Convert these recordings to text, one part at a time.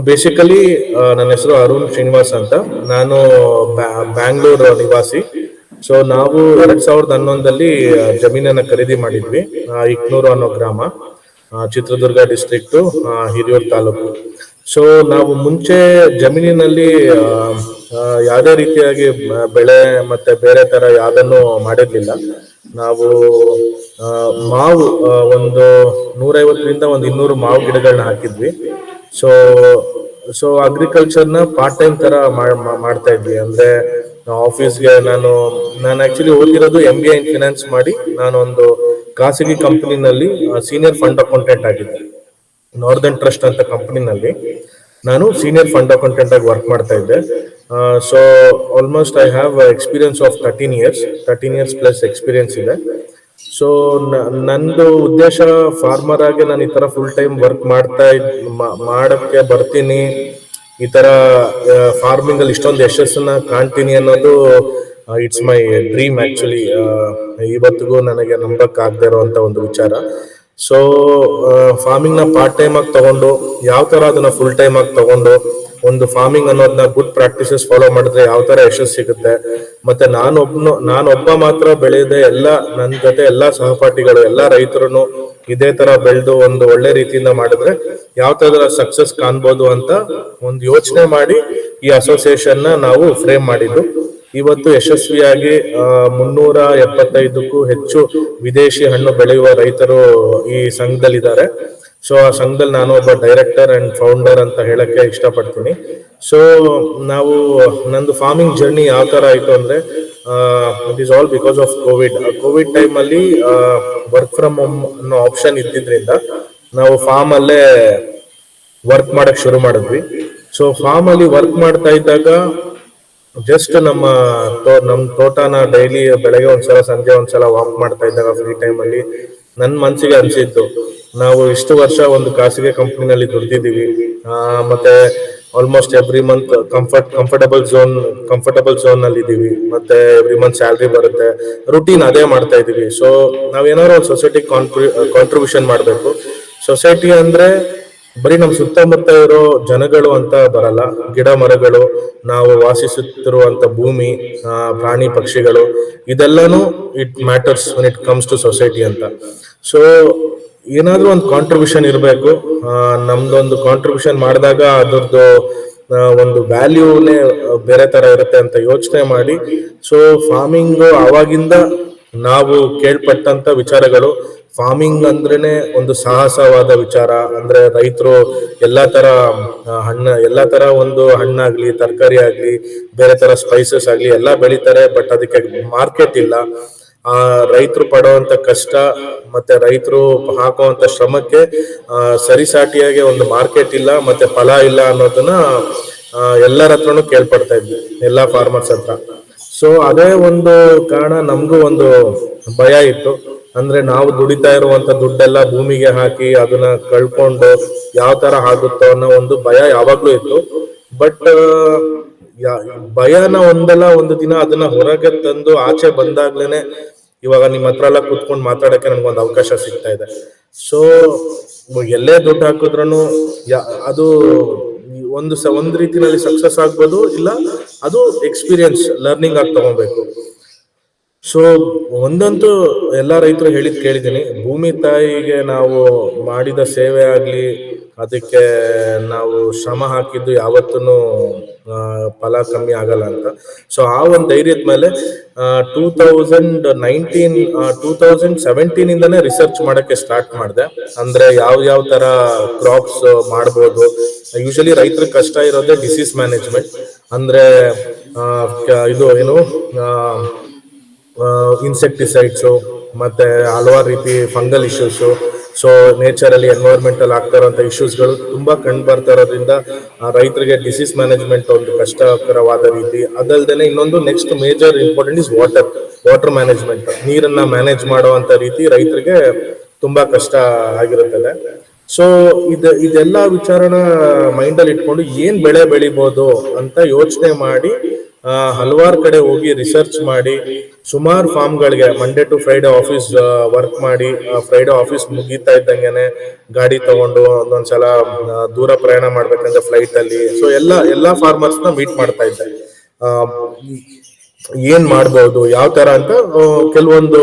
Basically ನನ್ನ ಹೆಸರು ಅರುಣ್ ಶ್ರೀನಿವಾಸ್ ಅಂತ. ನಾನು ಬ್ಯಾಂಗ್ಳೂರ್ ನಿವಾಸಿ. ಸೊ ನಾವು 2011 ಜಮೀನನ್ನ ಖರೀದಿ ಮಾಡಿದ್ವಿ, ಇಕ್ನೂರು ಅನ್ನೋ ಗ್ರಾಮ, ಚಿತ್ರದುರ್ಗ ಡಿಸ್ಟ್ರಿಕ್ಟ್, ಹಿರಿಯೂರು ತಾಲೂಕು. ಸೊ ನಾವು ಮುಂಚೆ ಜಮೀನಿನಲ್ಲಿ ಯಾವುದೇ ರೀತಿಯಾಗಿ ಬೆಳೆ ಮತ್ತೆ ಬೇರೆ ತರ ಯಾವ್ದನ್ನು ಮಾಡಿರ್ಲಿಲ್ಲ. ನಾವು ಮಾವು ಒಂದು 150ರಿಂದ 200 ಮಾವು ಗಿಡಗಳನ್ನ ಹಾಕಿದ್ವಿ. ಸೊ ಸೊ ಅಗ್ರಿಕಲ್ಚರ್ನ ಪಾರ್ಟ್ ಟೈಮ್ ತರ ಮಾಡ್ತಾ ಇದ್ವಿ. ಅಂದ್ರೆ ಆಫೀಸ್ಗೆ ನಾನು ಆಕ್ಚುಲಿ ಓದಿರೋದು MBA ಇನ್ ಫಿನಾನ್ಸ್ ಮಾಡಿ ನಾನು ಒಂದು ಖಾಸಗಿ ಕಂಪನಿನಲ್ಲಿ ಸೀನಿಯರ್ ಫಂಡ್ ಅಕೌಂಟೆಂಟ್ ಆಗಿದ್ದೆ. ನಾರ್ದರ್ನ್ ಟ್ರಸ್ಟ್ ಅಂತ ಕಂಪನಿನಲ್ಲಿ ನಾನು ಸೀನಿಯರ್ ಫಂಡ್ ಅಕೌಂಟೆಂಟ್ ಆಗಿ ವರ್ಕ್ ಮಾಡ್ತಾ ಇದ್ದೆ. So almost I have experience of 13 years plus experience ಇದೆ. ಸೊ ನಂದು ಉದ್ದೇಶ ಫಾರ್ಮರ್ ಆಗಿ ನಾನು ಈ ತರ ಫುಲ್ ಟೈಮ್ ವರ್ಕ್ ಮಾಡಕ್ಕೆ ಬರ್ತೀನಿ, ಈ ತರ ಫಾರ್ಮಿಂಗ್ ಅಲ್ಲಿ ಇಷ್ಟೊಂದು ಯಶಸ್ಸನ್ನ ಕಾಣ್ತೀನಿ ಅನ್ನೋದು ಇಟ್ಸ್ ಮೈ ಡ್ರೀಮ್ ಆಕ್ಚುಲಿ. ಇವತ್ತಿಗೂ ನನಗೆ ನಂಬಕ್ ಆಗದೆ ಇರುವಂತ ಒಂದು ವಿಚಾರ. ಸೊ ಫಾರ್ಮಿಂಗ್ ನ ಪಾರ್ಟ್ ಟೈಮ್ ಆಗಿ ತಗೊಂಡು ಯಾವ ತರ ಅದನ್ನ ಫುಲ್ ಟೈಮ್ ಆಗಿ ತಗೊಂಡು ಒಂದು ಫಾರ್ಮಿಂಗ್ ಅನ್ನೋದನ್ನ ಗುಡ್ ಪ್ರಾಕ್ಟೀಸಸ್ ಫಾಲೋ ಮಾಡಿದ್ರೆ ಯಾವ ತರ ಯಶಸ್ಸು ಸಿಗುತ್ತೆ, ಮತ್ತೆ ನಾನೊಬ್ಬ ಮಾತ್ರ ಬೆಳೆಯದೆ ನನ್ನ ಜೊತೆ ಎಲ್ಲಾ ಸಹಪಾಠಿಗಳು ಎಲ್ಲಾ ರೈತರು ಇದೇ ತರ ಬೆಳೆದು ಒಂದು ಒಳ್ಳೆ ರೀತಿಯಿಂದ ಮಾಡಿದ್ರೆ ಯಾವ ತರ ಸಕ್ಸಸ್ ಕಾಣ್ಬೋದು ಅಂತ ಒಂದು ಯೋಚನೆ ಮಾಡಿ ಈ ಅಸೋಸಿಯೇಷನ್ ನಾವು ಫ್ರೇಮ್ ಮಾಡಿದ್ದು. ಇವತ್ತು ಯಶಸ್ವಿಯಾಗಿ 375ಕ್ಕೂ ಹೆಚ್ಚು ವಿದೇಶಿ ಹಣ್ಣು ಬೆಳೆಯುವ ರೈತರು ಈ ಸಂಘದಲ್ಲಿದ್ದಾರೆ. ಸೊ ಆ ಸಂಘದಲ್ಲಿ ನಾನು ಒಬ್ಬ ಡೈರೆಕ್ಟರ್ ಅಂಡ್ ಫೌಂಡರ್ ಅಂತ ಹೇಳಕ್ಕೆ ಇಷ್ಟಪಡ್ತೀನಿ. ಸೊ ನಂದು ಫಾರ್ಮಿಂಗ್ ಜರ್ನಿ ಯಾವ ತರ ಆಯ್ತು ಅಂದ್ರೆ, it is all because of Covid time ಅಲ್ಲಿ ವರ್ಕ್ ಫ್ರಮ್ ಹೋಮ್ ಅನ್ನೋ ಆಪ್ಷನ್ ಇದ್ದಿದ್ರಿಂದ ನಾವು ಫಾರ್ಮ್ ಅಲ್ಲೇ ವರ್ಕ್ ಮಾಡಕ್ ಶುರು ಮಾಡಿದ್ವಿ. ಸೊ ಫಾರ್ಮ್ ಅಲ್ಲಿ ವರ್ಕ್ ಮಾಡ್ತಾ ಇದ್ದಾಗ ಜಸ್ಟ್ ನಮ್ಮ ತೋಟನ ಡೈಲಿ ಬೆಳಗ್ಗೆ ಒಂದ್ಸಲ ಸಂಜೆ ಒಂದ್ಸಲ ವಾಕ್ ಮಾಡ್ತಾ ಇದ್ದಾಗ ಫ್ರೀ ಟೈಮ್ ಅಲ್ಲಿ ನನ್ ಮನ್ಸಿಗೆ ಅನ್ಸಿತ್ತು, ನಾವು ಇಷ್ಟು ವರ್ಷ ಒಂದು ಖಾಸಗಿ ಕಂಪನಿನಲ್ಲಿ ದುಡ್ದಿದ್ದೀವಿ, ಮತ್ತೆ almost every month comfortable zone ಅಲ್ಲಿ ಇದೀವಿ, ಮತ್ತೆ ಎವ್ರಿ ಮಂತ್ ಸ್ಯಾಲ್ರಿ ಬರುತ್ತೆ, ರುಟೀನ್ ಅದೇ ಮಾಡ್ತಾ ಇದೀವಿ. ಸೊ ನಾವೇನಾದ್ರು ಒಂದು ಸೊಸೈಟಿ ಕಾಂಟ್ರಿಬ್ಯೂಷನ್ ಮಾಡ್ಬೇಕು. ಸೊಸೈಟಿ ಅಂದ್ರೆ ಬರೀ ನಮ್ ಸುತ್ತಮುತ್ತ ಇರೋ ಜನಗಳು ಅಂತ ಬರಲ್ಲ, ಗಿಡ ಮರಗಳು, ನಾವು ವಾಸಿಸುತ್ತಿರುವಂತ ಭೂಮಿ, ಪ್ರಾಣಿ ಪಕ್ಷಿಗಳು, ಇದೆಲ್ಲಾನು it matters when it comes to society ಅಂತ. ಸೊ ಏನಾದ್ರೂ ಒಂದು ಕಾಂಟ್ರಿಬ್ಯೂಷನ್ ಇರಬೇಕು. ನಮ್ದೊಂದು ಕಾಂಟ್ರಿಬ್ಯೂಷನ್ ಮಾಡಿದಾಗ ಅದ್ರದ್ದು ಒಂದು ವ್ಯಾಲ್ಯೂನೇ ಬೇರೆ ತರ ಇರುತ್ತೆ ಅಂತ ಯೋಚನೆ ಮಾಡಿ, ಸೊ ಫಾರ್ಮಿಂಗ್ ಆವಾಗಿಂದ ನಾವು ಕೇಳ್ಪಟ್ಟಂತ ವಿಚಾರಗಳು, ಫಾರ್ಮಿಂಗ್ ಅಂದ್ರೇನೆ ಒಂದು ಸಾಹಸವಾದ ವಿಚಾರ. ಅಂದ್ರೆ ರೈತರು ಎಲ್ಲಾ ತರ ಒಂದು ಹಣ್ಣಾಗ್ಲಿ, ತರಕಾರಿ ಆಗ್ಲಿ, ಬೇರೆ ತರ ಸ್ಪೈಸಸ್ ಆಗ್ಲಿ ಎಲ್ಲಾ ಬೆಳಿತಾರೆ. ಬಟ್ ಅದಕ್ಕೆ ಮಾರ್ಕೆಟ್ ಇಲ್ಲ. ರೈತರು ಪಡುವಂತ ಕಷ್ಟ ಮತ್ತೆ ರೈತರು ಹಾಕುವಂತ ಶ್ರಮಕ್ಕೆ ಸರಿಸಾಟಿಯಾಗಿ ಒಂದು ಮಾರ್ಕೆಟ್ ಇಲ್ಲ, ಮತ್ತೆ ಫಲ ಇಲ್ಲ ಅನ್ನೋದನ್ನ ಎಲ್ಲರ ಹತ್ರನು ಕೇಳ್ಪಡ್ತಾ ಇದ್ವಿ, ಎಲ್ಲಾ ಫಾರ್ಮರ್ಸ್ ಹತ್ರ. ಸೊ ಅದೇ ಒಂದು ಕಾರಣ ನಮಗೂ ಒಂದು ಭಯ ಇತ್ತು. ಅಂದ್ರೆ ನಾವು ದುಡಿತಾ ಇರುವಂತ ದುಡ್ಡೆಲ್ಲ ಭೂಮಿಗೆ ಹಾಕಿ ಅದನ್ನ ಕಳ್ಕೊಂಡು ಯಾವ ತರ ಆಗುತ್ತೋ ಅನ್ನೋ ಒಂದು ಭಯ ಯಾವಾಗ್ಲೂ ಇತ್ತು. ಬಟ್ ಭಯನ ಒಂದು ದಿನ ಅದನ್ನ ಹೊರಗೆ ತಂದು ಆಚೆ ಬಂದಾಗ್ಲೇನೆ ಇವಾಗ ನಿಮ್ ಹತ್ರ ಎಲ್ಲ ಕುತ್ಕೊಂಡು ಮಾತಾಡಕ್ಕೆ ನನ್ಗೊಂದು ಅವಕಾಶ ಸಿಗ್ತಾ ಇದೆ. ಸೊ ಎಲ್ಲೇ ದುಡ್ಡು ಹಾಕಿದ್ರೂ ಅದು ಒಂದು ರೀತಿನಲ್ಲಿ ಸಕ್ಸಸ್ ಆಗ್ಬೋದು, ಇಲ್ಲ ಅದು ಎಕ್ಸ್ಪೀರಿಯನ್ಸ್ ಲರ್ನಿಂಗ್ ಆಗಿ ತಗೋಬೇಕು. ಸೊ ಒಂದಂತೂ ಎಲ್ಲಾ ರೈತರು ಕೇಳಿದ್ದೀನಿ, ಭೂಮಿ ತಾಯಿಗೆ ನಾವು ಮಾಡಿದ ಸೇವೆ ಆಗ್ಲಿ, ಅದಕ್ಕೆ ನಾವು ಶ್ರಮ ಹಾಕಿದ್ದು ಯಾವತ್ತೂ ಫಲ ಕಮ್ಮಿ ಆಗಲ್ಲ ಅಂತ. ಸೊ ಆ ಒಂದು ಧೈರ್ಯದ ಮೇಲೆ 2017 ಇಂದಾನೆ ರಿಸರ್ಚ್ ಮಾಡಕ್ಕೆ ಸ್ಟಾರ್ಟ್ ಮಾಡಿದೆ. ಅಂದ್ರೆ ಯಾವ ತರ ಕ್ರಾಪ್ಸ್ ಮಾಡ್ಬೋದು. ಯೂಶಲಿ ರೈತರ ಕಷ್ಟ ಇರೋದೇ ಡಿಸೀಸ್ ಮ್ಯಾನೇಜ್ಮೆಂಟ್. ಅಂದ್ರೆ ಇದು ಏನು ಇನ್ಸೆಕ್ಟಿಸೈಡ್ಸ್ ಮತ್ತೆ ಹಲವಾರು ರೀತಿ ಫಂಗಲ್ ಇಶ್ಯೂಸ್. ಸೊ ನೇಚರ್ ಅಲ್ಲಿ ಎನ್ವೈರನ್ಮೆಂಟಲ್ ಆಗ್ತಾ ಇರುವಂತ ಇಶ್ಯೂಸ್ಗಳು ತುಂಬಾ ಕಂಡು ಬರ್ತಾ ಇರೋದ್ರಿಂದ ರೈತರಿಗೆ ಡಿಸೀಸ್ ಮ್ಯಾನೇಜ್ಮೆಂಟ್ ಒಂದು ಕಷ್ಟಕರವಾದ ರೀತಿ. ಅದಲ್ದೇನೆ ಇನ್ನೊಂದು next major important is water management. ನೀರನ್ನ ಮ್ಯಾನೇಜ್ ಮಾಡುವಂತ ರೀತಿ ರೈತರಿಗೆ ತುಂಬಾ ಕಷ್ಟ ಆಗಿರುತ್ತದೆ. ಸೊ ಇದೆಲ್ಲ ವಿಚಾರನ ಮೈಂಡ್ ಅಲ್ಲಿ ಇಟ್ಕೊಂಡು ಏನ್ ಬೆಳೆ ಬೆಳಿಬಹುದು ಅಂತ ಯೋಚನೆ ಮಾಡಿ ಹಲವಾರು ಕಡೆ ಹೋಗಿ ರಿಸರ್ಚ್ ಮಾಡಿ ಸುಮಾರು ಫಾರ್ಮ್ಗಳಿಗೆ Monday to Friday office work ಮಾಡಿ, ಫ್ರೈಡೆ ಆಫೀಸ್ ಮುಗೀತಾ ಇದ್ದಂಗೆನೆ ಗಾಡಿ ತಗೊಂಡು ಒಂದೊಂದ್ಸಲ ದೂರ ಪ್ರಯಾಣ ಮಾಡ್ಬೇಕಂದ್ರೆ ಫ್ಲೈಟ್ ಅಲ್ಲಿ. ಸೊ ಎಲ್ಲಾ ಫಾರ್ಮರ್ಸ್ ನ ಮೀಟ್ ಮಾಡ್ತಾ ಇದ್ದೆ. ಆ, ಏನ್ ಮಾಡ್ಬೋದು, ಯಾವ ತರ ಅಂತ ಕೆಲವೊಂದು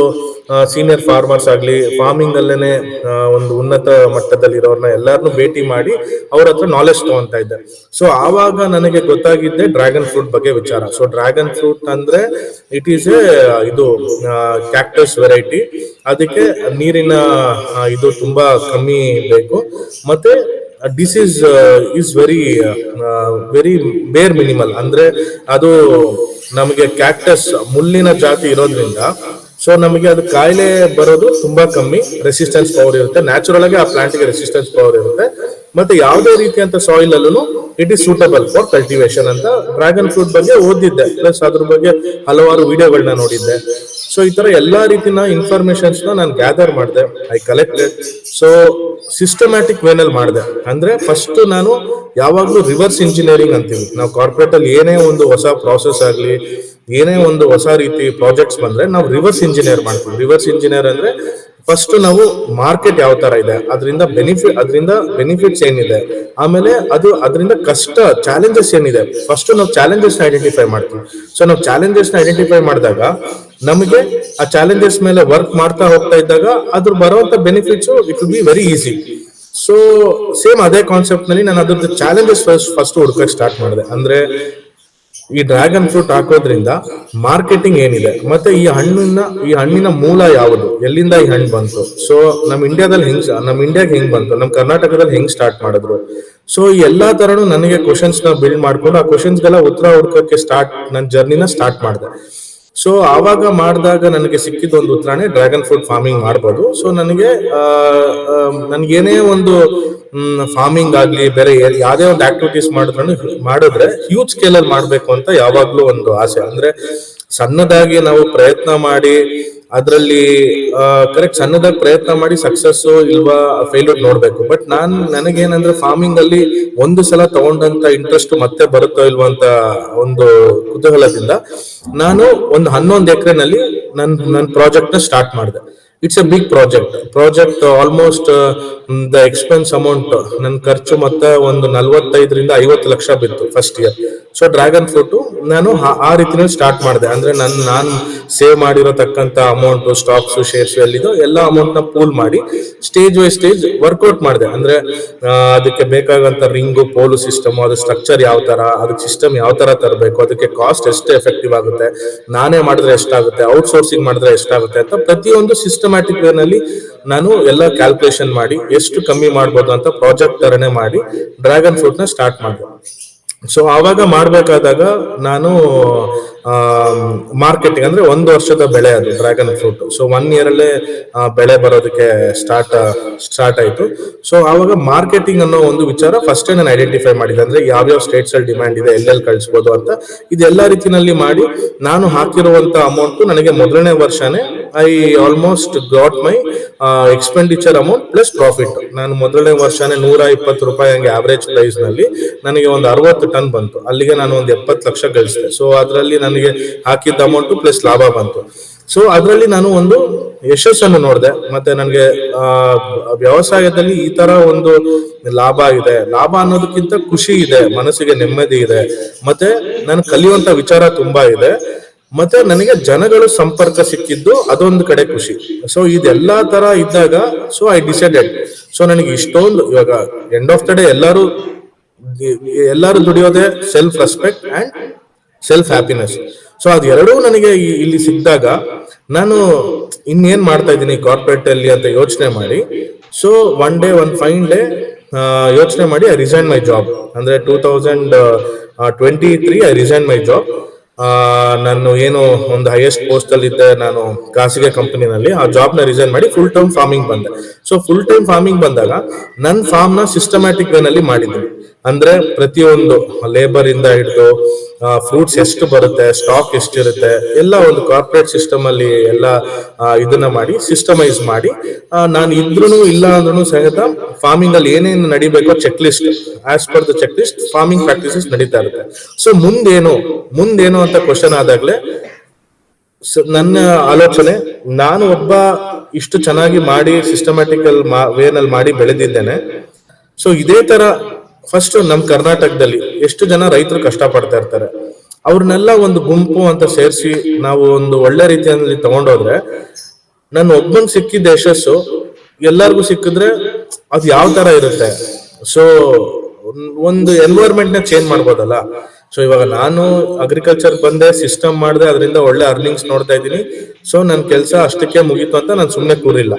ಸೀನಿಯರ್ ಫಾರ್ಮರ್ಸ್ ಆಗ್ಲಿ, ಫಾರ್ಮಿಂಗ್ ಅಲ್ಲೇನೆ ಒಂದು ಉನ್ನತ ಮಟ್ಟದಲ್ಲಿ ಇರೋರ್ನ ಎಲ್ಲಾರನ್ನೂ ಭೇಟಿ ಮಾಡಿ ಅವ್ರ ಹತ್ರ ನಾಲೆಜ್ ತಗೊಂತ ಇದ್ದೆ. ಸೊ ಆವಾಗ ನನಗೆ ಗೊತ್ತಾಗಿದ್ದೆ ಡ್ರ್ಯಾಗನ್ ಫ್ರೂಟ್ ಬಗ್ಗೆ ವಿಚಾರ. ಸೊ ಡ್ರ್ಯಾಗನ್ ಫ್ರೂಟ್ ಅಂದ್ರೆ ಇಟ್ ಈಸ್ ಎ ಇದು ಕ್ಯಾಕ್ಟಸ್ ವೆರೈಟಿ. ಅದಕ್ಕೆ ನೀರಿನ ಇದು ತುಂಬಾ ಕಮ್ಮಿ ಬೇಕು, ಮತ್ತೆ ಡಿಸೀಸ್ ಇಸ್ ವೆರಿ ಬೇರ್ ಮಿನಿಮಲ್. ಅಂದ್ರೆ ಅದು ನಮಗೆ ಕ್ಯಾಕ್ಟಸ್ ಮುಳ್ಳಿನ ಜಾತಿ ಇರೋದ್ರಿಂದ ಸೊ ನಮಗೆ ಅದು ಕಾಯಿಲೆ ಬರೋದು ತುಂಬಾ ಕಮ್ಮಿ, ರೆಸಿಸ್ಟೆನ್ಸ್ ಪವರ್ ಇರುತ್ತೆ. ನ್ಯಾಚುರಲ್ ಆಗಿ ಆ ಪ್ಲಾಂಟ್ಗೆ ರೆಸಿಸ್ಟೆನ್ಸ್ ಪವರ್ ಇರುತ್ತೆ. ಮತ್ತೆ ಯಾವುದೇ ರೀತಿಯಂತ ಸಾಯಿಲ್ ಅಲ್ಲೂ it is suitable for cultivation ಅಂತ ಡ್ರ್ಯಾಗನ್ ಫ್ರೂಟ್ ಬಗ್ಗೆ ಓದಿದ್ದೆ, ಪ್ಲಸ್ ಅದ್ರ ಬಗ್ಗೆ ಹಲವಾರು ವಿಡಿಯೋಗಳನ್ನ ನೋಡಿದ್ದೆ. ಸೊ ಈ ತರ ಎಲ್ಲಾ ರೀತಿನ ಇನ್ಫಾರ್ಮೇಶನ್ಸ್ ನಾನು ಗ್ಯಾದರ್ ಮಾಡಿದೆ, ಐ ಕಲೆಕ್ಟೆಡ್. ಸೊ ಸಿಸ್ಟಮ್ಯಾಟಿಕ್ ವೇನಲ್ಲಿ ಮಾಡಿದೆ. ಅಂದ್ರೆ ಫಸ್ಟ್ ನಾನು ಯಾವಾಗ್ಲೂ ರಿವರ್ಸ್ ಇಂಜಿನಿಯರಿಂಗ್ ಅಂತೀವಿ ನಾವು ಕಾರ್ಪೊರೇಟ್ ಅಲ್ಲಿ. ಏನೇ ಒಂದು ಹೊಸ ಪ್ರಾಸೆಸ್ ಆಗ್ಲಿ, ಏನೇ ಒಂದು ಹೊಸ ರೀತಿ ಪ್ರಾಜೆಕ್ಟ್ಸ್ ಬಂದ್ರೆ ನಾವು ರಿವರ್ಸ್ ಇಂಜಿನಿಯರ್ ಮಾಡ್ತೀವಿ. ರಿವರ್ಸ್ ಇಂಜಿನಿಯರ್ ಅಂದ್ರೆ ಫಸ್ಟ್ ನಾವು ಮಾರ್ಕೆಟ್ ಯಾವ ತರ ಇದೆ, ಅದರಿಂದ ಬೆನಿಫಿಟ್ಸ್ ಏನಿದೆ, ಆಮೇಲೆ ಅದರಿಂದ ಕಷ್ಟ ಚಾಲೆಂಜಸ್ ಏನಿದೆ, ಫಸ್ಟ್ ನಾವು ಚಾಲೆಂಜಸ್ ಐಡೆಂಟಿಫೈ ಮಾಡ್ತೀವಿ. ಸೊ ನಾವು ಚಾಲೆಂಜಸ್ ಐಡೆಂಟಿಫೈ ಮಾಡಿದಾಗ ನಮಗೆ ಆ ಚಾಲೆಂಜಸ್ ಮೇಲೆ ವರ್ಕ್ ಮಾಡ್ತಾ ಹೋಗ್ತಾ ಇದ್ದಾಗ ಅದ್ರ ಬರುವಂತ benefits it will be very easy. So same ಅದೇ ಕಾನ್ಸೆಪ್ಟ್ ನಲ್ಲಿ ನಾನು ಅದ್ರದ್ದು ಚಾಲೆಂಜಸ್ ಫಸ್ಟ್ ಹುಡ್ಕಕ್ ಸ್ಟಾರ್ಟ್ ಮಾಡಿದೆ. ಅಂದ್ರೆ ಈ ಡ್ರ್ಯಾಗನ್ ಫ್ರೂಟ್ ಹಾಕೋದ್ರಿಂದ ಮಾರ್ಕೆಟಿಂಗ್ ಏನಿದೆ, ಮತ್ತೆ ಈ ಹಣ್ಣಿನ ಮೂಲ ಯಾವುದು, ಎಲ್ಲಿಂದ ಈ ಹಣ್ಣು ಬಂತು, ಸೊ ನಮ್ ಇಂಡಿಯಾಗೆ ಹೆಂಗ್ ಬಂತು, ನಮ್ ಕರ್ನಾಟಕದಲ್ಲಿ ಹೆಂಗ್ ಸ್ಟಾರ್ಟ್ ಮಾಡಿದ್ರು. ಸೊ ಈ ಎಲ್ಲಾ ತರನು ನನಗೆ ಕ್ವಶನ್ಸ್ ನ ಬಿಲ್ಡ್ ಮಾಡ್ಕೊಂಡು ಆ ಕ್ವಶನ್ಸ್ಗೆಲ್ಲ ಉತ್ತರ ಹುಡ್ಕಕ್ಕೆ ನನ್ನ ಜರ್ನಿನ ಸ್ಟಾರ್ಟ್ ಮಾಡಿದೆ. ಸೊ ಆವಾಗ ಮಾಡಿದಾಗ ನನಗೆ ಸಿಕ್ಕಿದ ಒಂದು ಉತ್ತರನೇ ಡ್ರ್ಯಾಗನ್ ಫ್ರೂಟ್ ಫಾರ್ಮಿಂಗ್ ಮಾಡ್ಬೋದು. ಸೊ ನನ್ಗೇನೇ ಒಂದು ಫಾರ್ಮಿಂಗ್ ಆಗ್ಲಿ, ಬೇರೆ ಯಾವ್ದೇ ಒಂದು ಆಕ್ಟಿವಿಟೀಸ್ ಮಾಡಿದ್ರೆ ಹ್ಯೂಜ್ ಸ್ಕೇಲ್ ಅಲ್ಲಿ ಮಾಡ್ಬೇಕು ಅಂತ ಯಾವಾಗ್ಲೂ ಒಂದು ಆಸೆ. ಅಂದ್ರೆ ಸಣ್ಣದಾಗಿ ನಾವು ಪ್ರಯತ್ನ ಮಾಡಿ ಅದರಲ್ಲಿ ಕರೆಕ್ಟ್ ಸಣ್ಣದಾಗಿ ಪ್ರಯತ್ನ ಮಾಡಿ ಸಕ್ಸಸ್ ಇಲ್ವಾ ಫೇಲ್ಯೂರ್ ನೋಡ್ಬೇಕು. ಬಟ್ ನನಗೇನಂದ್ರೆ ಫಾರ್ಮಿಂಗ್ ಅಲ್ಲಿ ಒಂದು ಸಲ ತಗೊಂಡಂತ ಇಂಟ್ರೆಸ್ಟ್ ಮತ್ತೆ ಬರುತ್ತೋ ಇಲ್ವಾ ಅಂತ ಒಂದು ಕುತೂಹಲದಿಂದ ನಾನು ಒಂದು 11 ಎಕರೆನಲ್ಲಿ ನನ್ನ ಪ್ರಾಜೆಕ್ಟ್ ನ ಸ್ಟಾರ್ಟ್ ಮಾಡಿದೆ. It's a big project almost the expense amount ನನ್ನ ಖರ್ಚು ಮತ್ತೆ ಒಂದು 45 ರಿಂದ 50 ಲಕ್ಷ ಬಿತ್ತು first year. So dragon fruit ನಾನು ಆ ರೀತಿನಲ್ಲಿ ಸ್ಟಾರ್ಟ್ ಮಾಡಿದೆ. ಅಂದ್ರೆ ನಾನು ಸೇವ್ ಮಾಡಿರೋತಕ್ಕಂತ ಅಮೌಂಟ್, ಸ್ಟಾಕ್ಸ್, ಶೇರ್ಸ್ ಎಲ್ಲಿದೋ ಎಲ್ಲ ಅಮೌಂಟ್ ನ ಪೂಲ್ ಮಾಡಿ ಸ್ಟೇಜ್ ಬೈ ಸ್ಟೇಜ್ ವರ್ಕೌಟ್ ಮಾಡಿದೆ. ಅಂದ್ರೆ ಅದಕ್ಕೆ ಬೇಕಾಗಂತ ರಿಂಗು, ಪೋಲು ಸಿಸ್ಟಮ್, ಅದು ಸ್ಟ್ರಕ್ಚರ್ ಯಾವ ತರ, ಅದಕ್ಕೆ ಸಿಸ್ಟಮ್ ಯಾವ ತರ ತರಬೇಕು, ಅದಕ್ಕೆ ಕಾಸ್ಟ್ ಎಷ್ಟು ಎಫೆಕ್ಟಿವ್ ಆಗುತ್ತೆ, ನಾನೇ ಮಾಡಿದ್ರೆ ಎಷ್ಟಾಗುತ್ತೆ, ಔಟ್ಸೋರ್ಸಿಂಗ್ ಮಾಡಿದ್ರೆ ಎಷ್ಟಾಗುತ್ತೆ ಅಂತ ಪ್ರತಿಯೊಂದು ಸಿಸ್ಟಮ್ಯಾಟಿಕ್ ವೇ ನಲ್ಲಿ ನಾನು ಎಲ್ಲ ಕ್ಯಾಲ್ಕುಲೇಷನ್ ಮಾಡಿ ಎಷ್ಟು ಕಮ್ಮಿ ಮಾಡ್ಬೋದು ಅಂತ ಪ್ರಾಜೆಕ್ಟ್ ತರನೇ ಮಾಡಿ ಡ್ರ್ಯಾಗನ್ ಫ್ರೂಟ್ ನ ಸ್ಟಾರ್ಟ್ ಮಾಡಿದೆ. ಸೊ ಆವಾಗ ಮಾಡ್ಬೇಕಾದಾಗ ನಾನು ಮಾರ್ಕೆಟಿಂಗ್ ಅಂದ್ರೆ 1 ವರ್ಷದ ಬೆಳೆ ಅದು ಡ್ರ್ಯಾಗನ್ ಫ್ರೂಟ್. ಸೊ 1 ಇಯರ್ ಅಲ್ಲೇ ಬೆಳೆ ಬರೋದಕ್ಕೆ ಸ್ಟಾರ್ಟ್ ಆಯ್ತು. ಸೊ ಆವಾಗ ಮಾರ್ಕೆಟಿಂಗ್ ಅನ್ನೋ ಒಂದು ವಿಚಾರ ಫಸ್ಟ್ ನಾನು ಐಡೆಂಟಿಫೈ ಮಾಡಿದೆ. ಅಂದ್ರೆ ಯಾವ್ಯಾವ ಸ್ಟೇಟ್ಸ್ ಅಲ್ಲಿ ಡಿಮ್ಯಾಂಡ್ ಇದೆ, ಎಲ್ಲೆಲ್ಲಿ ಕಳಿಸಬಹುದು ಅಂತ ಇದೆಲ್ಲ ರೀತಿನಲ್ಲಿ ಮಾಡಿ ನಾನು ಹಾಕಿರುವಂತ ಅಮೌಂಟ್ ನನಗೆ ಮೊದಲನೇ ವರ್ಷನೇ I almost got my expenditure amount plus profit. ನಾನು ಮೊದಲನೇ ವರ್ಷನೇ 120 ರೂಪಾಯಿ ಹಂಗೆ ಆವರೇಜ್ ಪ್ರೈಸ್ ನಲ್ಲಿ ನನಗೆ ಒಂದು 60 ಟನ್ ಬಂತು. ಅಲ್ಲಿಗೆ ನಾನು ಒಂದು 70 ಲಕ್ಷ ಗಳಿಸಿದೆ. ಸೊ ಅದರಲ್ಲಿ ನನಗೆ ಹಾಕಿದ್ದ ಅಮೌಂಟ್ ಪ್ಲಸ್ ಲಾಭ ಬಂತು. ಸೊ ಅದರಲ್ಲಿ ನಾನು ಒಂದು ಯಶಸ್ಸನ್ನು ನೋಡಿದೆ. ಮತ್ತೆ ನನಗೆ ವ್ಯವಸಾಯದಲ್ಲಿ ಈ ತರ ಒಂದು ಲಾಭ ಇದೆ, ಲಾಭ ಅನ್ನೋದಕ್ಕಿಂತ ಖುಷಿ ಇದೆ, ಮನಸ್ಸಿಗೆ ನೆಮ್ಮದಿ ಇದೆ, ಮತ್ತೆ ನಾನು ಕಲಿಯುವಂತ ವಿಚಾರ ತುಂಬಾ ಇದೆ, ಮತ್ತೆ ನನಗೆ ಜನಗಳು ಸಂಪರ್ಕ ಸಿಕ್ಕಿದ್ದು ಅದೊಂದು ಕಡೆ ಖುಷಿ. ಸೊ ಇದೆಲ್ಲಾ ತರ ಇದ್ದಾಗ ಸೊ ಐ ಡಿಸೈಡೆಡ್. ಸೊ ನನಗೆ ಇಷ್ಟೊಂದು ಇವಾಗ ಎಂಡ್ ಆಫ್ ದ ಡೇ ಎಲ್ಲರೂ ದುಡಿಯೋದೇ self respect and self happiness. So ಅದೆರಡೂ ನನಗೆ ಇಲ್ಲಿ ಸಿಕ್ಕಿದಾಗ ನಾನು ಇನ್ನೇನ್ ಮಾಡ್ತಾ ಇದ್ದೀನಿ ಕಾರ್ಪೊರೇಟ್ ಅಲ್ಲಿ ಅಂತ ಯೋಚನೆ ಮಾಡಿ, ಸೊ ಒನ್ ಫೈನ್ ಡೇ ಯೋಚನೆ ಮಾಡಿ ಐ ರಿಸೈನ್ ಮೈ ಜಾಬ್. ಅಂದ್ರೆ 2023 ಐ ರಿಸೈನ್ ಮೈ ಜಾಬ್. ನಾನು ಏನು ಒಂದು ಹೈಯೆಸ್ಟ್ ಪೋಸ್ಟ್ ಅಲ್ಲಿ ಇದ್ದೆ ನಾನು ಖಾಸಗಿ ಕಂಪನಿನಲ್ಲಿ, ಆ ಜಾಬ್ ನ ರಿಸೈನ್ ಮಾಡಿ ಫುಲ್ ಟೈಮ್ ಫಾರ್ಮಿಂಗ್ ಬಂದೆ. ಸೊ ಫುಲ್ ಟೈಮ್ ಫಾರ್ಮಿಂಗ್ ಬಂದಾಗ ನನ್ನ ಫಾರ್ಮ್ ನ ಸಿಸ್ಟಮ್ಯಾಟಿಕ್ ವೇ ನಲ್ಲಿ ಮಾಡಿದ್ದೀನಿ. ಅಂದ್ರೆ ಪ್ರತಿಯೊಂದು ಲೇಬರ್ ಇಂದ ಹಿಡಿದು ಫ್ರೂಟ್ಸ್ ಎಷ್ಟು ಬರುತ್ತೆ, ಸ್ಟಾಕ್ ಎಷ್ಟಿರುತ್ತೆ, ಎಲ್ಲ ಒಂದು ಕಾರ್ಪೊರೇಟ್ ಸಿಸ್ಟಮ್ ಅಲ್ಲಿ ಎಲ್ಲ ಇದನ್ನ ಮಾಡಿ ಸಿಸ್ಟಮೈಸ್ ಮಾಡಿ, ನಾನು ಇದ್ರೂ ಇಲ್ಲ ಅಂದ್ರೂ ಸಹಿತ ಫಾರ್ಮಿಂಗ್ ಅಲ್ಲಿ ಏನೇನು ನಡಿಬೇಕೋ check list, as per the check list farming practices ನಡೀತಾ ಇರುತ್ತೆ. ಸೊ ಮುಂದೇನು ಅಂತ ಕ್ವಶನ್ ಆದಾಗ್ಲೇ ನನ್ನ ಆಲೋಚನೆ, ನಾನು ಒಬ್ಬ ಇಷ್ಟು ಚೆನ್ನಾಗಿ ಮಾಡಿ ಸಿಸ್ಟಮ್ಯಾಟಿಕಲ್ ವೇನಲ್ಲಿ ಮಾಡಿ ಬೆಳೆದಿದ್ದೇನೆ. ಸೊ ಇದೇ ತರ ಫಸ್ಟ್ ನಮ್ ಕರ್ನಾಟಕದಲ್ಲಿ ಎಷ್ಟು ಜನ ರೈತರು ಕಷ್ಟ ಪಡ್ತಾ ಇರ್ತಾರೆ, ಅವ್ರನ್ನೆಲ್ಲ ಒಂದು ಗುಂಪು ಅಂತ ಸೇರಿಸಿ ನಾವು ಒಂದು ಒಳ್ಳೆ ರೀತಿಯಲ್ಲಿ ತಗೊಂಡೋದ್ರೆ, ನನ್ನ ಒಬ್ಬನ್ ಸಿಕ್ಕಿದ ಯಶಸ್ಸು ಎಲ್ಲರಿಗೂ ಸಿಕ್ಕಿದ್ರೆ ಅದು ಯಾವ ತರ ಇರುತ್ತೆ. ಸೊ ಒಂದು ಎನ್ವೈರ್ಮೆಂಟ್ ನ ಚೇಂಜ್ ಮಾಡ್ಬೋದಲ್ಲ. ಸೊ ಇವಾಗ ನಾನು ಅಗ್ರಿಕಲ್ಚರ್ ಬಂದೆ, ಸಿಸ್ಟಮ್ ಮಾಡಿದೆ, ಅದರಿಂದ ಒಳ್ಳೆ ಅರ್ನಿಂಗ್ಸ್ ನೋಡ್ತಾ ಇದ್ದೀನಿ. ಸೊ ನನ್ನ ಕೆಲಸ ಅಷ್ಟಕ್ಕೆ ಮುಗೀತು ಅಂತ ನಾನು ಸುಮ್ಮನೆ ಕೂರಿಲ್ಲ.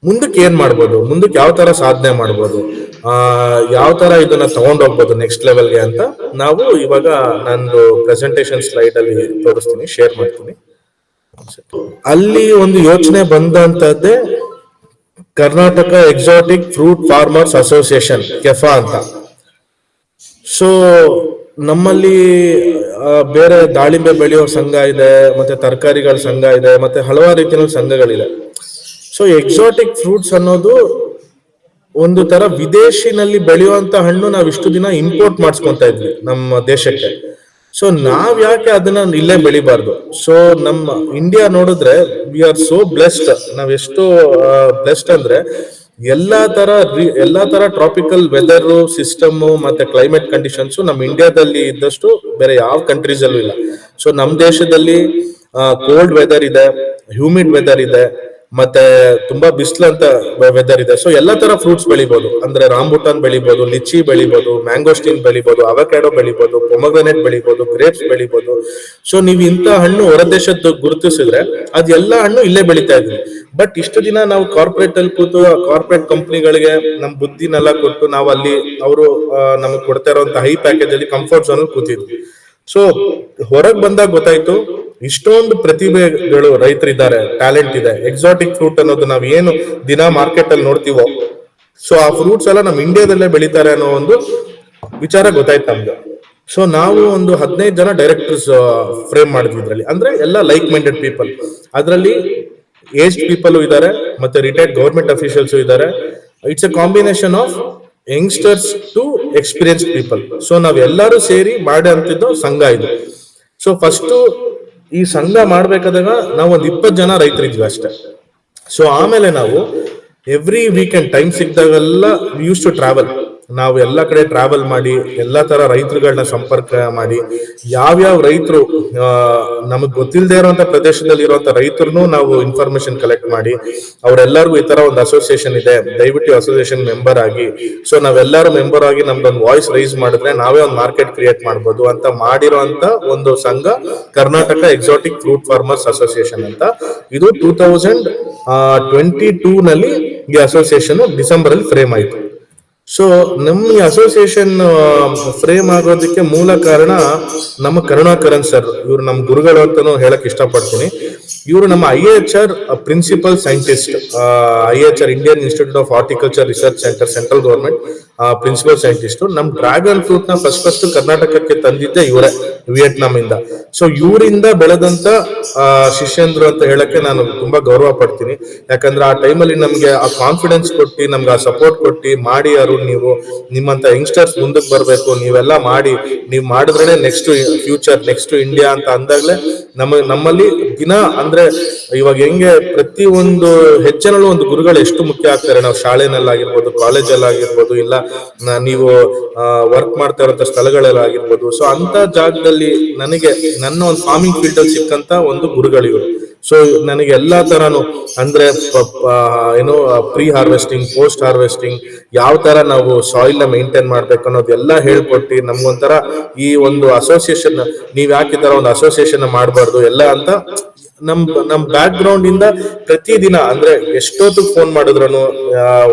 ಮುಂದಕ್ಕೆ ಏನ್ ಮಾಡ್ಬೋದು, ಮುಂದಕ್ಕೆ ಯಾವ ತರ ಸಾಧನೆ ಮಾಡ್ಬೋದು, ಯಾವ ತರ ಇದನ್ನ ತಗೊಂಡೋಗ್ಬೋದು ನೆಕ್ಸ್ಟ್ ಲೆವೆಲ್ಗೆ ಅಂತ ನಾವು ಇವಾಗ ನಂದು ಪ್ರೆಸೆಂಟೇಶನ್ ಸ್ಲೈಡ್ ಅಲ್ಲಿ ತೋರಿಸ್ತೀನಿ, ಶೇರ್ ಮಾಡ್ತೀನಿ. ಅಲ್ಲಿ ಒಂದು ಯೋಚನೆ ಬಂದಂತದ್ದೇ Karnataka exotic fruit farmers association, KEFA ಅಂತ. ಸೊ ನಮ್ಮಲ್ಲಿ ಬೇರೆ ದಾಳಿಂಬೆ ಬೆಳೆಯೋ ಸಂಘ ಇದೆ, ಮತ್ತೆ ತರಕಾರಿಗಳ ಸಂಘ ಇದೆ, ಮತ್ತೆ ಹಲವಾರು ರೀತಿಯ ಸಂಘಗಳಿದೆ. ಸೊ ಎಕ್ಸಾಟಿಕ್ ಫ್ರೂಟ್ಸ್ ಅನ್ನೋದು ಒಂದು ತರ ವಿದೇಶಿನಲ್ಲಿ ಬೆಳೆಯುವಂತ ಹಣ್ಣು ನಾವ್ ಇಷ್ಟು ದಿನ ಇಂಪೋರ್ಟ್ ಮಾಡಿಸ್ಕೊಂತ ಇದ್ವಿ ನಮ್ಮ ದೇಶಕ್ಕೆ. ಸೊ ನಾವ್ ಯಾಕೆ ಅದನ್ನ ಇಲ್ಲೇ ಬೆಳಿಬಾರ್ದು? ಸೊ ನಮ್ಮ ಇಂಡಿಯಾ ನೋಡಿದ್ರೆ ವಿ ಆರ್ ಸೋ ಬ್ಲೆಸ್ಡ್. ನಾವ್ ಎಷ್ಟು ಬ್ಲೆಸ್ಡ್ ಅಂದ್ರೆ ಎಲ್ಲಾ ತರ ಟ್ರಾಪಿಕಲ್ ವೆದರ್ ಸಿಸ್ಟಮ್ ಮತ್ತೆ ಕ್ಲೈಮೇಟ್ ಕಂಡೀಷನ್ಸ್ ನಮ್ಮ ಇಂಡಿಯಾದಲ್ಲಿ ಇದ್ದಷ್ಟು ಬೇರೆ ಯಾವ ಕಂಟ್ರೀಸ್ ಅಲ್ಲೂ ಇಲ್ಲ. ಸೊ ನಮ್ ದೇಶದಲ್ಲಿ ಕೋಲ್ಡ್ ವೆದರ್ ಇದೆ, ಹ್ಯೂಮಿಡ್ ವೆದರ್ ಇದೆ, ಮತ್ತೆ ತುಂಬಾ ಬಿಸಿಲಂತ ವೆದರ್ ಇದೆ. ಸೊ ಎಲ್ಲಾ ತರ ಫ್ರೂಟ್ಸ್ ಬೆಳಿಬಹುದು, ಅಂದ್ರೆ ರಾಂಬುಟಾನ್ ಬೆಳಿಬಹುದು, ಲಿಚಿ ಬೆಳಿಬಹುದು, ಮ್ಯಾಂಗೋಸ್ಟಿನ್ ಬೆಳಿಬಹುದು, ಅವಕ್ಯಾಡೋ ಬೆಳಿಬಹುದು, ಪೊಮಗ್ರನೇಟ್ ಬೆಳಿಬಹುದು, ಗ್ರೇಪ್ಸ್ ಬೆಳಿಬಹುದು. ಸೊ ನೀವು ಇಂಥ ಹಣ್ಣು ಹೊರ ದೇಶದ್ದು ಗುರುತಿಸಿದ್ರೆ ಅದ್ ಎಲ್ಲಾ ಹಣ್ಣು ಇಲ್ಲೇ ಬೆಳಿತಾ ಇದ್ವಿ. ಬಟ್ ಇಷ್ಟು ದಿನ ನಾವು ಕಾರ್ಪೊರೇಟ್ ಅಲ್ಲಿ ಕೂತು ಕಾರ್ಪೊರೇಟ್ ಕಂಪ್ನಿಗಳಿಗೆ ನಮ್ ಬುದ್ಧಿನೆಲ್ಲ ಕೊಟ್ಟು ನಾವು ಅಲ್ಲಿ ಅವರು ನಮಗ್ ಕೊಡ್ತಾ ಇರುವಂತ ಹೈ ಪ್ಯಾಕೇಜ್ ಅಲ್ಲಿ ಕಂಫರ್ಟ್ ಝೋನ್ ಅಲ್ಲಿ ಕೂತಿದ್ವಿ. ಸೊ ಹೊರಗ್ ಬಂದಾಗ ಗೊತ್ತಾಯ್ತು ಇಷ್ಟೊಂದು ಪ್ರತಿಭೆಗಳು ರೈತರಿದ್ದಾರೆ, ಟ್ಯಾಲೆಂಟ್ ಇದೆ. ಎಕ್ಸಾಟಿಕ್ ಫ್ರೂಟ್ ಅನ್ನೋದು ನಾವ್ ಏನು ದಿನ ಮಾರ್ಕೆಟ್ ಅಲ್ಲಿ ನೋಡ್ತೀವೋ, ಸೊ ಆ ಫ್ರೂಟ್ಸ್ ಎಲ್ಲ ನಮ್ ಇಂಡಿಯಾದಲ್ಲೇ ಬೆಳಿತಾರೆ ಅನ್ನೋ ಒಂದು ವಿಚಾರ ಗೊತ್ತಾಯ್ತು ನಮ್ಗೆ. ಸೊ ನಾವು ಒಂದು 15 ಜನ ಡೈರೆಕ್ಟರ್ಸ್ ಫ್ರೇಮ್ ಮಾಡಿದ್ವಿ ಇದ್ರಲ್ಲಿ, ಅಂದ್ರೆ ಎಲ್ಲ ಲೈಕ್ ಮೈಂಡೆಡ್ ಪೀಪಲ್. ಅದರಲ್ಲಿ ಏಜ್ಡ್ ಪೀಪಲ್ ಇದ್ದಾರೆ, ಮತ್ತೆ ರಿಟೈರ್ಡ್ ಗವರ್ಮೆಂಟ್ ಅಫಿಷಿಯಲ್ಸ್ ಇದ್ದಾರೆ. It's a combination of youngsters to experienced people. So ನಾವೆಲ್ಲರೂ ಸೇರಿ ಮಾಡಿ ಅಂತಿದ್ದು ಸಂಘ ಇದು. ಸೊ ಫಸ್ಟ್ ಈ ಸಂಘ ಮಾಡ್ಬೇಕಾದಾಗ ನಾವು ಒಂದು 20 ಜನ ರೈತರಿದ್ವಿ ಅಷ್ಟೇ. ಸೊ ಆಮೇಲೆ ನಾವು ಎವ್ರಿ ವೀಕೆಂಡ್ ಟೈಮ್ ಸಿಕ್ಕಿದಾಗೆಲ್ಲ ಯೂಸ್ ಟು ಟ್ರಾವೆಲ್. ನಾವು ಎಲ್ಲ ಕಡೆ ಟ್ರಾವೆಲ್ ಮಾಡಿ ಎಲ್ಲಾ ತರ ರೈತರುಗಳನ್ನ ಸಂಪರ್ಕ ಮಾಡಿ, ಯಾವ್ಯಾವ ರೈತರು ನಮಗ್ ಗೊತ್ತಿಲ್ಲದೆ ಇರುವಂತ ಪ್ರದೇಶದಲ್ಲಿ ಇರುವಂತ ರೈತರನ್ನು ನಾವು ಇನ್ಫಾರ್ಮೇಶನ್ ಕಲೆಕ್ಟ್ ಮಾಡಿ ಅವರೆಲ್ಲರಿಗೂ ಈ ತರ ಒಂದು ಅಸೋಸಿಯೇಷನ್ ಇದೆ, ದಯವಿಟ್ಟು ಅಸೋಸಿಯೇಷನ್ ಮೆಂಬರ್ ಆಗಿ. ಸೊ ನಾವೆಲ್ಲರೂ ಮೆಂಬರ್ ಆಗಿ ನಮ್ದೊಂದು ವಾಯ್ಸ್ ರೈಸ್ ಮಾಡಿದ್ರೆ ನಾವೇ ಒಂದು ಮಾರ್ಕೆಟ್ ಕ್ರಿಯೇಟ್ ಮಾಡ್ಬೋದು ಅಂತ ಮಾಡಿರುವಂತ ಒಂದು ಸಂಘ Karnataka exotic fruit farmers association ಅಂತ. ಇದು 2022 ನಲ್ಲಿ ಈ ಅಸೋಸಿಯೇಷನ್ ಡಿಸೆಂಬರ್ ಅಲ್ಲಿ ಫ್ರೇಮ್ ಆಯ್ತು. ಸೊ ನಮ್ಮ ಈ ಅಸೋಸಿಯೇಷನ್ ಫ್ರೇಮ್ ಆಗೋದಕ್ಕೆ ಮೂಲ ಕಾರಣ ನಮ್ಮ ಕರುಣಾಕರನ್ ಸರ್. ಇವರು ನಮ್ಮ ಗುರುಗಳು ಅಂತಾನು ಹೇಳಕ್ ಇಷ್ಟಪಡ್ತೀನಿ. ಇವರು ನಮ್ಮ IHR principal scientist, IHR Indian institute of horticulture research centre, central government principal scientist. ನಮ್ ಡ್ರ್ಯಾಗನ್ ಫ್ರೂಟ್ ನ ಫಸ್ಟ್ ಕರ್ನಾಟಕಕ್ಕೆ ತಂದಿದ್ದೆ ಇವರೇ, ವಿಯೆಟ್ನಾಂ ಇಂದ. ಸೊ ಇವರಿಂದ ಬೆಳೆದಂತ ಶಿಷ್ಯಂದ್ರು ಅಂತ ಹೇಳಕ್ಕೆ ನಾನು ತುಂಬಾ ಗೌರವ ಪಡ್ತೀನಿ. ಯಾಕಂದ್ರೆ ಆ ಟೈಮಲ್ಲಿ ನಮ್ಗೆ ಆ ಕಾನ್ಫಿಡೆನ್ಸ್ ಕೊಟ್ಟು, ನಮ್ಗೆ ಆ ಸಪೋರ್ಟ್ ಕೊಟ್ಟು ಮಾಡಿ, ನೀವು ನಿಮ್ಮಂತ ಯಂಗ್ಸ್ಟರ್ಸ್ ಮುಂದಕ್ಕೆ ಬರ್ಬೇಕು, ನೀವೆಲ್ಲ ಮಾಡಿ, ನೀವು ಮಾಡಿದ್ರೆ ನೆಕ್ಸ್ಟ್ ಫ್ಯೂಚರ್, ನೆಕ್ಸ್ಟ್ ಇಂಡಿಯಾ ಅಂತ ಅಂದಾಗ್ಲೇ ನಮ್ಮಲ್ಲಿ ದಿನ ಅಂದ್ರೆ ಇವಾಗ ಹೆಂಗೆ ಪ್ರತಿ ಒಂದು ಹೆಜ್ಜೆನಲ್ಲೂ ಒಂದು ಗುರುಗಳು ಎಷ್ಟು ಮುಖ್ಯ ಆಗ್ತಾರೆ. ನಾವು ಶಾಲೆನಲ್ಲಾಗಿರ್ಬೋದು, ಕಾಲೇಜಲ್ಲಾಗಿರ್ಬೋದು, ಇಲ್ಲ ನೀವು ವರ್ಕ್ ಮಾಡ್ತಾ ಇರೋ ಸ್ಥಳಗಳಲ್ಲಾಗಿರ್ಬೋದು. ಸೊ ಅಂತ ಜಾಗದಲ್ಲಿ ನನಗೆ ನನ್ನ ಒಂದು ಫಾರ್ಮಿಂಗ್ ಫೀಲ್ಡ್ ಅಲ್ಲಿ ಸಿಕ್ಕಂತ ಒಂದು ಗುರುಗಳಿವರು. ಸೊ ನನಗೆ ಎಲ್ಲಾ ತರಾನು ಅಂದ್ರೆ ಏನು ಪ್ರೀ ಹಾರ್ವೆಸ್ಟಿಂಗ್, ಪೋಸ್ಟ್ ಹಾರ್ವೆಸ್ಟಿಂಗ್, ಯಾವ ತರ ನಾವು ಸಾಯಿಲ್ ನ ಮೇಂಟೈನ್ ಮಾಡ್ಬೇಕು ಅನ್ನೋದೆಲ್ಲ ಹೇಳ್ಕೊಟ್ಟು ನಮ್ಗೊಂಥರ ಈ ಒಂದು ಅಸೋಸಿಯೇಷನ್, ನೀವ್ ಯಾಕೆ ಈ ತರ ಒಂದು ಅಸೋಸಿಯೇಷನ್ ಮಾಡಬಾರ್ದು ಎಲ್ಲ ಅಂತ ನಮ್ ಬ್ಯಾಕ್ ಗ್ರೌಂಡ್ ಇಂದ ಪ್ರತಿದಿನ ಅಂದ್ರೆ ಎಷ್ಟೊತ್ತು ಫೋನ್ ಮಾಡಿದ್ರು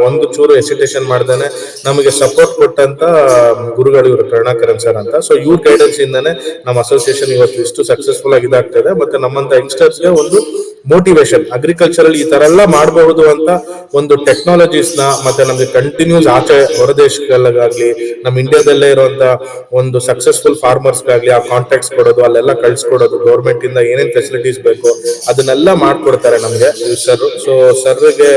ಒಂದು ಚೂರು ಎಸಿಟೇಷನ್ ಮಾಡ್ದೇನೆ ನಮಗೆ ಸಪೋರ್ಟ್ ಕೊಟ್ಟಂತ ಗುರುಗಳು ಇವರು ಕರುಣಾಕರನ್ ಸರ್ ಅಂತ. ಸೊ ಇವ್ರ ಗೈಡೆನ್ಸ್ ಇಂದಾನೆ ನಮ್ಮ ಅಸೋಸಿಯೇಷನ್ ಇವತ್ತು ಇಷ್ಟು ಸಕ್ಸಸ್ಫುಲ್ ಆಗಿ ಇದಾಗ್ತದೆ. ಮತ್ತೆ ನಮ್ಮಂತ ಯಂಗ್ಸ್ಟರ್ಸ್ ಗೆ ಒಂದು ಮೋಟಿವೇಶನ್, ಅಗ್ರಿಕಲ್ಚರಲ್ ಈ ತರ ಎಲ್ಲ ಮಾಡಬಹುದು ಅಂತ ಒಂದು ಟೆಕ್ನಾಲಜೀಸ್ ನ, ಮತ್ತೆ ನಮ್ಗೆ ಕಂಟಿನ್ಯೂಸ್ ಆಚೆ ಹೊರದೇಶಗಳಾಗ್ಲಿ ನಮ್ಮ ಇಂಡಿಯಾದಲ್ಲೇ ಇರುವಂತ ಒಂದು ಸಕ್ಸಸ್ಫುಲ್ ಫಾರ್ಮರ್ಸ್ ಗಾಗ್ಲಿ ಆ ಕಾಂಟ್ಯಾಕ್ಟ್ಸ್ ಕೊಡೋದು, ಅಲ್ಲೆಲ್ಲ ಕಳ್ಸಿಕೊಡೋದು, ಗೌರ್ಮೆಂಟ್ ಇಂದ ಏನೇನ್ ಫೆಸಿಲಿಟೀಸ್ ಬೇಕು ಅದನ್ನೆಲ್ಲ ಮಾಡ್ಕೊಡ್ತಾರೆ ನಮ್ಗೆ ಸರ್. ಸೊ ಸರ್ಗೆ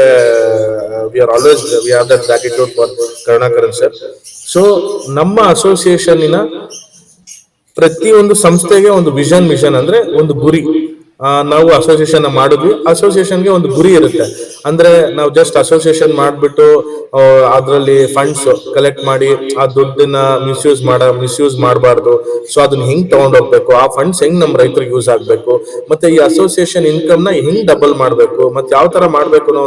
we are always we have that gratitude for Karunakaran sir. So ನಮ್ಮ ಅಸೋಸಿಯೇಷನ್ ಪ್ರತಿಯೊಂದು ಸಂಸ್ಥೆಗೆ ಒಂದು ವಿಷನ್, ಮಿಷನ್ ಅಂದ್ರೆ ಒಂದು ಗುರಿ. ನಾವು ಅಸೋಸಿಯೇಷನ್ ಮಾಡಿದ್ವಿ, ಅಸೋಸಿಯೇಷನ್ಗೆ ಒಂದು ಗುರಿ ಇರುತ್ತೆ. ಅಂದ್ರೆ ನಾವು ಜಸ್ಟ್ ಅಸೋಸಿಯೇಷನ್ ಮಾಡ್ಬಿಟ್ಟು ಅದ್ರಲ್ಲಿ ಫಂಡ್ಸ್ ಕಲೆಕ್ಟ್ ಮಾಡಿ ಆ ದುಡ್ಡನ್ನ ಮಿಸ್ಯೂಸ್ ಮಾಡಬಾರ್ದು. ಸೊ ಅದನ್ನ ಹೆಂಗ್ ತಗೊಂಡೋಗ್ಬೇಕು, ಆ ಫಂಡ್ಸ್ ಹೆಂಗ್ ನಮ್ ರೈತರಿಗೆ ಯೂಸ್ ಆಗ್ಬೇಕು, ಮತ್ತೆ ಈ ಅಸೋಸಿಯೇಷನ್ ಇನ್ಕಮ್ ನ ಹೆಂಗ್ ಡಬಲ್ ಮಾಡ್ಬೇಕು, ಮತ್ತೆ ಯಾವ ತರ ಮಾಡ್ಬೇಕು ಅನ್ನೋ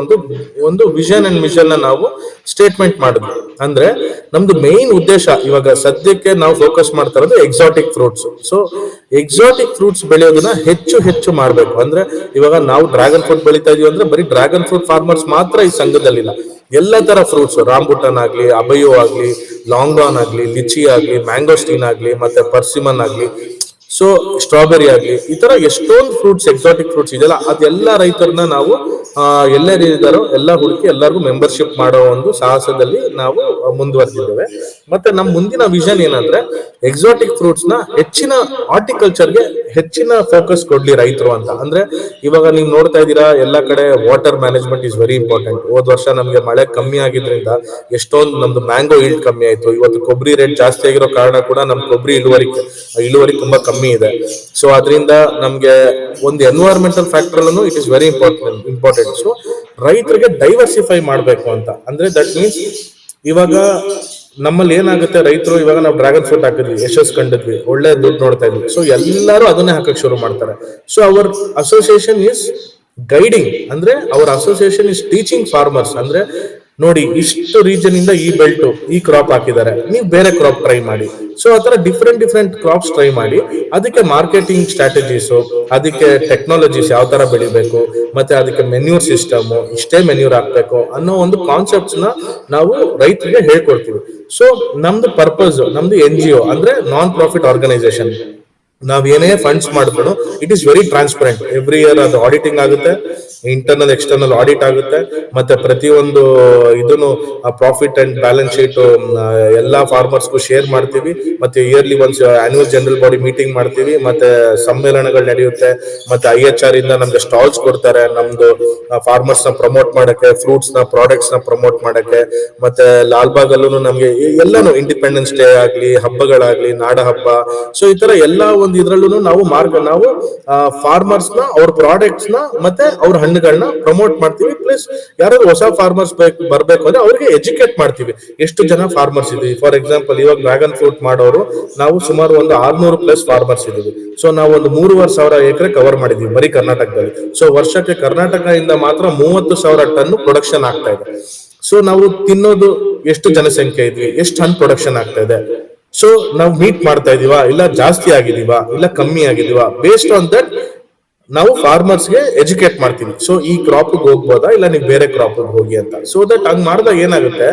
ಒಂದು ವಿಷನ್ ಅಂಡ್ ಮಿಷನ್ ನ ನಾವು ಸ್ಟೇಟ್ಮೆಂಟ್ ಮಾಡಿದ್ವಿ. ಅಂದ್ರೆ ನಮ್ದು ಮೇನ್ ಉದ್ದೇಶ ಇವಾಗ ಸದ್ಯಕ್ಕೆ ನಾವು ಫೋಕಸ್ ಮಾಡ್ತಾ ಇರೋದು exotic fruits. So exotic fruits ಬೆಳೆಯೋದನ್ನ ಹೆಚ್ಚು ಹೆಚ್ಚು ಮಾಡ್ಬೇಕು. ಅಂದ್ರೆ ಇವಾಗ ನಾವು ಡ್ರ್ಯಾಗನ್ ಫ್ರೂಟ್ ಬೆಳಿತಾ ಇದೀವಿ ಅಂದ್ರೆ ಬರೀ ಡ್ರ್ಯಾಗನ್ ಫ್ರೂಟ್ ಫಾರ್ಮರ್ಸ್ ಮಾತ್ರ ಈ ಸಂಘದಲ್ಲಿಲ್ಲ, ಎಲ್ಲ ತರ ಫ್ರೂಟ್ಸ್, ರಾಂಬುಟನ್ ಆಗ್ಲಿ, ಅಬಯೋ ಆಗ್ಲಿ, ಲಾಂಗಾನ್ ಆಗ್ಲಿ, ಲಿಚಿ ಆಗ್ಲಿ, ಮ್ಯಾಂಗೋಸ್ಟೀನ್ ಆಗ್ಲಿ, ಮತ್ತೆ ಪರ್ಸಿಮನ್ ಆಗ್ಲಿ, ಸೊ ಸ್ಟ್ರಾಬೆರಿ ಆಗ್ಲಿ, ಈ ತರ ಎಷ್ಟೊಂದು ಫ್ರೂಟ್ಸ್, ಎಕ್ಸಾಟಿಕ್ ಫ್ರೂಟ್ಸ್ ಇದೆಯಲ್ಲ, ಅದೆಲ್ಲ ರೈತರನ್ನ ನಾವು ಎಲ್ಲರಿದ್ದಾರೋ ಎಲ್ಲ ಹುಡುಕಿ ಎಲ್ಲರಿಗೂ ಮೆಂಬರ್ಶಿಪ್ ಮಾಡೋ ಒಂದು ಸಾಹಸದಲ್ಲಿ ನಾವು ಮುಂದುವರೆದಿದ್ದೇವೆ. ಮತ್ತೆ ನಮ್ಮ ಮುಂದಿನ ವಿಷನ್ ಏನಂದ್ರೆ ಎಕ್ಸಾಟಿಕ್ ಫ್ರೂಟ್ಸ್ ನ ಹೆಚ್ಚಿನ ಹಾರ್ಟಿಕಲ್ಚರ್ಗೆ ಹೆಚ್ಚಿನ ಫೋಕಸ್ ಕೊಡ್ಲಿ ರೈತರು ಅಂತ. ಅಂದ್ರೆ ಇವಾಗ ನೀವು ನೋಡ್ತಾ ಇದ್ದೀರಾ ಎಲ್ಲ ಕಡೆ water management is very important. ಹೋದ್ ವರ್ಷ ನಮಗೆ ಮಳೆ ಕಮ್ಮಿ ಆಗಿದ್ರಿಂದ ಎಷ್ಟೊಂದು ನಮ್ದು ಮ್ಯಾಂಗೋ ಈಲ್ಡ್ ಕಮ್ಮಿ ಆಯ್ತು. ಇವತ್ತು ಕೊಬ್ಬರಿ ರೇಟ್ ಜಾಸ್ತಿ ಆಗಿರೋ ಕಾರಣ ಕೂಡ ನಮ್ ಕೊಬ್ಬರಿ ಇಳುವರಿ ತುಂಬಾ ಕಮ್ಮಿ ಇದೆ. ಸೊ ಅದರಿಂದ ನಮ್ಗೆ ಒಂದು ಎನ್ವೈರನ್ಮೆಂಟಲ್ ಫ್ಯಾಕ್ಟರ್ ಅನ್ನು it is very important. So ರೈತರಿಗೆ ಡೈವರ್ಸಿಫೈ ಮಾಡ್ಬೇಕು ಅಂತ. ಅಂದ್ರೆ ದಟ್ ಮೀನ್ಸ್ ಇವಾಗ ನಮ್ಮಲ್ಲಿ ಏನಾಗುತ್ತೆ, ರೈತರು ಇವಾಗ ನಾವು ಡ್ರ್ಯಾಗನ್ ಫ್ರೂಟ್ ಹಾಕಿದ್ವಿ, ಯಶಸ್ ಕಂಡಿದ್ವಿ, ಒಳ್ಳೆ ದುಡ್ಡು ನೋಡ್ತಾ ಇದ್ವಿ, ಸೊ ಎಲ್ಲರೂ ಅದನ್ನೇ ಹಾಕಕ್ ಶುರು ಮಾಡ್ತಾರೆ. So our association is guiding, ಅಂದ್ರೆ our association is teaching farmers. ಅಂದ್ರೆ ನೋಡಿ, ಇಷ್ಟು ರೀಜನ್ ಇಂದ ಈ ಬೆಲ್ಟ್ ಈ ಕ್ರಾಪ್ ಹಾಕಿದ್ದಾರೆ, ನೀವು ಬೇರೆ ಕ್ರಾಪ್ ಟ್ರೈ ಮಾಡಿ. ಸೊ ಆತರ ಡಿಫ್ರೆಂಟ್ ಕ್ರಾಪ್ಸ್ ಟ್ರೈ ಮಾಡಿ, ಅದಕ್ಕೆ ಮಾರ್ಕೆಟಿಂಗ್ ಸ್ಟ್ರಾಟಜೀಸ್, ಅದಕ್ಕೆ ಟೆಕ್ನಾಲಜೀಸ್ ಯಾವ ತರ ಬೆಳಿಬೇಕು, ಮತ್ತೆ ಅದಕ್ಕೆ ಮೆನ್ಯೂರ್ ಸಿಸ್ಟಮ್, ಇಷ್ಟೇ ಮೆನ್ಯೂರ್ ಹಾಕ್ಬೇಕು ಅನ್ನೋ ಒಂದು ಕಾನ್ಸೆಪ್ಟ್ಸ್ ನ ನಾವು ರೈತರಿಗೆ ಹೇಳ್ಕೊಡ್ತೀವಿ. ಸೊ ನಮ್ದು ಪರ್ಪಸ್, ನಮ್ದು NGO ಅಂದ್ರೆ ನಾನ್ ಪ್ರಾಫಿಟ್ ಆರ್ಗನೈಸೇಷನ್. ನಾವ್ ಏನೇ ಫಂಡ್ಸ್ ಮಾಡಿದ್ರು it is very transparent. Every year ಅದು ಆಡಿಟಿಂಗ್ ಆಗುತ್ತೆ, ಇಂಟರ್ನಲ್ ಎಕ್ಸ್ಟರ್ನಲ್ ಆಡಿಟ್ ಆಗುತ್ತೆ, ಮತ್ತೆ ಪ್ರತಿಯೊಂದು ಇದನ್ನು ಪ್ರಾಫಿಟ್ ಅಂಡ್ ಬ್ಯಾಲೆನ್ಸ್ ಶೀಟ್ ಎಲ್ಲಾ ಫಾರ್ಮರ್ಸ್ಗೂ ಶೇರ್ ಮಾಡ್ತೀವಿ. ಮತ್ತೆ yearly once annual general body meeting ಮಾಡ್ತೀವಿ, ಮತ್ತೆ ಸಮ್ಮೇಳನಗಳು ನಡೆಯುತ್ತೆ, ಮತ್ತೆ IHR ಇಂದ ನಮ್ಗೆ ಸ್ಟಾಲ್ಸ್ ಕೊಡ್ತಾರೆ ನಮ್ದು ಫಾರ್ಮರ್ಸ್ ನ ಪ್ರಮೋಟ್ ಮಾಡಕ್ಕೆ, ಫ್ರೂಟ್ಸ್ ನ ಪ್ರಾಡಕ್ಟ್ಸ್ ನ ಪ್ರಮೋಟ್ ಮಾಡಕ್ಕೆ. ಮತ್ತೆ ಲಾಲ್ಬಾಗ್ ಅಲ್ಲೂ ನಮ್ಗೆ ಎಲ್ಲಾನು ಇಂಡಿಪೆಂಡೆನ್ಸ್ ಡೇ ಆಗ್ಲಿ, ಹಬ್ಬಗಳಾಗ್ಲಿ, ನಾಡ ಹಬ್ಬ, ಸೊ ಈ ತರ ಎಲ್ಲಾ ಒಂದು ಇದ್ರಲ್ಲೂ ನಾವು ಫಾರ್ಮರ್ಸ್ ನ, ಅವ್ರ ಪ್ರಾಡಕ್ಟ್ಸ್ ನ, ಮತ್ತೆ ಅವ್ರ ಹಣ್ಣುಗಳನ್ನ ಪ್ರಮೋಟ್ ಮಾಡ್ತೀವಿ. ಪ್ಲಸ್ ಯಾರಾದ್ರೂ ಹೊಸ ಫಾರ್ಮರ್ಸ್ ಬರ್ಬೇಕು ಅಂದ್ರೆ ಅವ್ರಿಗೆ ಎಜುಕೇಟ್ ಮಾಡ್ತೀವಿ. ಎಷ್ಟು ಜನ ಫಾರ್ಮರ್ಸ್ ಇದೀವಿ, ಫಾರ್ ಎಕ್ಸಾಂಪಲ್ ಇವಾಗ ಡ್ರ್ಯಾಗನ್ ಫ್ರೂಟ್ ಮಾಡೋರು ನಾವು ಸುಮಾರು ಒಂದು 600+ ಫಾರ್ಮರ್ಸ್ ಇದೀವಿ. ಸೊ ನಾವು ಒಂದು 3,500 ಎಕರೆ ಕವರ್ ಮಾಡಿದೀವಿ ಬರೀ ಕರ್ನಾಟಕದಲ್ಲಿ. ಸೊ ವರ್ಷಕ್ಕೆ ಕರ್ನಾಟಕದಿಂದ ಮಾತ್ರ 30,000 ಟನ್ ಪ್ರೊಡಕ್ಷನ್ ಆಗ್ತಾ ಇದೆ. ಸೊ ನಾವು ತಿನ್ನೋದು ಎಷ್ಟು ಜನಸಂಖ್ಯೆ ಇದ್ವಿ, ಎಷ್ಟು ಹಣ್ಣು ಪ್ರೊಡಕ್ಷನ್ ಆಗ್ತಾ ಇದೆ, ಸೊ ನಾವು ಮೀಟ್ ಮಾಡ್ತಾ ಇದೀವಾ, ಇಲ್ಲ ಜಾಸ್ತಿ ಆಗಿದೀವಾ, ಇಲ್ಲ ಕಮ್ಮಿ ಆಗಿದೀವಾ, ಬೇಸ್ಡ್ ಆನ್ ದಟ್ ನಾವು ಫಾರ್ಮರ್ಸ್ಗೆ ಎಜುಕೇಟ್ ಮಾಡ್ತೀವಿ. ಸೊ ಈ ಕ್ರಾಪ್ ಹೋಗ್ಬೋದಾ, ಇಲ್ಲ ನೀವು ಬೇರೆ ಕ್ರಾಪ್ ಹೋಗಿ ಅಂತ. ಸೊ ದಟ್ ಹಂಗ್ ಮಾಡಿದಾಗ ಏನಾಗುತ್ತೆ,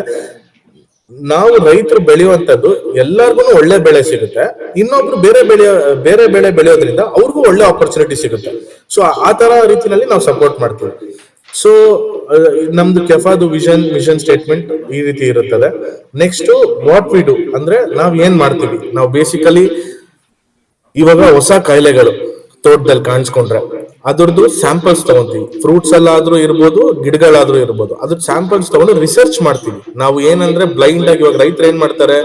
ನಾವು ರೈತರು ಬೆಳೆಯುವಂತದ್ದು ಎಲ್ಲಾರ್ಗು ಒಳ್ಳೆ ಬೆಳೆ ಸಿಗುತ್ತೆ, ಇನ್ನೊಬ್ರು ಬೇರೆ ಬೆಳೆ ಬೆಳೆಯೋದ್ರಿಂದ ಅವ್ರಿಗೂ ಒಳ್ಳೆ ಆಪರ್ಚುನಿಟಿ ಸಿಗುತ್ತೆ. ಸೊ ಆ ತರ ರೀತಿನಲ್ಲಿ ನಾವು ಸಪೋರ್ಟ್ ಮಾಡ್ತೀವಿ. ಸೊ ನಮ್ದು ಕೆಫಾದು ವಿಷನ್ ಸ್ಟೇಟ್ಮೆಂಟ್ ಈ ರೀತಿ ಇರುತ್ತದೆ. ನೆಕ್ಸ್ಟ್ ವಾಟ್ ವಿ ಡು ಅಂದ್ರೆ ನಾವ್ ಏನ್ ಮಾಡ್ತೀವಿ, ನಾವು ಬೇಸಿಕಲಿ ಇವಾಗ ಹೊಸ ಕಾಯಿಲೆಗಳು ತೋಟದಲ್ಲಿ ಕಾಣಿಸ್ಕೊಂಡ್ರೆ ಅದ್ರದ್ದು ಸ್ಯಾಂಪಲ್ಸ್ ತಗೊಂತೀವಿ. ಫ್ರೂಟ್ಸ್ ಅಲ್ಲಾದ್ರೂ ಇರ್ಬೋದು, ಗಿಡಗಳಾದ್ರೂ ಇರ್ಬೋದು, ಅದ್ರ ಸ್ಯಾಂಪಲ್ಸ್ ತಗೊಂಡು ರಿಸರ್ಚ್ ಮಾಡ್ತೀವಿ. ನಾವು ಏನಂದ್ರೆ ಬ್ಲೈಂಡ್ ಆಗಿ, ಇವಾಗ ರೈತರು ಏನ್ ಮಾಡ್ತಾರೆ,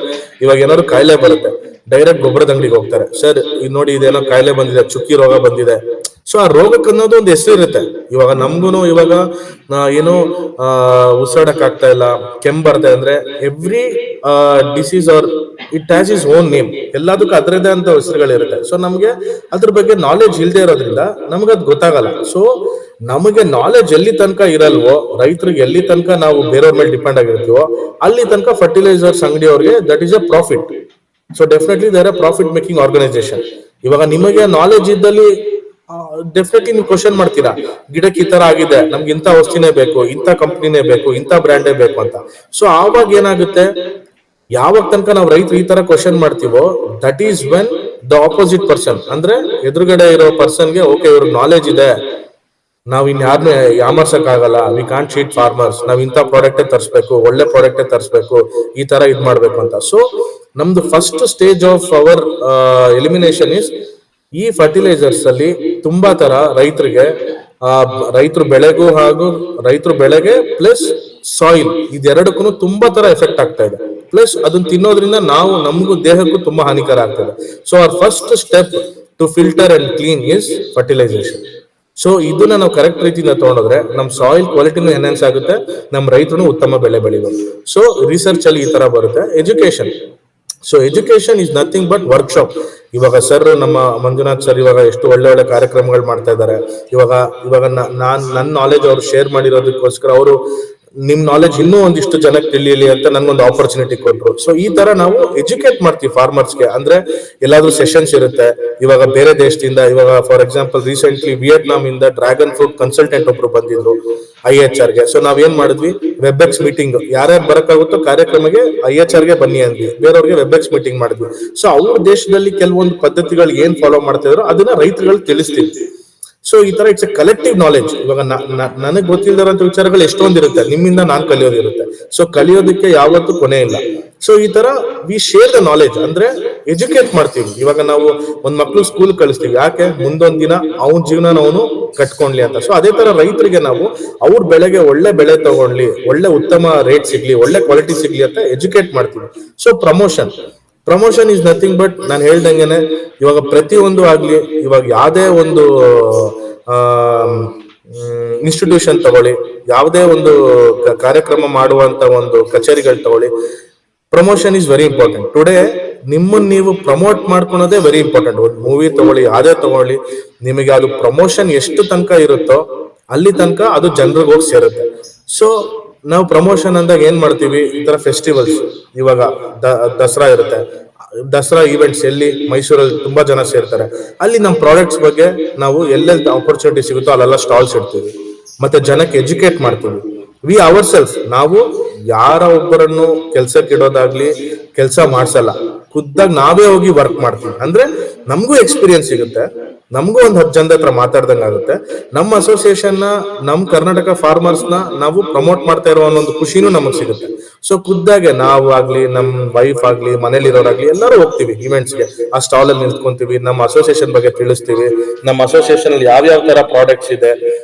ಇವಾಗ ಏನಾದ್ರು ಕಾಯಿಲೆ ಬರುತ್ತೆ ಡೈರೆಕ್ಟ್ ಗೊಬ್ಬರದ ಅಂಗಡಿಗೆ ಹೋಗ್ತಾರೆ, ಸರ್ ಇದು ನೋಡಿ ಇದೇನೋ ಕಾಯಿಲೆ ಬಂದಿದೆ, ಚುಕ್ಕಿ ರೋಗ ಬಂದಿದೆ. ಸೊ ಆ ರೋಗಕ್ಕೆ ಅನ್ನೋದು ಒಂದು ಹೆಸರು ಇರುತ್ತೆ. ಇವಾಗ ನಮ್ಗೂನು ಇವಾಗ ಏನೋ ಉಸಿರಾಡಕ್ ಆಗ್ತಾ ಇಲ್ಲ, ಕೆಮ್ಮು ಬರ್ತಾ ಅಂದ್ರೆ every disease or it has is own name. ಎಲ್ಲದಕ್ಕೂ ಅದರದೇ ಅಂತ ಹೆಸರುಗಳಿರುತ್ತೆ. ಸೊ ನಮ್ಗೆ ಅದ್ರ ಬಗ್ಗೆ ನಾಲೆಜ್ ಇಲ್ಲದೆ ಇರೋದ್ರಿಂದ ನಮ್ಗದ್ ಗೊತ್ತಾಗಲ್ಲ. ಸೊ ನಮಗೆ ನಾಲೆಜ್ ಎಲ್ಲಿ ತನಕ ಇರಲ್ವೋ, ರೈತರಿಗೆ ಎಲ್ಲಿ ತನಕ ನಾವು ಬೇರೆಯವ್ರ ಮೇಲೆ ಡಿಪೆಂಡ್ ಆಗಿರ್ತೀವೋ ಅಲ್ಲಿ ತನಕ ಫರ್ಟಿಲೈಸರ್ಸ್ ಅಂಗಡಿಯವ್ರಿಗೆ that is a profit. So definitely there are profit making organisation. ಇವಾಗ ನಿಮಗೆ ನಾಲೆಜ್ ಇದ್ದಲ್ಲಿ ಡೆಫಿನೆಟ್ಲಿ ನೀವು ಕ್ವಶನ್ ಮಾಡ್ತೀರಾ, ಗಿಡಕ್ಕೆ ಈ ತರ ಆಗಿದೆ, ನಮ್ಗೆ ಇಂಥ ಔಷಧಿನೇ ಬೇಕು, ಇಂಥ ಕಂಪ್ನಿನೇ ಬೇಕು, ಇಂಥ ಬ್ರ್ಯಾಂಡೇ ಬೇಕು ಅಂತ. ಸೊ ಆವಾಗ ಏನಾಗುತ್ತೆ, ಯಾವಾಗ ತನಕ ನಾವು ರೈತರು ಈ ತರ ಕ್ವಶನ್ ಮಾಡ್ತೀವೋ, that is when the opposite person, ಅಂದ್ರೆ ಎದುರುಗಡೆ ಇರೋ ಪರ್ಸನ್ಗೆ ಓಕೆ ಇವ್ರಿಗೆ ನಾಲೆಜ್ ಇದೆ, ನಾವ್ ಇನ್ಯಾರನ್ನ ಯಾಮರ್ಸಕ್ ಆಗಲ್ಲ, ವಿ ಕಾಂಟ್ ಚೀಟ್ ಫಾರ್ಮರ್ಸ್, ನಾವ್ ಇಂಥ ಪ್ರಾಡಕ್ಟೇ ತರಿಸ್ಬೇಕು, ಒಳ್ಳೆ ಪ್ರಾಡಕ್ಟೇ ತರಿಸ್ಬೇಕು, ಈ ತರ ಇದ್ ಮಾಡ್ಬೇಕು ಅಂತ. ಸೊ ನಮ್ದು first stage of our elimination is ಈ ಫರ್ಟಿಲೈಸರ್ಸ್ ಅಲ್ಲಿ ತುಂಬಾ ತರ ರೈತರಿಗೆ ರೈತರ ಬೆಳೆಗೂ ಹಾಗೂ ರೈತರ ಬೆಳೆಗೆ ಪ್ಲಸ್ ಸಾಯಿಲ್ ಇದೆರಡಕ್ಕೂ ತುಂಬಾ ತರ ಎಫೆಕ್ಟ್ ಆಗ್ತಾ ಇದೆ. ಪ್ಲಸ್ ಅದನ್ನ ತಿನ್ನೋದ್ರಿಂದ ನಮಗೂ ದೇಹಕ್ಕೂ ತುಂಬಾ ಹಾನಿಕರ ಆಗ್ತದೆ. So our first step to filter and clean is fertilization. So ಇದನ್ನ ನಾವು ಕರೆಕ್ಟ್ ರೀತಿಯಿಂದ ತಗೊಂಡ್ರೆ ನಮ್ ಸಾಯಿಲ್ ಕ್ವಾಲಿಟಿನೂ ಎನ್ಹಾನ್ಸ್ ಆಗುತ್ತೆ, ನಮ್ ರೈತರು ಉತ್ತಮ ಬೆಳೆ ಬೆಳಿಬೋದು. ಸೊ ರಿಸರ್ಚ್ ಅಲ್ಲಿ ಈ ತರ ಬರುತ್ತೆ. Education, so education is nothing but workshop. ಇವಾಗ ಸರ್, ನಮ್ಮ ಮಂಜುನಾಥ್ ಸರ್ ಇವಾಗ ಎಷ್ಟು ಒಳ್ಳೆ ಒಳ್ಳೆ ಕಾರ್ಯಕ್ರಮಗಳು ಮಾಡ್ತಾ ಇದ್ದಾರೆ. ಇವಾಗ ನನ್ನ ನಾಲೆಜ್ ಅವ್ರು ಶೇರ್ ಮಾಡಿರೋದಕ್ಕೋಸ್ಕರ ಅವರು ನಿಮ್ ನಾಲೆಜ್ ಇನ್ನೂ ಒಂದಿಷ್ಟು ಜನಕ್ಕೆ ತಿಳಿಯಲಿ ಅಂತ ನನ್ಗೊಂದು ಆಪರ್ಚುನಿಟಿ ಕೊಟ್ರು. ಸೊ ಈ ತರ ನಾವು ಎಜುಕೇಟ್ ಮಾಡ್ತೀವಿ ಫಾರ್ಮರ್ಸ್ಗೆ. ಅಂದ್ರೆ ಎಲ್ಲಾದ್ರೂ ಸೆಷನ್ಸ್ ಇರುತ್ತೆ, ಇವಾಗ ಬೇರೆ ದೇಶದಿಂದ, ಇವಾಗ ಫಾರ್ ಎಕ್ಸಾಂಪಲ್ ರೀಸೆಂಟ್ಲಿ ವಿಯೆಟ್ನಾಂ ಇಂದ ಡ್ರ್ಯಾಗನ್ ಫ್ರೂಟ್ ಕನ್ಸಲ್ಟೆಂಟ್ ಒಬ್ರು ಬಂದಿದ್ರು IHR ಗೆ. ಸೊ ನಾವೇನ್ ಮಾಡಿದ್ವಿ, ವೆಬ್ಎಕ್ಸ್ ಮೀಟಿಂಗ್, ಯಾರ್ಯಾರು ಬರಕ್ಕಾಗುತ್ತೋ ಕಾರ್ಯಕ್ರಮಕ್ಕೆ IHR ಗೆ ಬನ್ನಿ ಅಂದ್ವಿ, ಬೇರೆಯವ್ರಿಗೆ ವೆಬ್ಎಕ್ಸ್ ಮೀಟಿಂಗ್ ಮಾಡಿದ್ವಿ. ಸೊ ಅವ್ರ ದೇಶದಲ್ಲಿ ಕೆಲವೊಂದು ಪದ್ಧತಿಗಳು ಏನ್ ಫಾಲೋ ಮಾಡ್ತಾ ಇದ್ರು ಅದನ್ನ ರೈತರುಗಳು ತಿಳಿಸ್ತೀವಿ. ಸೊ ಈ ತರ ಇಟ್ಸ್ ಎ ಕಲೆಕ್ಟಿವ್ ನಾಲೆಜ್. ಇವಾಗ ನನಗೆ ಗೊತ್ತಿಲ್ಲದಂತ ವಿಚಾರಗಳು ಎಷ್ಟೊಂದಿರುತ್ತೆ, ನಿಮ್ಮಿಂದ ನಾನ್ ಕಲಿಯೋದಿರುತ್ತೆ. ಸೊ ಕಲಿಯೋದಕ್ಕೆ ಯಾವತ್ತೂ ಕೊನೆ ಇಲ್ಲ. ಸೊ ಈ ತರ ವಿ ಶೇರ್ ದ ನಾಲೆಜ್, ಅಂದ್ರೆ ಎಜುಕೇಟ್ ಮಾಡ್ತೀವಿ. ಇವಾಗ ನಾವು ಒಂದ್ ಮಕ್ಳು ಸ್ಕೂಲ್ ಕಳಿಸ್ತೀವಿ, ಯಾಕೆ, ಮುಂದೊಂದ್ ದಿನ ಅವನ ಜೀವನ ಅವನು ಕಟ್ಕೊಂಡ್ಲಿ ಅಂತ. ಸೊ ಅದೇ ತರ ರೈತರಿಗೆ ನಾವು ಅವ್ರ ಬೆಳೆಗೆ ಒಳ್ಳೆ ಬೆಳೆ ತಗೊಳ್ಳಿ, ಒಳ್ಳೆ ಉತ್ತಮ ರೇಟ್ ಸಿಗ್ಲಿ, ಒಳ್ಳೆ ಕ್ವಾಲಿಟಿ ಸಿಗ್ಲಿ ಅಂತ ಎಜುಕೇಟ್ ಮಾಡ್ತೀವಿ. So promotion is nothing but ನಾನು ಹೇಳ್ದಂಗೆನೆ, ಇವಾಗ ಪ್ರತಿಯೊಂದು ಆಗ್ಲಿ, ಇವಾಗ ಯಾವ್ದೇ ಒಂದು ಇನ್ಸ್ಟಿಟ್ಯೂಷನ್ ತಗೊಳ್ಳಿ, ಯಾವುದೇ ಒಂದು ಕಾರ್ಯಕ್ರಮ ಮಾಡುವಂತ ಒಂದು ಕಚೇರಿಗಳು ತಗೊಳ್ಳಿ, promotion is very important. Today ನಿಮ್ಮನ್ನ ನೀವು ಪ್ರಮೋಟ್ ಮಾಡ್ಕೊಳೋದೇ ವೆರಿ ಇಂಪಾರ್ಟೆಂಟ್. ಒಂದು ಮೂವಿ ತಗೊಳ್ಳಿ, ಯಾವ್ದೇ ತಗೊಳ್ಳಿ, ನಿಮಗೆ ಅದು ಪ್ರಮೋಷನ್ ಎಷ್ಟು ತನಕ ಇರುತ್ತೋ ಅಲ್ಲಿ ತನಕ ಅದು ಜನರಿಗೆ ಹೋಗಿ ಸೇರುತ್ತೆ. ಸೊ ನಾವು ಪ್ರಮೋಷನ್ ಅಂದಾಗ ಏನ್ ಮಾಡ್ತೀವಿ, ಈ ತರ ಫೆಸ್ಟಿವಲ್ಸ್, ಇವಾಗ ದಸರಾ ಇರುತ್ತೆ, ದಸರಾ ಈವೆಂಟ್ಸ್ ಎಲ್ಲಿ ಮೈಸೂರಲ್ಲಿ ತುಂಬಾ ಜನ ಸೇರ್ತಾರೆ, ಅಲ್ಲಿ ನಮ್ಮ ಪ್ರಾಡಕ್ಟ್ಸ್ ಬಗ್ಗೆ ನಾವು ಎಲ್ಲೆಲ್ಲಿ ಆಪರ್ಚುನಿಟಿ ಸಿಗುತ್ತೋ ಅಲ್ಲೆಲ್ಲ ಸ್ಟಾಲ್ಸ್ ಇಡ್ತೀವಿ, ಮತ್ತೆ ಜನಕ್ಕೆ ಎಜುಕೇಟ್ ಮಾಡ್ತೀವಿ. ವಿ ಅವರ್ ಸೆಲ್ಫ್, ನಾವು ಯಾರ ಒಬ್ಬರನ್ನು ಕೆಲ್ಸಕ್ಕೆ ಇಡೋದಾಗ್ಲಿ, ಕೆಲಸ ಮಾಡ್ಸಲ್ಲ, ಖುದ್ದಾಗಿ ನಾವೇ ಹೋಗಿ ವರ್ಕ್ ಮಾಡ್ತೀವಿ. ಅಂದ್ರೆ ನಮಗೂ ಎಕ್ಸ್ಪೀರಿಯನ್ಸ್ ಸಿಗುತ್ತೆ, ನಮಗೂ ಒಂದು 10 ಜನದ ಹತ್ರ ಮಾತಾಡ್ದಂಗೆ ಆಗುತ್ತೆ. ನಮ್ಮ ಅಸೋಸಿಯೇಷನ್ ನ, ನಮ್ಮ ಕರ್ನಾಟಕ ಫಾರ್ಮರ್ಸ್ ನ ನಾವು ಪ್ರಮೋಟ್ ಮಾಡ್ತಾ ಇರೋ ಅನ್ನೋ ಒಂದು ಖುಷಿನೂ ನಮಗ್ ಸಿಗುತ್ತೆ. ಸೊ ಖುದ್ದಾಗೆ ನಾವು ಆಗ್ಲಿ, ನಮ್ ವೈಫ್ ಆಗ್ಲಿ, ಮನೇಲಿ ಇರೋರಾಗ್ಲಿ, ಎಲ್ಲರೂ ಹೋಗ್ತೀವಿ ಇವೆಂಟ್ಸ್ಗೆ, ಆ ಸ್ಟಾಲ್ ಅಲ್ಲಿ ನಿಂತ್ಕೊಂತೀವಿ, ನಮ್ಮ ಅಸೋಸಿಯೇಷನ್ ಬಗ್ಗೆ ತಿಳಿಸ್ತೀವಿ, ನಮ್ಮ ಅಸೋಸಿಯೇಷನ್ ಅಲ್ಲಿ ಯಾವ್ಯಾವ ತರ ಪ್ರಾಡಕ್ಟ್ಸ್ ಇದೆ,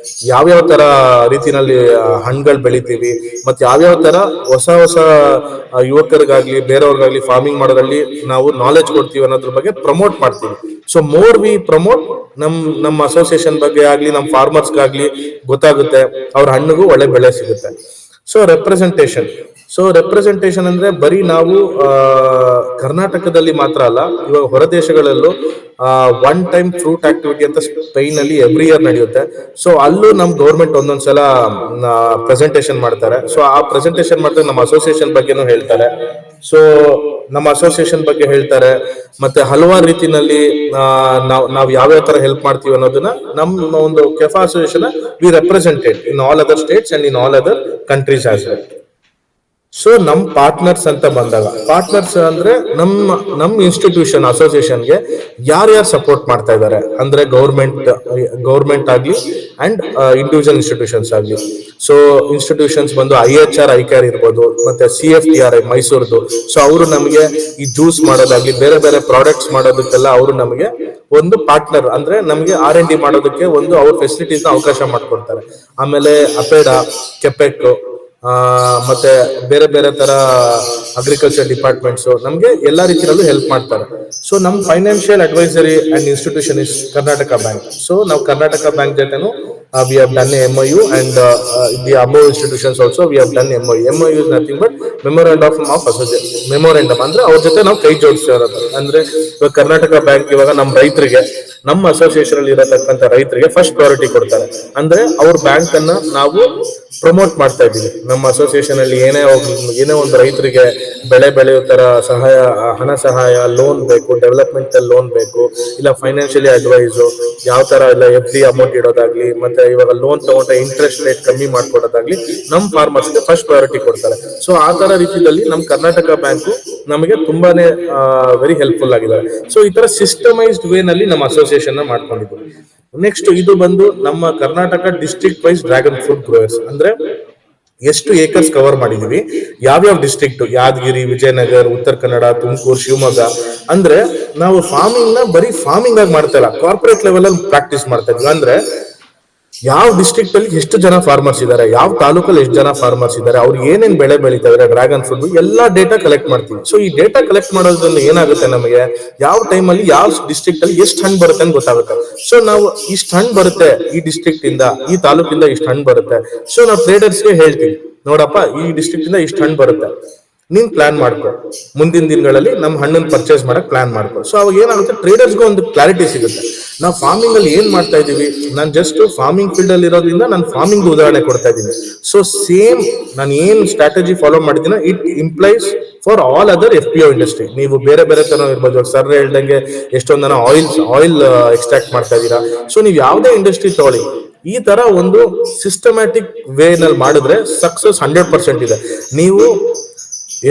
ಯಾವ್ಯಾವ ತರ ರೀತಿನಲ್ಲಿ ಹಣ್ಣುಗಳು ಬೆಳಿತೀವಿ, ಮತ್ತೆ ಯಾವ್ಯಾವ ತರ ಹೊಸ ಯುವಕರಿಗಾಗ್ಲಿ ಬೇರೆಯವ್ರಿಗಾಗ್ಲಿ ಫಾರ್ಮಿಂಗ್ ಮಾಡೋದ್ರಲ್ಲಿ ನಾವು ನಾಲೆಜ್ ಕೊಡ್ತೀವಿ ಅನ್ನೋದ್ರ ಬಗ್ಗೆ ಪ್ರಮೋಟ್ ಮಾಡ್ತೀವಿ. ಸೊ ಮೋರ್ ವಿ ಪ್ರಮೋಟ್, ನಮ್ಮ ಅಸೋಸಿಯೇಷನ್ ಬಗ್ಗೆ ಆಗ್ಲಿ, ನಮ್ಮ ಫಾರ್ಮರ್ಸ್ಗಾಗ್ಲಿ ಗೊತ್ತಾಗುತ್ತೆ, ಅವ್ರ ಹಣ್ಣಿಗೂ ಒಳ್ಳೆ ಬೆಲೆ ಸಿಗುತ್ತೆ. ಸೊ ರೆಪ್ರೆಸೆಂಟೇಷನ್ ಅಂದ್ರೆ ಬರೀ ನಾವು ಕರ್ನಾಟಕದಲ್ಲಿ ಮಾತ್ರ ಅಲ್ಲ, ಇವಾಗ ಹೊರ ದೇಶಗಳಲ್ಲೂ ಒನ್ ಟೈಮ್ ಫ್ರೂಟ್ ಆಕ್ಟಿವಿಟಿ ಅಂತ ಸ್ಪೈನ್ ಅಲ್ಲಿ ಎವ್ರಿ ಇಯರ್ ನಡೆಯುತ್ತೆ. ಸೊ ಅಲ್ಲೂ ನಮ್ ಗೌರ್ಮೆಂಟ್ ಒಂದೊಂದ್ಸಲ ಪ್ರೆಸೆಂಟೇಷನ್ ಮಾಡ್ತಾರೆ. ಸೊ ಆ ಪ್ರೆಸೆಂಟೇಷನ್ ಮಾಡಿದಾಗ ನಮ್ಮ ಅಸೋಸಿಯೇಷನ್ ಬಗ್ಗೆನೂ ಹೇಳ್ತಾರೆ. ಸೊ ನಮ್ಮ ಅಸೋಸಿಯೇಷನ್ ಬಗ್ಗೆ ಹೇಳ್ತಾರೆ, ಮತ್ತೆ ಹಲವಾರು ರೀತಿನಲ್ಲಿ ನಾವು ಯಾವ್ಯಾವ ತರ ಹೆಲ್ಪ್ ಮಾಡ್ತೀವಿ ಅನ್ನೋದನ್ನ ನಮ್ಮ ಒಂದು KEFA association we represented in all other states and in all other countries as well. So ನಮ್ ಪಾರ್ಟ್ನರ್ಸ್ ಅಂತ ಬಂದಾಗ, ಪಾರ್ಟ್ನರ್ಸ್ ಅಂದ್ರೆ ನಮ್ಮ ಇನ್ಸ್ಟಿಟ್ಯೂಷನ್ ಅಸೋಸಿಯೇಷನ್ಗೆ ಯಾರ್ಯಾರು ಸಪೋರ್ಟ್ ಮಾಡ್ತಾ ಇದ್ದಾರೆ ಅಂದ್ರೆ ಗೌರ್ಮೆಂಟ್ ಆಗ್ಲಿ ಅಂಡ್ ಇಂಡಿವಿಜುವಲ್ ಇನ್ಸ್ಟಿಟ್ಯೂಷನ್ಸ್ ಆಗ್ಲಿ. ಸೊ ಇನ್ಸ್ಟಿಟ್ಯೂಷನ್ಸ್ ಬಂದು IHR ಐಕ್ಯಾರ್ ಇರ್ಬೋದು, ಮತ್ತೆ CFTRI ಮೈಸೂರ್ದು. ಸೊ ಅವರು ನಮಗೆ ಈ ಜ್ಯೂಸ್ ಮಾಡೋದಾಗ್ಲಿ, ಬೇರೆ ಬೇರೆ ಪ್ರಾಡಕ್ಟ್ಸ್ ಮಾಡೋದಕ್ಕೆಲ್ಲ ಅವರು ನಮಗೆ ಒಂದು ಪಾರ್ಟ್ನರ್, ಅಂದ್ರೆ ನಮಗೆ R&D ಮಾಡೋದಕ್ಕೆ ಒಂದು ಅವ್ರ ಫೆಸಿಲಿಟೀಸ್ ಅವಕಾಶ ಮಾಡ್ಕೊಡ್ತಾರೆ. ಆಮೇಲೆ ಅಪೇಡಾ, ಕೆಪೆಕ್, ಮತ್ತೆ ಬೇರೆ ಬೇರೆ ತರ ಅಗ್ರಿಕಲ್ಚರ್ ಡಿಪಾರ್ಟ್ಮೆಂಟ್ಸ್ ನಮ್ಗೆ ಎಲ್ಲಾ ರೀತಿಯಲ್ಲೂ ಹೆಲ್ಪ್ ಮಾಡ್ತಾರೆ. ಸೊ ನಮ್ financial advisory and institution is Karnataka bank. So ನಾವು ಕರ್ನಾಟಕ ಬ್ಯಾಂಕ್ ಜೊತೆನು we have done a MOU, and the above institutions also we have done MOU. MOU is nothing but memorandum of association. memorandum ಅಂದ್ರೆ ಅವ್ರ ಜೊತೆ ನಾವು ಕೈ ಜೋಡಿಸ್ತಾ ಇರೋದು. ಅಂದ್ರೆ ಇವಾಗ ಕರ್ನಾಟಕ ಬ್ಯಾಂಕ್ ಇವಾಗ ನಮ್ಮ ರೈತರಿಗೆ ನಮ್ಮ ಅಸೋಸಿಯೇಷನ್ ಅಲ್ಲಿ ಇರತಕ್ಕಂಥ ರೈತರಿಗೆ ಫಸ್ಟ್ ಪ್ರಯಾರಿಟಿ ಕೊಡ್ತಾರೆ. ಅಂದ್ರೆ ಅವ್ರ ಬ್ಯಾಂಕ್ ಅನ್ನ ನಾವು ಪ್ರಮೋಟ್ ಮಾಡ್ತಾ ಇದ್ದೀವಿ. ನಮ್ಮ ಅಸೋಸಿಯೇಷನ್ ಅಲ್ಲಿ ಏನೇ ಒಂದು ರೈತರಿಗೆ ಬೆಳೆ ಬೆಳೆಯೋ ತರ ಸಹಾಯ, ಹಣ ಸಹಾಯ, ಲೋನ್ ಬೇಕು, ಡೆವಲಪ್ಮೆಂಟ್ ಲೋನ್ ಬೇಕು, ಇಲ್ಲ ಫೈನಾನ್ಷಿಯಲಿ ಅಡ್ವೈಸ್, ಯಾವ ತರ ಇಲ್ಲ FD ಅಮೌಂಟ್ ಇಡೋದಾಗ್ಲಿ, ಮತ್ತೆ ಇವಾಗ ಲೋನ್ ತಗೊಂಡ್ರೆ ಇಂಟ್ರೆಸ್ಟ್ ರೇಟ್ ಕಮ್ಮಿ ಮಾಡ್ಕೊಡೋದಾಗ್ಲಿ, ನಮ್ಮ ಫಾರ್ಮರ್ಸ್ಗೆ ಫಸ್ಟ್ ಪ್ರಯಾರಿಟಿ ಕೊಡ್ತಾರೆ. ಸೊ ಆ ತರ ರೀತಿಯಲ್ಲಿ ನಮ್ಮ ಕರ್ನಾಟಕ ಬ್ಯಾಂಕು ನಮಗೆ ತುಂಬಾನೇ ವೆರಿ ಹೆಲ್ಪ್ಫುಲ್ ಆಗಿದ್ದಾರೆ. ಸೊ ಈ ತರ ಸಿಸ್ಟಮೈಸ್ಡ್ ವೇ ನಲ್ಲಿ ನಮ್ಮ ಅಸೋಸಿಯೇಷನ್ ನ ಮಾಡ್ಕೊಂಡಿದ್ದೀವಿ. ನೆಕ್ಸ್ಟ್ ಇದು ಬಂದು ನಮ್ಮ Karnataka district wise dragon fruit growers. ಅಂದ್ರೆ ಎಷ್ಟು ಏಕರ್ಸ್ ಕವರ್ ಮಾಡಿದೀವಿ, ಯಾವ್ಯಾವ ಡಿಸ್ಟ್ರಿಕ್ಟ್, ಯಾದಗಿರಿ, ವಿಜಯನಗರ, ಉತ್ತರ ಕನ್ನಡ, ತುಮಕೂರು, ಶಿವಮೊಗ್ಗ. ಅಂದ್ರೆ ನಾವು ಫಾರ್ಮಿಂಗ್ ನ ಬರೀ ಫಾರ್ಮಿಂಗ್ ಆಗಿ ಮಾಡ್ತಾ ಇಲ್ಲ, ಕಾರ್ಪೊರೇಟ್ ಲೆವೆಲ್ ಅಲ್ಲಿ ಪ್ರಾಕ್ಟೀಸ್ ಮಾಡ್ತಾ ಇದ್ವಿ. ಅಂದ್ರೆ ಯಾವ ಡಿಸ್ಟ್ರಿಕ್ಟ್ ಅಲ್ಲಿ ಎಷ್ಟು ಜನ ಫಾರ್ಮರ್ಸ್ ಇದ್ದಾರೆ, ಯಾವ ತಾಲೂಕಲ್ಲಿ ಎಷ್ಟು ಜನ ಫಾರ್ಮರ್ಸ್ ಇದ್ದಾರೆ, ಅವ್ರು ಏನೇನ್ ಬೆಳೆ ಬೆಳೀತಾ ಇದಾರೆ, ಡ್ರ್ಯಾಗನ್ ಫ್ರೂಟ್ ಎಲ್ಲಾ ಡೇಟಾ ಕಲೆಕ್ಟ್ ಮಾಡ್ತೀವಿ. ಸೊ ಈ ಡೇಟಾ ಕಲೆಕ್ಟ್ ಮಾಡೋದ್ರಿಂದ ಏನಾಗುತ್ತೆ, ನಮಗೆ ಯಾವ ಟೈಮ್ ಅಲ್ಲಿ ಯಾವ ಡಿಸ್ಟ್ರಿಕ್ಟ್ ಅಲ್ಲಿ ಎಷ್ಟು ಹಣ್ಣು ಬರುತ್ತೆ ಅಂತ ಗೊತ್ತಾಗುತ್ತೆ. ಸೊ ನಾವು ಇಷ್ಟು ಹಣ್ಣು ಬರುತ್ತೆ ಈ ಡಿಸ್ಟ್ರಿಕ್ಟ್ ಇಂದ, ಈ ತಾಲೂಕಿಂದ ಇಷ್ಟು ಹಣ್ಣು ಬರುತ್ತೆ. ಸೊ ನಾವು ಟ್ರೇಡರ್ಸ್ಗೆ ಹೇಳ್ತೀವಿ, ನೋಡಪ್ಪ ಈ ಡಿಸ್ಟ್ರಿಕ್ಟ್ ಇಂದ ಇಷ್ಟು ಹಣ್ಣು ಬರುತ್ತೆ, ನೀನ್ ಪ್ಲಾನ್ ಮಾಡ್ಕೊ, ಮುಂದಿನ ದಿನಗಳಲ್ಲಿ ನಮ್ಮ ಹಣ್ಣನ್ನು ಪರ್ಚೇಸ್ ಮಾಡಕ್ ಪ್ಲಾನ್ ಮಾಡ್ಕೊ. ಸೊ ಅವಾಗ ಏನಾಗುತ್ತೆ, ಟ್ರೇಡರ್ಸ್ಗೆ ಒಂದು ಕ್ಲಾರಿಟಿ ಸಿಗುತ್ತೆ. ನಾವು ಫಾರ್ಮಿಂಗ್ ಅಲ್ಲಿ ಏನ್ ಮಾಡ್ತಾ ಇದೀವಿ, ನಾನು ಜಸ್ಟ್ ಫಾರ್ಮಿಂಗ್ ಫೀಲ್ಡ್ ಅಲ್ಲಿ ಇರೋದ್ರಿಂದ ನಾನು ಫಾರ್ಮಿಂಗ್ ಉದಾಹರಣೆ ಕೊಡ್ತಾ ಇದ್ದೀನಿ. ಸೊ ಸೇಮ್ ನಾನು ಏನ್ ಸ್ಟ್ರಾಟಜಿ ಫಾಲೋ ಮಾಡಿದ್ದೀನ, it implies for all other FPO industry. ನೀವು ಬೇರೆ ಬೇರೆ ತರ ಇರ್ಬೋದು, ಸರ್ ಹೇಳ್ದಂಗೆ ಎಷ್ಟೊಂದು ಜನ ಆಯಿಲ್ ಎಕ್ಸ್ಟ್ರಾಕ್ಟ್ ಮಾಡ್ತಾ ಇದ್ದೀರಾ. ಸೊ ನೀವು ಯಾವುದೇ ಇಂಡಸ್ಟ್ರಿ ತಗೊಳ್ಳಿ, ಈ ತರ ಒಂದು ಸಿಸ್ಟಮ್ಯಾಟಿಕ್ ವೇ ನಲ್ಲಿ ಮಾಡಿದ್ರೆ ಸಕ್ಸಸ್ 100% ಇದೆ. ನೀವು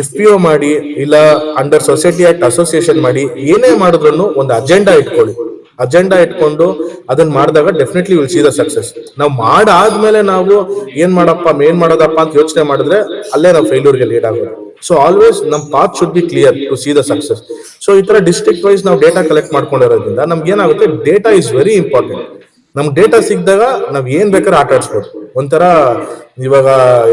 FPO ಮಾಡಿ, ಇಲ್ಲ ಅಂಡರ್ ಸೊಸೈಟಿ ಆಕ್ಟ್ ಅಸೋಸಿಯೇಷನ್ ಮಾಡಿ, ಏನೇ ಮಾಡಿದ್ರು ಒಂದು ಅಜೆಂಡಾ ಇಟ್ಕೊಳ್ಳಿ. ಅಜೆಂಡಾ ಇಟ್ಕೊಂಡು ಅದನ್ನ ಮಾಡಿದಾಗ definitely will see the success. ನಾವು ಮಾಡಾದ್ಮೇಲೆ ನಾವು ಏನ್ ಮಾಡೋದಪ್ಪ ಅಂತ ಯೋಚನೆ ಮಾಡಿದ್ರೆ ಅಲ್ಲೇ ನಾವು ಫೇಲ್ಯೂರ್ಗೆ ಲೀಡ್ ಆಗೋದು. ಸೊ ಆಲ್ವೇಸ್ ನಮ್ path should be clear to see the success. So ಈ ತರ ಡಿಸ್ಟ್ರಿಕ್ಟ್ ವೈಸ್ ನಾವು ಡೇಟಾ ಕಲೆಕ್ಟ್ ಮಾಡ್ಕೊಂಡಿರೋದ್ರಿಂದ ನಮ್ಗೆ ಏನಾಗುತ್ತೆ, ಡೇಟಾ ಇಸ್ ವೆರಿ ಇಂಪಾರ್ಟೆಂಟ್. ನಮ್ಗೆ ಡೇಟಾ ಸಿಕ್ಕಿದಾಗ ನಾವ್ ಏನ್ ಬೇಕಾದ್ರೆ ಆಟ ಆಡ್ಸ್ಬೋದು. ಒಂಥರ ಇವಾಗ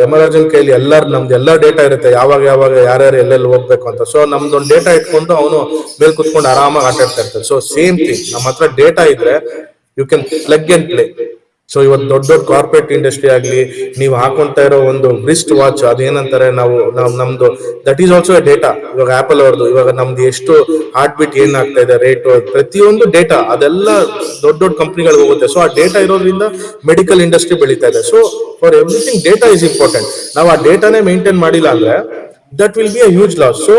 ಎಮರ್ಜೆನ್ ಕೈಲಿ ನಮ್ದು ಎಲ್ಲಾ ಡೇಟಾ ಇರುತ್ತೆ, ಯಾವಾಗ ಯಾರ್ಯಾರು ಎಲ್ಲೆಲ್ಲಿ ಹೋಗ್ಬೇಕು ಅಂತ. ಸೊ ನಮ್ದೊಂದು ಡೇಟಾ ಇಟ್ಕೊಂಡು ಅವನು ಮೇಲ್ ಕುತ್ಕೊಂಡು ಆರಾಮಾಗಿ ಆಟ ಆಡ್ತಾ ಇರ್ತಾರೆ. ಸೊ ಸೇಮ್ ಥಿಂಗ್, ನಮ್ಮ ಹತ್ರ ಡೇಟಾ ಇದ್ರೆ you can plug and play. So ಇವತ್ತು ದೊಡ್ಡ ಕಾರ್ಪೊರೇಟ್ ಇಂಡಸ್ಟ್ರಿ ಆಗ್ಲಿ, ನೀವು ಹಾಕೊಂತ ಇರೋ ಒಂದು ರಿಸ್ಟ್ ವಾಚ್, ಅದೇನಂತಾರೆ ನಮ್ದು ದಟ್ ಈಸ್ ಆಲ್ಸೋ ಡೇಟಾ. ಇವಾಗ ಆಪಲ್ ಅವ್ರದ್ದು ಇವಾಗ ನಮ್ದು ಎಷ್ಟು ಹಾರ್ಟ್ ಬೀಟ್ ಏನ್ ಆಗ್ತಾ ಇದೆ, ರೇಟ್, ಪ್ರತಿಯೊಂದು ಡೇಟಾ ಅದೆಲ್ಲ ದೊಡ್ಡ ಕಂಪ್ನಿಗಳಿಗೆ ಹೋಗುತ್ತೆ. ಸೊ ಆ ಡೇಟಾ ಇರೋದ್ರಿಂದ ಮೆಡಿಕಲ್ ಇಂಡಸ್ಟ್ರಿ ಬೆಳೀತಾ ಇದೆ. So for everything data is important. ನಾವು ಆ ಡೇಟಾನೇ ಮೇಂಟೈನ್ ಮಾಡಿಲ್ಲ ಅಂದ್ರೆ that will be a huge loss. So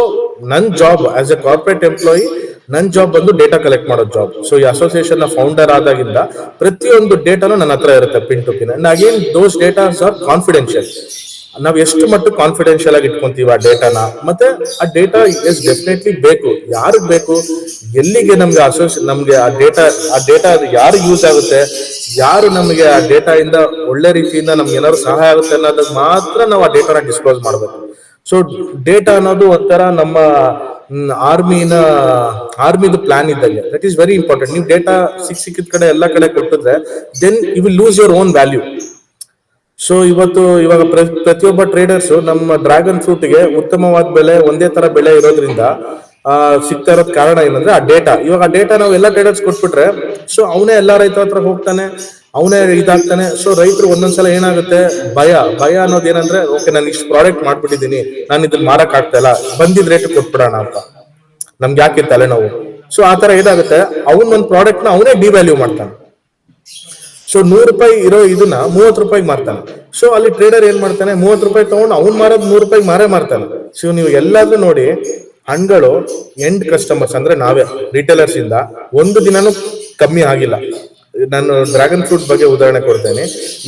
ನನ್ job as a corporate employee, ನನ್ ಜಾಬ್ ಬಂದು ಡೇಟಾ ಕಲೆಕ್ಟ್ ಮಾಡೋದು ಜಾಬ್. ಸೊ ಈ ಅಸೋಸಿಯೇಷನ್ ನ ಫೌಂಡರ್ ಆದಾಗಿಂದ ಪ್ರತಿಯೊಂದು ಡೇಟಾನು ನನ್ನ ಹತ್ರ ಇರುತ್ತೆ, pin to pin. And again those datas are confidential. ನಾವ್ ಎಷ್ಟು ಮಟ್ಟ ಕಾನ್ಫಿಡೆನ್ಷಿಯಲ್ ಆಗಿ ಇಟ್ಕೊಂತೀವಿ ಆ ಡೇಟಾನ, ಮತ್ತೆ ಆ ಡೇಟಾ ಎಸ್ ಡೆಫಿನೆಟ್ಲಿ ಬೇಕು, ಯಾರಿಗ್ ಬೇಕು, ಎಲ್ಲಿಗೆ ನಮ್ಗೆ ಆ ಡೇಟಾ ಯಾರು ಯೂಸ್ ಆಗುತ್ತೆ, ಯಾರು ನಮಗೆ ಆ ಡೇಟಾ ಇಂದ ಒಳ್ಳೆ ರೀತಿಯಿಂದ ನಮ್ಗೆ ಏನಾದ್ರು ಸಹಾಯ ಆಗುತ್ತೆ ಅನ್ನೋದಕ್ಕೆ ಮಾತ್ರ ನಾವು ಆ ಡೇಟಾನ ಡಿಸ್ಕ್ಲೋಸ್ ಮಾಡ್ಬೇಕು. ಸೊ ಡೇಟಾ ಅನ್ನೋದು ಒಂಥರ ನಮ್ಮ ಆರ್ಮಿದು ಪ್ಲಾನ್ ಇದ್ದಂಗೆ. That is very important. ನೀವು ಡೇಟಾ ಸಿಕ್ಕಿದ ಕಡೆ ಎಲ್ಲಾ ಕಡೆ ಕೊಟ್ಟಿದ್ರೆ then you will lose your own value. So ಇವಾಗ ಪ್ರತಿಯೊಬ್ಬ ಟ್ರೇಡರ್ಸ್ ನಮ್ಮ ಡ್ರ್ಯಾಗನ್ ಫ್ರೂಟ್ಗೆ ಉತ್ತಮವಾದ ಬೆಲೆ, ಒಂದೇ ತರ ಬೆಲೆ ಇರೋದ್ರಿಂದ ಸಿಗ್ತಾ ಇರೋದ್ ಕಾರಣ ಏನಂದ್ರೆ ಆ ಡೇಟಾ. ಇವಾಗ ಆ ಡೇಟಾ ನಾವು ಎಲ್ಲಾ ಟ್ರೇಡರ್ಸ್ ಕೊಟ್ಬಿಟ್ರೆ, ಸೊ ಅವನೇ ಎಲ್ಲಾ ರೈತರ ಹತ್ರ ಹೋಗ್ತಾನೆ, ಅವನೇ ಇದಾಗ್ತಾನೆ. ಸೊ ರೈತರು ಒಂದೊಂದ್ಸಲ ಏನಾಗುತ್ತೆ, ಭಯ ಅನ್ನೋದು ಏನಂದ್ರೆ, ಓಕೆ ನಾನು ಇಷ್ಟು ಪ್ರಾಡಕ್ಟ್ ಮಾಡ್ಬಿಟ್ಟಿದೀನಿ, ನಾನು ಇದನ್ನ ಮಾರಕ್ ಆಗ್ತಾ ಇಲ್ಲ, ಬಂದಿದ್ ರೇಟ್ ಕೊಟ್ಬಿಡೋಣ ಅಂತ, ನಮ್ಗೆ ಯಾಕೆ ತಲೆನೋವು. ಸೊ ಆ ತರ ಏನಾಗುತ್ತೆ, ಒಂದ್ ಪ್ರಾಡಕ್ಟ್ ನ ಅವನೇ ಡಿವ್ಯಾಲ್ಯೂ ಮಾಡ್ತಾನೆ. ಸೊ 100 ರೂಪಾಯಿ ಇರೋ ಇದನ್ನ 30 ರೂಪಾಯಿಗೆ ಮಾರ್ತಾನೆ. ಸೊ ಅಲ್ಲಿ ಟ್ರೇಡರ್ ಏನ್ ಮಾಡ್ತಾನೆ, 30 ರೂಪಾಯಿ ತಗೊಂಡು ಅವ್ನ್ ಮಾರೋದು 100 ರೂಪಾಯಿಗೆ ಮಾರ್ತಾನೆ. ಸೊ ನೀವು ಎಲ್ಲಾದ್ರೂ ನೋಡಿ, ಹಣ್ಗಳು ಎಂಡ್ ಕಸ್ಟಮರ್ಸ್ ಅಂದ್ರೆ ನಾವೇ ರಿಟೇಲರ್ಸ್ ಇಂದ ಒಂದು ದಿನಾನು ಕಮ್ಮಿ ಆಗಿಲ್ಲ. ನಾನು ಡ್ರ್ಯಾಗನ್ ಫ್ರೂಟ್ ಬಗ್ಗೆ ಉದಾಹರಣೆ ಕೊಡ್ತೇನೆ.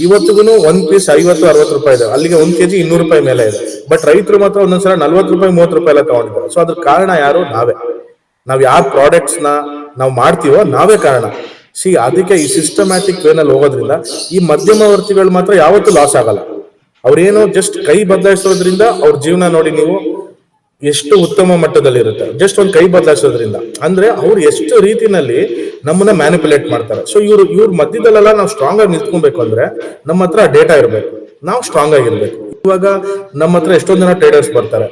ಇವತ್ತಿಗೂ ಒಂದ್ ಪೀಸ್ 50-60 ರೂಪಾಯಿ ಇದೆ, ಅಲ್ಲಿಗೆ 1 kg 200 ರೂಪಾಯಿ ಮೇಲೆ ಇದೆ. ಬಟ್ ರೈತರು ಮಾತ್ರ ಒಂದೊಂದ್ಸಲ 40 ರೂಪಾಯಿ 30 ರೂಪಾಯಿ ಎಲ್ಲ ತಗೊಂಡಿದ್ದಾರೆ. ಸೊ ಅದ್ರ ಕಾರಣ ಯಾರು? ನಾವ್ ಯಾವ ಪ್ರಾಡಕ್ಟ್ಸ್ ನಾವು ಮಾಡ್ತೀವೋ ನಾವೇ ಕಾರಣ. ಅದಕ್ಕೆ ಈ ಸಿಸ್ಟಮ್ಯಾಟಿಕ್ ವೇನಲ್ಲಿ ಹೋಗೋದ್ರಿಂದ ಈ ಮಧ್ಯಮವರ್ತಿಗಳು ಮಾತ್ರ ಯಾವತ್ತೂ ಲಾಸ್ ಆಗಲ್ಲ. ಅವ್ರೇನೋ ಜಸ್ಟ್ ಕೈ ಬದಲಾಯಿಸೋದ್ರಿಂದ ಅವ್ರ ಜೀವನ ನೋಡಿ ನೀವು ಎಷ್ಟು ಉತ್ತಮ ಮಟ್ಟದಲ್ಲಿ ಇರುತ್ತೆ. ಜಸ್ಟ್ ಒಂದು ಕೈ ಬದಲಾಯಿಸೋದ್ರಿಂದ ಅಂದ್ರೆ ಅವ್ರು ಎಷ್ಟು ರೀತಿನಲ್ಲಿ ನಮ್ಮನ್ನ ಮ್ಯಾನಿಪುಲೇಟ್ ಮಾಡ್ತಾರೆ. ಸೊ ಇವ್ರ ಮಧ್ಯದಲ್ಲೆಲ್ಲ ನಾವು ಸ್ಟ್ರಾಂಗ್ ಆಗಿ ನಿಂತ್ಕೊಬೇಕು ಅಂದ್ರೆ ನಮ್ಮ ಹತ್ರ ಡೇಟಾ ಇರಬೇಕು, ನಾವು ಸ್ಟ್ರಾಂಗ್ ಆಗಿರ್ಬೇಕು. ಇವಾಗ ನಮ್ಮ ಹತ್ರ ಎಷ್ಟೊಂದ್ ಜನ ಟ್ರೇಡರ್ಸ್ ಬರ್ತಾರೆ.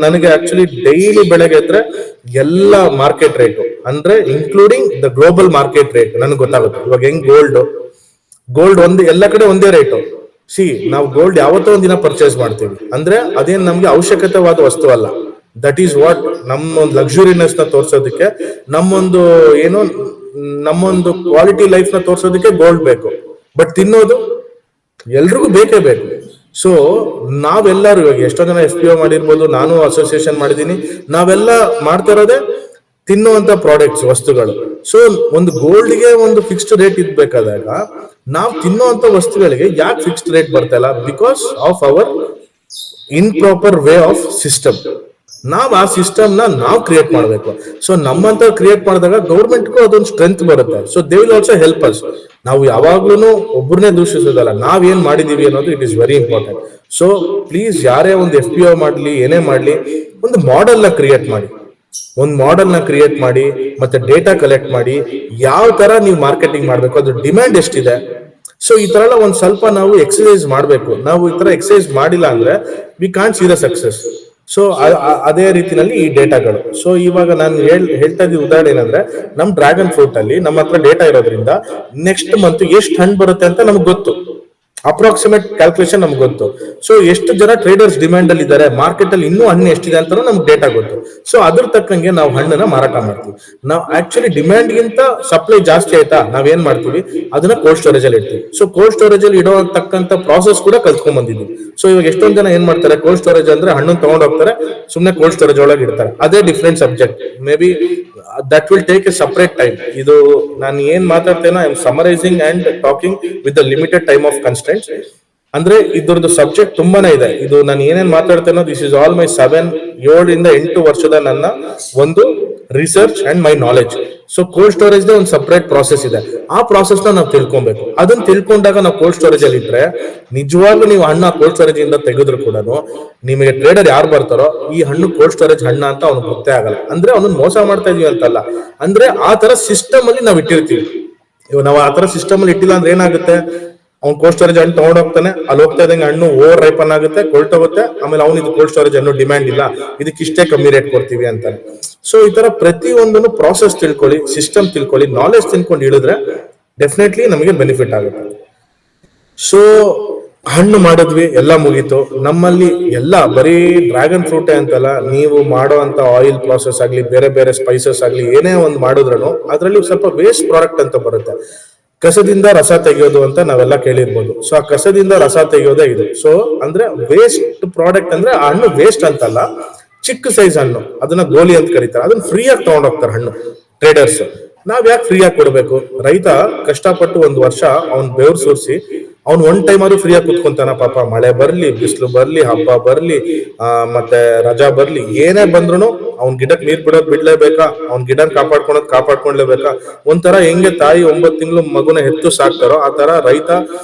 ನನಗೆ ಆಕ್ಚುಲಿ ಡೈಲಿ ಬೆಳಗ್ಗೆ ಎದ್ರೆ ಎಲ್ಲ ಮಾರ್ಕೆಟ್ ರೇಟು ಅಂದ್ರೆ including the global market rate ನನಗೆ ಗೊತ್ತಾಗುತ್ತೆ. ಇವಾಗ ಹೆಂಗ್ ಗೋಲ್ಡ್ ಎಲ್ಲ ಕಡೆ ಒಂದೇ ರೇಟು. ನಾವು ಗೋಲ್ಡ್ ಯಾವತ್ತೋ ಒಂದಿನ ಪರ್ಚೇಸ್ ಮಾಡ್ತೀವಿ ಅಂದ್ರೆ ಅದೇನ್ ನಮ್ಗೆ ಅವಶ್ಯಕತೆವಾದ ವಸ್ತು ಅಲ್ಲ. ದಟ್ ಈಸ್ ವಾಟ್ ನಮ್ಮೊಂದು ಲಕ್ಸುರಿನೆಸ್ ನ ತೋರ್ಸೋದಕ್ಕೆ, ನಮ್ಮೊಂದು ಏನೋ ನಮ್ಮೊಂದು ಕ್ವಾಲಿಟಿ ಲೈಫ್ ನ ತೋರ್ಸೋದಕ್ಕೆ ಗೋಲ್ಡ್ ಬೇಕು, ಬಟ್ ತಿನ್ನೋದು ಎಲ್ರಿಗೂ ಬೇಕೇ ಬೇಕು. ಸೊ ನಾವೆಲ್ಲರೂ ಇವಾಗ ಎಷ್ಟೋ ಜನ FPO ಮಾಡಿರ್ಬೋದು, ನಾನು ಅಸೋಸಿಯೇಷನ್ ಮಾಡಿದೀನಿ, ನಾವೆಲ್ಲ ಮಾಡ್ತಾ ಇರೋದೇ ತಿನ್ನುವಂತ ಪ್ರಾಡಕ್ಟ್ಸ್, ವಸ್ತುಗಳು. ಸೊ ಒಂದು ಗೋಲ್ಡ್ಗೆ ಒಂದು ಫಿಕ್ಸ್ಡ್ ರೇಟ್ ಇದ್ಬೇಕಾದಾಗ ನಾವು ತಿನ್ನುವಂತ ವಸ್ತುಗಳಿಗೆ ಯಾಕೆ ಫಿಕ್ಸ್ಡ್ ರೇಟ್ ಬರ್ತಾ ಇಲ್ಲ? Because of our improper way of system. ನಾವ್ ಆ ಸಿಸ್ಟಮ್ ನಾವು ಕ್ರಿಯೇಟ್ ಮಾಡಬೇಕು. ಸೊ ನಮ್ಮಂತ ಕ್ರಿಯೇಟ್ ಮಾಡಿದಾಗ ಗೌರ್ಮೆಂಟ್ಗೂ ಅದೊಂದು ಸ್ಟ್ರೆಂತ್ ಬರುತ್ತೆ. So they will also help us. ನಾವು ಯಾವಾಗ್ಲೂ ಒಬ್ಬರನ್ನೇ ದೂಷಿಸೋದಲ್ಲ, ನಾವೇನ್ ಮಾಡಿದೀವಿ ಅನ್ನೋದು it is very important. So please ಯಾರೇ ಒಂದು FPO ಮಾಡ್ಲಿ, ಏನೇ ಮಾಡ್ಲಿ, ಒಂದು ಮಾಡೆಲ್ ನ ಕ್ರಿಯೇಟ್ ಮಾಡಿ, ಮತ್ತೆ ಡೇಟಾ ಕಲೆಕ್ಟ್ ಮಾಡಿ, ಯಾವ ತರ ನೀವು ಮಾರ್ಕೆಟಿಂಗ್ ಮಾಡ್ಬೇಕು, ಅದು ಡಿಮ್ಯಾಂಡ್ ಎಷ್ಟಿದೆ. ಸೊ ಈ ತರ ಎಲ್ಲ ಒಂದ್ ಸ್ವಲ್ಪ ನಾವು ಎಕ್ಸಸೈಸ್ ಮಾಡ್ಬೇಕು. ನಾವು ಈ ತರ ಎಕ್ಸಸೈಸ್ ಮಾಡಿಲ್ಲ ಅಂದ್ರೆ V can't see the success. So ಅದೇ ರೀತಿನಲ್ಲಿ ಈ ಡೇಟಾಗಳು. ಸೊ ಇವಾಗ ನಾನು ಹೇಳ್ತಾ ಇದ್ದ ಉದಾಹರಣೆ ಏನಂದ್ರೆ, ನಮ್ ಡ್ರ್ಯಾಗನ್ ಫ್ರೂಟ್ ಅಲ್ಲಿ ನಮ್ಮ ಹತ್ರ ಡೇಟಾ ಇರೋದ್ರಿಂದ ನೆಕ್ಸ್ಟ್ ಮಂತ್ ಎಷ್ಟು ಹಣ್ಣು ಬರುತ್ತೆ ಅಂತ ನಮ್ಗೆ ಗೊತ್ತು, ಅಪ್ರಾಕ್ಸಿಮೇಟ್ ಕ್ಯಾಲ್ಕುಲೇಷನ್ ನಮ್ಗೆ ಗೊತ್ತು. ಸೊ ಎಷ್ಟು ಜನ ಟ್ರೇಡರ್ಸ್ ಡಿಮ್ಯಾಂಡ್ ಅಲ್ಲಿ ಇದ್ದಾರೆ, ಮಾರ್ಕೆಟ್ ಅಲ್ಲಿ ಇನ್ನೂ ಹಣ್ಣು ಎಷ್ಟಿದೆ ಅಂತ ನಮ್ಗೆ ಡೇಟಾ ಗೊತ್ತು. ಸೊ ಅದ್ರ ತಕ್ಕಂಗೆ ನಾವು ಹಣ್ಣನ್ನ ಮಾರಾಟ ಮಾಡ್ತೀವಿ. ನಾವು ಆಕ್ಚುಲಿ ಡಿಮ್ಯಾಂಡ್ ಗಿಂತ ಸಪ್ಲೈ ಜಾಸ್ತಿ ಆಯ್ತಾ, ನಾವೇನ್ ಮಾಡ್ತೀವಿ, ಅದನ್ನ ಕೋಲ್ಡ್ ಸ್ಟೋರೇಜ್ ಅಲ್ಲಿ ಇಡ್ತೀವಿ. ಸೊ ಕೋಲ್ಡ್ ಸ್ಟೋರೇಜ್ ಅಲ್ಲಿ ಇಡೋ ತಕ್ಕಂತ ಪ್ರಾಸೆಸ್ ಕೂಡ ಕಲ್ತ್ಕೊಂಡ್ ಬಂದಿದ್ವಿ. ಸೊ ಇವಾಗ ಎಷ್ಟೊಂದ್ ಜನ ಏನ್ ಮಾಡ್ತಾರೆ, ಕೋಲ್ಡ್ ಸ್ಟೋರೇಜ್ ಅಂದ್ರೆ ಹಣ್ಣನ್ನು ತಗೊಂಡ್ ಹೋಗ್ತಾರೆ, ಸುಮ್ನೆ ಕೋಲ್ಡ್ ಸ್ಟೋರೇಜ್ ಒಳಗೆ ಇಡ್ತಾರೆ. ಅದೇ different subject. Maybe that will take a separate time. ಇದು ನಾನು ಏನ್ ಮಾತಾಡ್ತೇನೋ I am summarising and talking with the limited time of constants. ಅಂದ್ರೆ ಇದ್ರದ್ದು ಸಬ್ಜೆಕ್ಟ್ ತುಂಬಾನೇ ಇದೆ. ಇದು ನಾನು ಏನೇನ್ ಮಾತಾಡ್ತೇನೋ ದಿಸ್ ಇಸ್ ಆಲ್ ಮೈ 7-8 ವರ್ಷದ ನನ್ನ ಒಂದು research and my knowledge. So cold storage ಒಂದು ಸಪರೇಟ್ ಪ್ರಾಸೆಸ್ ಇದೆ. ಆ ಪ್ರಾಸೆಸ್ ನಾವು ತಿಳ್ಕೊಬೇಕು. ಅದನ್ನ ತಿಳ್ಕೊಂಡಾಗ ನಾವು ಕೋಲ್ಡ್ ಸ್ಟೋರೇಜ್ ಅಲ್ಲಿ ಇಟ್ರೆ ನಿಜವಾಗ್ಲೂ ನೀವು ಹಣ್ಣು ಕೋಲ್ಡ್ ಸ್ಟೋರೇಜ್ ಇಂದ ತೆಗೆದ್ರು ಕೂಡ ನಿಮಗೆ ಟ್ರೇಡರ್ ಯಾರು ಬರ್ತಾರೋ ಈ ಹಣ್ಣು ಕೋಲ್ಡ್ ಸ್ಟೋರೇಜ್ ಹಣ್ಣ ಅಂತ ಅವ್ನಿಗೆ ಗೊತ್ತೇ ಆಗಲ್ಲ. ಅಂದ್ರೆ ಅವನನ್ನ ಮೋಸ ಮಾಡ್ತಾ ಇದೀವಿ ಅಂತಲ್ಲ, ಅಂದ್ರೆ ಆ ತರ ಸಿಸ್ಟಮ್ ಅಲ್ಲಿ ನಾವು ಇಟ್ಟಿರ್ತೀವಿ. ಇವಾಗ ನಾವು ಆ ತರ ಸಿಸ್ಟಮ್ ಅಲ್ಲಿ ಇಟ್ಟಿಲ್ಲ ಅಂದ್ರೆ ಏನಾಗುತ್ತೆ, ಅವ್ನು ಕೋಲ್ಡ್ ಸ್ಟೋರೇಜ್ ಹಣ್ಣು ತಗೊಂಡ್ ಹೋಗ್ತಾನೆ, ಅಲ್ಲಿ ಹೋಗ್ತಾ ಇದ್ದಂಗೆ ಹಣ್ಣು ಓವರ್ ರೈಪನ್ ಆಗುತ್ತೆ, ಕೊಳ್ತೋಗುತ್ತೆ. ಆಮೇಲೆ ಅವ್ನು ಇದು ಕೋಲ್ಡ್ ಸ್ಟೋರೇಜ್ ಹಣ್ಣು ಡಿಮ್ಯಾಂಡ್ ಇಲ್ಲ, ಇದಕ್ಕೆ ಇಷ್ಟೇ ಕಮ್ಮಿ ರೇಟ್ ಕೊಡ್ತೀವಿ ಅಂತಾನೆ. ಸೊ ಈ ತರ ಪ್ರತಿಯೊಂದನ್ನು ಪ್ರಾಸೆಸ್ ತಿಳ್ಕೊಳ್ಳಿ, ಸಿಸ್ಟಮ್ ತಿಳ್ಕೊಳ್ಳಿ, ನಾಲೆಜ್ ತಿಳ್ಕೊಂಡು ಇಳಿದ್ರೆ ಡೆಫಿನೆಟ್ಲಿ ನಮಗೆ ಬೆನಿಫಿಟ್ ಆಗುತ್ತೆ. ಸೊ ಹಣ್ಣು ಮಾಡಿದ್ವಿ, ಎಲ್ಲ ಮುಗೀತು. ನಮ್ಮಲ್ಲಿ ಎಲ್ಲ ಬರೀ ಡ್ರ್ಯಾಗನ್ ಫ್ರೂಟೇ ಅಂತಲ್ಲ, ನೀವು ಮಾಡೋ ಅಂತ ಆಯಿಲ್ ಪ್ರಾಸೆಸ್ ಆಗ್ಲಿ, ಬೇರೆ ಬೇರೆ ಸ್ಪೈಸಸ್ ಆಗ್ಲಿ, ಏನೇ ಒಂದು ಮಾಡಿದ್ರು ಅದರಲ್ಲಿ ಸ್ವಲ್ಪ ವೇಸ್ಟ್ ಪ್ರಾಡಕ್ಟ್ ಅಂತ ಬರುತ್ತೆ. ಕಸದಿಂದ ರಸ ತೆಗೆಯೋದು ಅಂತ ನಾವೆಲ್ಲ ಕೇಳಿರ್ಬೋದು. ಸೊ ಆ ಕಸದಿಂದ ರಸ ತೆಗೆಯೋದೇ ಇದು. ಸೊ ಅಂದ್ರೆ ವೇಸ್ಟ್ ಪ್ರಾಡಕ್ಟ್ ಅಂದ್ರೆ ಆ ಹಣ್ಣು ವೇಸ್ಟ್ ಅಂತಲ್ಲ, ಚಿಕ್ಕ ಸೈಜ್ ಹಣ್ಣು, ಅದನ್ನ ಗೋಲಿ ಅಂತ ಕರೀತಾರೆ, ಅದನ್ನ ಫ್ರೀ ಆಗಿ ತಗೊಂಡ್ ಹೋಗ್ತಾರೆ ಹಣ್ಣು ಟ್ರೇಡರ್ಸ್. ನಾವ್ ಯಾಕೆ ಫ್ರೀ ಆಗಿ ಕೊಡ್ಬೇಕು? ರೈತ ಕಷ್ಟಪಟ್ಟು ಒಂದು ವರ್ಷ ಅವ್ನ್ ಬೆವ್ರು ಸುರಿಸಿ ಅವ್ನು ಒನ್ ಟೈಮ್ ಆದ್ರೂ ಫ್ರೀ ಆಗಿ ಕುತ್ಕೊಂತಾನ ಪಾಪ. ಮಳೆ ಬರ್ಲಿ, ಬಿಸಿಲು ಬರ್ಲಿ, ಹಬ್ಬ ಬರ್ಲಿ, ಮತ್ತೆ ರಜಾ ಬರ್ಲಿ, ಏನೇ ಬಂದ್ರು ಅವ್ನ್ ಗಿಡಕ್ ನೀರ್ ಬಿಡ್ಲೇಬೇಕಾ, ಅವ್ನ್ ಗಿಡ ಕಾಪಾಡ್ಕೊಂಡ್ಲೇಬೇಕಾ. ಒಂಥರ ಹೆಂಗೆ ತಾಯಿ 9 ತಿಂಗಳು ಮಗುನ ಹೆತ್ತು ಸಾಕ್ತಾರೋ ಆ ತರ ರೈತ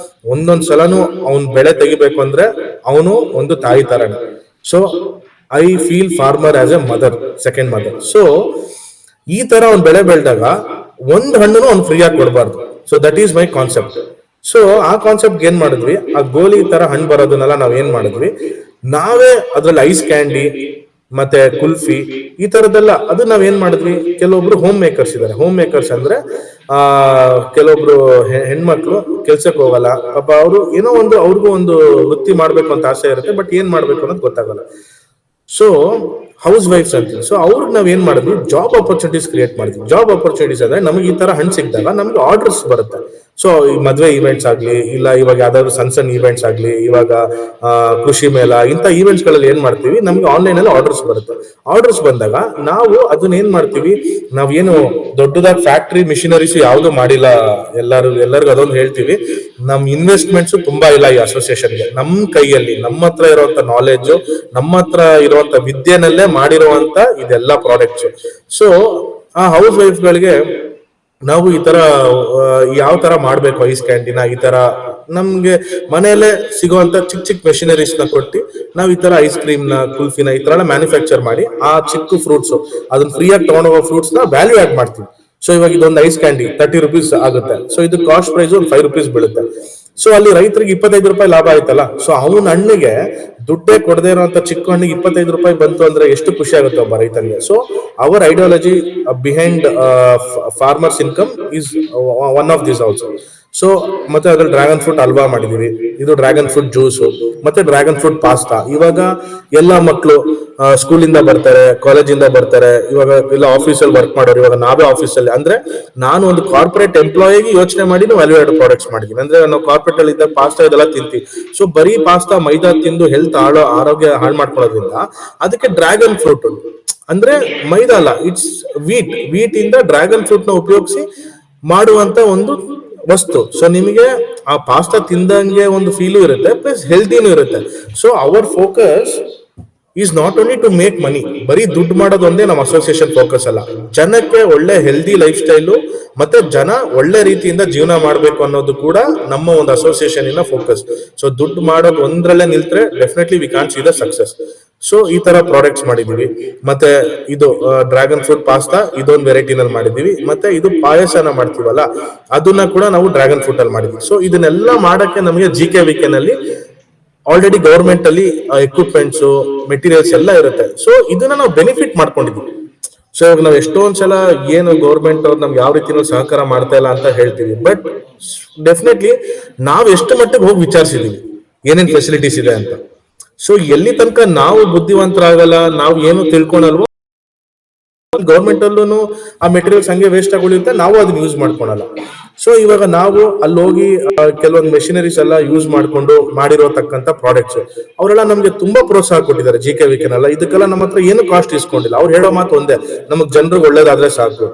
ಒಂದೊಂದ್ ಸಲನು ಅವ್ನ್ ಬೆಳೆ ತೆಗಿಬೇಕು ಅಂದ್ರೆ ಅವನು ಒಂದು ತಾಯಿ ತರನೇ. So I feel farmer as A mother, second mother. So ಈ ತರ ಅವ್ನ್ ಬೆಳೆ ಬೆಳೆದಾಗ ಒಂದ್ ಹಣ್ಣು ಅವ್ನು ಫ್ರೀ ಆಗಿ ಕೊಡಬಾರ್ದು. So that is my concept. So ಆ ಕಾನ್ಸೆಪ್ಟ್ ಏನ್ ಮಾಡಿದ್ವಿ, ಆ ಗೋಲಿ ತರ ಹಣ್ಣು ಬರೋದನ್ನೆಲ್ಲ ನಾವ್ ಏನ್ ಮಾಡಿದ್ವಿ, ನಾವೇ ಅದ್ರಲ್ಲಿ ಐಸ್ ಕ್ಯಾಂಡಿ ಮತ್ತೆ ಕುಲ್ಫಿ ಈ ತರದೆಲ್ಲ ಅದು ನಾವ್ ಏನ್ ಮಾಡಿದ್ವಿ. ಕೆಲವೊಬ್ರು ಹೋಮ್ ಮೇಕರ್ಸ್ ಇದಾರೆ. ಹೋಮ್ ಮೇಕರ್ಸ್ ಅಂದ್ರೆ ಕೆಲವೊಬ್ರು ಹೆಣ್ಮಕ್ಳು ಕೆಲ್ಸಕ್ಕೆ ಹೋಗಲ್ಲ ಪಾಪ, ಅವರು ಏನೋ ಒಂದು ಅವ್ರಿಗೂ ಒಂದು ವೃತ್ತಿ ಮಾಡ್ಬೇಕು ಅಂತ ಆಸೆ ಇರುತ್ತೆ, ಬಟ್ ಏನ್ ಮಾಡ್ಬೇಕು ಅನ್ನೋದು ಗೊತ್ತಾಗಲ್ಲ. ಸೊ ಹೌಸ್ ವೈಫ್ಸ್ ಅಂತೀವಿ. ಸೊ ಅವ್ರಿಗೆ ನಾವ್ ಏನ್ ಮಾಡಿದ್ವಿ, ಜಾಬ್ ಆಪರ್ಚುನಿಟೀಸ್ ಕ್ರಿಯೇಟ್ ಮಾಡಿದ್ವಿ. ಜಾಬ್ ಆಪರ್ಚುನಿಟೀಸ್ ಅಂದ್ರೆ ನಮ್ಗೆ ಈ ತರ ಹಣ್ಣು ಸಿಕ್ಕಿದಾಗ ನಮ್ಗೆ ಆರ್ಡರ್ಸ್ ಬರುತ್ತೆ. ಸೊ ಈ ಮದ್ವೆ ಈವೆಂಟ್ಸ್ ಆಗ್ಲಿ, ಇಲ್ಲ ಇವಾಗ ಯಾವ್ದಾದ್ರು ಸಣ್ಣ ಈವೆಂಟ್ಸ್ ಆಗ್ಲಿ, ಇವಾಗ ಕೃಷಿ ಮೇಳ, ಇಂಥ ಈವೆಂಟ್ಸ್ ಗಳಲ್ಲಿ ಏನ್ ಮಾಡ್ತೀವಿ, ನಮ್ಗೆ ಆನ್ಲೈನ್ ಅಲ್ಲಿ ಆರ್ಡರ್ಸ್ ಬರುತ್ತೆ. ಆರ್ಡರ್ಸ್ ಬಂದಾಗ ನಾವು ಅದನ್ನ ಏನ್ ಮಾಡ್ತೀವಿ, ನಾವೇನು ದೊಡ್ಡದಾಗಿ ಫ್ಯಾಕ್ಟ್ರಿ ಮಿಷಿನರೀಸ್ ಯಾವ್ದು ಮಾಡಿಲ್ಲ. ಎಲ್ಲರಿಗೂ ಅದೊಂದು ಹೇಳ್ತೀವಿ, ನಮ್ ಇನ್ವೆಸ್ಟ್ಮೆಂಟ್ಸ್ ತುಂಬಾ ಇಲ್ಲ ಈ ಅಸೋಸಿಯೇಷನ್ಗೆ. ನಮ್ ಕೈಯಲ್ಲಿ ನಮ್ಮ ಹತ್ರ ಇರುವಂತ ನಾಲೆಜ್, ನಮ್ಮ ಹತ್ರ ಇರುವಂತ ವಿದ್ಯೆನಲ್ಲೇ ಮಾಡಿರುವಂತ ಇದೆಲ್ಲ ಪ್ರಾಡಕ್ಟ್ಸ್. ಸೊ ಆ ಹೌಸ್ ವೈಫ್ ಗಳಿಗೆ ನಾವು ಈ ತರ ಯಾವ ತರ ಮಾಡ್ಬೇಕು, ಐಸ್ ಕ್ಯಾಂಟೀನ್ ಈ ತರ ನಮ್ಗೆ ಮನೆಯಲ್ಲೇ ಸಿಗುವಂತ ಚಿಕ್ಕ ಚಿಕ್ಕ ಮೆಷಿನರೀಸ್ ನ ಕೊಟ್ಟು ನಾವು ಈ ತರ ಐಸ್ ಕ್ರೀಮ್ ನ, ಕುಲ್ಫಿನ ಈ ತರ ಎಲ್ಲ ಮ್ಯಾನುಫ್ಯಾಕ್ಚರ್ ಮಾಡಿ ಆ ಚಿಕ್ಕ ಫ್ರೂಟ್ಸ್ ಅದನ್ನ ಫ್ರೀ ಆಗಿ ತಗೊಂಡೋಗೋ ಫ್ರೂಟ್ಸ್ ನ ವ್ಯಾಲ್ಯೂ ಆಡ್ ಮಾಡ್ತೀವಿ. ಸೊ ಇವಾಗ ಇದೊಂದು ಐಸ್ ಕ್ಯಾಂಡಿ 30 rupees ಆಗುತ್ತೆ. ಸೊ ಇದು ಕಾಸ್ಟ್ ಪ್ರೈಸ್ ಒಂದು 5 rupees ಬೀಳುತ್ತೆ. ಸೊ ಅಲ್ಲಿ ರೈತರಿಗೆ 25 ರೂಪಾಯಿ ಲಾಭ ಆಯ್ತಲ್ಲ. ಸೊ ಅವನ ಹಣ್ಣಿಗೆ ದುಡ್ಡೇ ಕೊಡದೇ ಇರುವಂತ ಚಿಕ್ಕ ಹಣ್ಣಿಗೆ 25 ರೂಪಾಯಿ ಬಂತು ಅಂದ್ರೆ ಎಷ್ಟು ಖುಷಿ ಆಗುತ್ತೆ ಒಬ್ಬ ರೈತನಿಗೆ. So our ideology behind farmers income is one of this also. So ಮತ್ತೆ ಅದ್ರಲ್ಲಿ ಡ್ರ್ಯಾಗನ್ ಫ್ರೂಟ್ ಹಲ್ವಾ ಮಾಡಿದೀವಿ, ಇದು ಡ್ರ್ಯಾಗನ್ ಫ್ರೂಟ್ ಜ್ಯೂಸು, ಮತ್ತೆ ಡ್ರ್ಯಾಗನ್ ಫ್ರೂಟ್ ಪಾಸ್ತಾ. ಇವಾಗ ಎಲ್ಲಾ ಮಕ್ಕಳು ಸ್ಕೂಲಿಂದ ಬರ್ತಾರೆ, ಕಾಲೇಜಿಂದ ಬರ್ತಾರೆ, ಇವಾಗ ಇಲ್ಲ ಆಫೀಸಲ್ಲಿ ವರ್ಕ್ ಮಾಡೋರು, ಇವಾಗ ನಾವೇ ಆಫೀಸಲ್ಲಿ ಅಂದ್ರೆ ನಾನು ಒಂದು ಕಾರ್ಪೊರೇಟ್ ಎಂಪ್ಲಾಯಿಗೆ ಯೋಚನೆ ಮಾಡಿ ವ್ಯಾಲ್ಯೂ ಆಡ್ ಪ್ರಾಡಕ್ಟ್ಸ್ ಮಾಡಿದೀನಿ. ಅಂದ್ರೆ ನಾವು ಕಾರ್ಪೊರೇಟ್ ಅಲ್ಲಿ ಇದ್ದಾಗ ಪಾಸ್ತಾ ಇದೆಲ್ಲ ತಿಂತೀವಿ. ಸೊ ಬರೀ ಪಾಸ್ತಾ ಮೈದಾ ತಿಂದು ಹೆಲ್ತ್ ಆರೋಗ್ಯ ಹಾಳು ಮಾಡ್ಕೊಳ್ಳೋದ್ರಿಂದ ಅದಕ್ಕೆ ಡ್ರ್ಯಾಗನ್ ಫ್ರೂಟ್ ಅಂದ್ರೆ ಮೈದಾ ಅಲ್ಲ, ಇಟ್ಸ್ ವೀಟ್ ಇಂದ ಡ್ರ್ಯಾಗನ್ ಫ್ರೂಟ್ ನ ಉಪಯೋಗಿಸಿ ಮಾಡುವಂತ ಒಂದು ವಸ್ತು. ಸೊ ನಿಮಗೆ ಆ ಪಾಸ್ತಾ ತಿಂದಂಗೆ ಒಂದು ಫೀಲು ಇರುತ್ತೆ, ಪ್ಲಸ್ ಹೆಲ್ದಿನೂ ಇರುತ್ತೆ. So our focus is not only to make money. ಬರೀ ದುಡ್ಡು ಮಾಡೋದು ಒಂದೇ ನಮ್ಮ ಅಸೋಸಿಯೇಷನ್ ಫೋಕಸ್ ಅಲ್ಲ, ಜನಕ್ಕೆ ಒಳ್ಳೆ ಹೆಲ್ದಿ ಲೈಫ್ ಸ್ಟೈಲು ಮತ್ತೆ ಜನ ಒಳ್ಳೆ ರೀತಿಯಿಂದ ಜೀವನ ಮಾಡಬೇಕು ಅನ್ನೋದು ಕೂಡ ನಮ್ಮ ಒಂದು ಅಸೋಸಿಯೇಷನ್ ಇನ ಫೋಕಸ್. ಸೊ ದುಡ್ಡು ಮಾಡೋದು ಒಂದ್ರಲ್ಲೇ ನಿಲ್ತ್ರೆ definitely we can't see the success. So ಈ ತರ ಪ್ರಾಡಕ್ಟ್ಸ್ ಮಾಡಿದೀವಿ. ಮತ್ತೆ ಇದು ಡ್ರ್ಯಾಗನ್ ಫ್ರೂಟ್ ಪಾಸ್ತಾ ಇದೊಂದು ವೆರೈಟಿನಲ್ಲಿ ಮಾಡಿದೀವಿ. ಮತ್ತೆ ಇದು ಪಾಯಸನ ಮಾಡ್ತೀವಲ್ಲ ಅದನ್ನ ಕೂಡ ನಾವು ಡ್ರ್ಯಾಗನ್ ಫ್ರೂಟ್ ಅಲ್ಲಿ ಮಾಡಿದ್ವಿ. ಸೊ ಇದನ್ನೆಲ್ಲ ಮಾಡಕ್ಕೆ ನಮಗೆ GKVK ನಲ್ಲಿ ಆಲ್ರೆಡಿ ಗವರ್ಮೆಂಟ್ ಅಲ್ಲಿ ಎಕ್ವಿಪ್ಮೆಂಟ್ಸ್ ಮೆಟೀರಿಯಲ್ಸ್ ಎಲ್ಲ ಇರುತ್ತೆ. ಸೊ ಇದನ್ನ ನಾವು ಬೆನಿಫಿಟ್ ಮಾಡ್ಕೊಂಡಿದ್ವಿ. ಸೊ ಇವಾಗ ನಾವು ಎಷ್ಟೊಂದ್ ಸಲ ಏನು ಗೌರ್ಮೆಂಟ್ ಅವ್ರು ನಮ್ಗೆ ಯಾವ ರೀತಿನೂ ಸಹಕಾರ ಮಾಡ್ತಾ ಇಲ್ಲ ಅಂತ ಹೇಳ್ತೀವಿ, ಬಟ್ ಡೆಫಿನೆಟ್ಲಿ ನಾವ್ ಎಷ್ಟು ಮಟ್ಟಿಗೆ ಹೋಗಿ ವಿಚಾರಿಸಿದೀವಿ ಏನೇನ್ ಫೆಸಿಲಿಟೀಸ್ ಇದೆ ಅಂತ. ಸೊ ಎಲ್ಲಿ ತನಕ ನಾವು ಬುದ್ಧಿವಂತರಾಗಲ್ಲ, ನಾವು ಏನು ತಿಳ್ಕೊಳಲ್ವೋ ಗೌರ್ಮೆಂಟ್ ಅಲ್ಲೂ ಆ ಮೆಟೀರಿಯಲ್ಸ್ ಹಂಗೆ ವೇಸ್ಟ್ ಆಗುಳಿರುತ್ತೆ, ನಾವು ಅದನ್ನ ಯೂಸ್ ಮಾಡ್ಕೊಳಲ್ಲ. ಸೊ ಇವಾಗ ನಾವು ಅಲ್ಲಿ ಹೋಗಿ ಕೆಲವೊಂದು ಮೆಷಿನರೀಸ್ ಎಲ್ಲ ಯೂಸ್ ಮಾಡ್ಕೊಂಡು ಮಾಡಿರೋತಕ್ಕಂತ ಪ್ರಾಡಕ್ಟ್ಸ್ ಅವರೆಲ್ಲ ನಮ್ಗೆ ತುಂಬಾ ಪ್ರೋತ್ಸಾಹ ಕೊಟ್ಟಿದ್ದಾರೆ. GKVK ಇದಕ್ಕೆಲ್ಲ ನಮ್ಮ ಹತ್ರ ಏನು ಕಾಸ್ಟ್ ಇಸ್ಕೊಂಡಿಲ್ಲ. ಅವ್ರು ಹೇಳೋ ಮಾತು ಒಂದೇ, ನಮಗ್ ಜನರಿಗೆ ಒಳ್ಳೇದಾದ್ರೆ ಸಾಕು,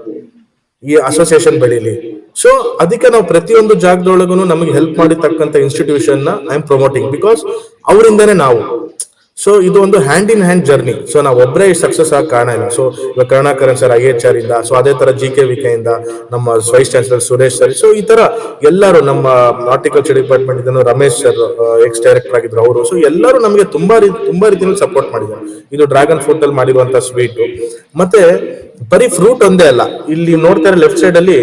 ಈ ಅಸೋಸಿಯೇಷನ್ ಬೆಳೀಲಿ. ಸೊ ಅದಕ್ಕೆ ನಾವು ಪ್ರತಿಯೊಂದು ಜಾಗದೊಳಗೂ ನಮಗೆ ಹೆಲ್ಪ್ ಮಾಡಿರ್ತಕ್ಕಂಥ ಇನ್ಸ್ಟಿಟ್ಯೂಷನ್ ನ ಐ ಆಮ್ ಪ್ರಮೋಟಿಂಗ್, ಬಿಕಾಸ್ ಅವರಿಂದನೇ ನಾವು. ಸೊ ಇದು ಒಂದು hand in hand journey. So ನಾವು ಒಬ್ಬರೇ ಸಕ್ಸಸ್ ಆಗ ಕಾರಣ ಇಲ್ಲ. ಸೊ ಇವಾಗ ಕರುಣಾಕರನ್ ಸರ್ IHR ಇಂದ, ಸೊ ಅದೇ ತರ GKVK ಇಂದ ನಮ್ಮ vice chancellor Suresh sir, so ಈ ತರ ಎಲ್ಲರೂ ನಮ್ಮ ಹಾರ್ಟಿಕಲ್ಚರ್ ಡಿಪಾರ್ಟ್ಮೆಂಟ್ ಇಂದ ರಮೇಶ್ ಸರ್ ಎಕ್ಸ್ ಡೈರೆಕ್ಟರ್ ಆಗಿದ್ರು ಅವರು. ಸೊ ಎಲ್ಲರೂ ನಮಗೆ ತುಂಬಾ ರೀತಿಯಲ್ಲಿ ಸಪೋರ್ಟ್ ಮಾಡಿದ್ದಾರೆ. ಇದು ಡ್ರ್ಯಾಗನ್ ಫ್ರೂಟ್ ಅಲ್ಲಿ ಮಾಡಿರುವಂತ ಸ್ವೀಟ್. ಮತ್ತೆ ಬರೀ ಫ್ರೂಟ್ ಒಂದೇ ಅಲ್ಲ, ಇಲ್ಲಿ ನೋಡ್ತಾರೆ ಲೆಫ್ಟ್ ಸೈಡ್ ಅಲ್ಲಿ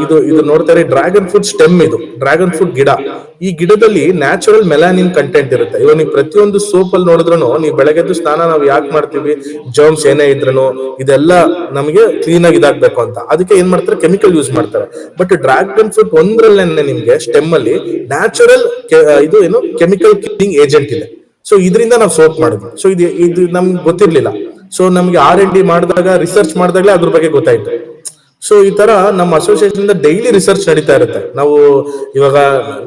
ಇದು ನೋಡ್ತಾರೆ ಡ್ರ್ಯಾಗನ್ ಫ್ರೂಟ್ ಸ್ಟೆಮ್. ಇದು ಡ್ರ್ಯಾಗನ್ ಫ್ರೂಟ್ ಗಿಡ. ಈ ಗಿಡದಲ್ಲಿ ನ್ಯಾಚುರಲ್ ಮೆಲಾನಿನ್ ಕಂಟೆಂಟ್ ಇರುತ್ತೆ. ಇವಾಗ ನೀವು ಪ್ರತಿಯೊಂದು ಸೋಪ್ ಅಲ್ಲಿ ನೋಡಿದ್ರು, ನೀವು ಬೆಳಗ್ಗೆದ್ದು ಸ್ನಾನ ನಾವು ಯಾಕೆ ಮಾಡ್ತೀವಿ, ಜರ್ಮ್ಸ್ ಏನೇ ಇದ್ರು ಇದೆಲ್ಲ ನಮಗೆ ಕ್ಲೀನ್ ಆಗಿ ಇದಾಗಬೇಕು ಅಂತ. ಅದಕ್ಕೆ ಏನ್ ಮಾಡ್ತಾರೆ, ಕೆಮಿಕಲ್ ಯೂಸ್ ಮಾಡ್ತಾರೆ. ಬಟ್ ಡ್ರ್ಯಾಗನ್ ಫ್ರೂಟ್ ಒಂದ್ರಲ್ಲೇ ನಿಮ್ಗೆ ಸ್ಟೆಮ್ ಅಲ್ಲಿ ನ್ಯಾಚುರಲ್ ಇದು ಏನು ಕೆಮಿಕಲ್ ಕ್ಲೀನಿಂಗ್ ಏಜೆಂಟ್ ಇದೆ. ಸೊ ಇದರಿಂದ ನಾವು ಸೋಪ್ ಮಾಡಿದ್ವಿ. ಸೊ ಇದು ನಮ್ಗೆ ಗೊತ್ತಿರ್ಲಿಲ್ಲ. ಸೊ ನಮ್ಗೆ R&D ಮಾಡಿದಾಗ, ರಿಸರ್ಚ್ ಮಾಡಿದಾಗಲೇ ಅದ್ರ ಬಗ್ಗೆ ಗೊತ್ತಾಯ್ತು. ಸೊ ಈ ತರ ನಮ್ಮ ಅಸೋಸಿಯೇಷನ್ ಡೈಲಿ ರಿಸರ್ಚ್ ನಡೀತಾ ಇರುತ್ತೆ. ನಾವು ಇವಾಗ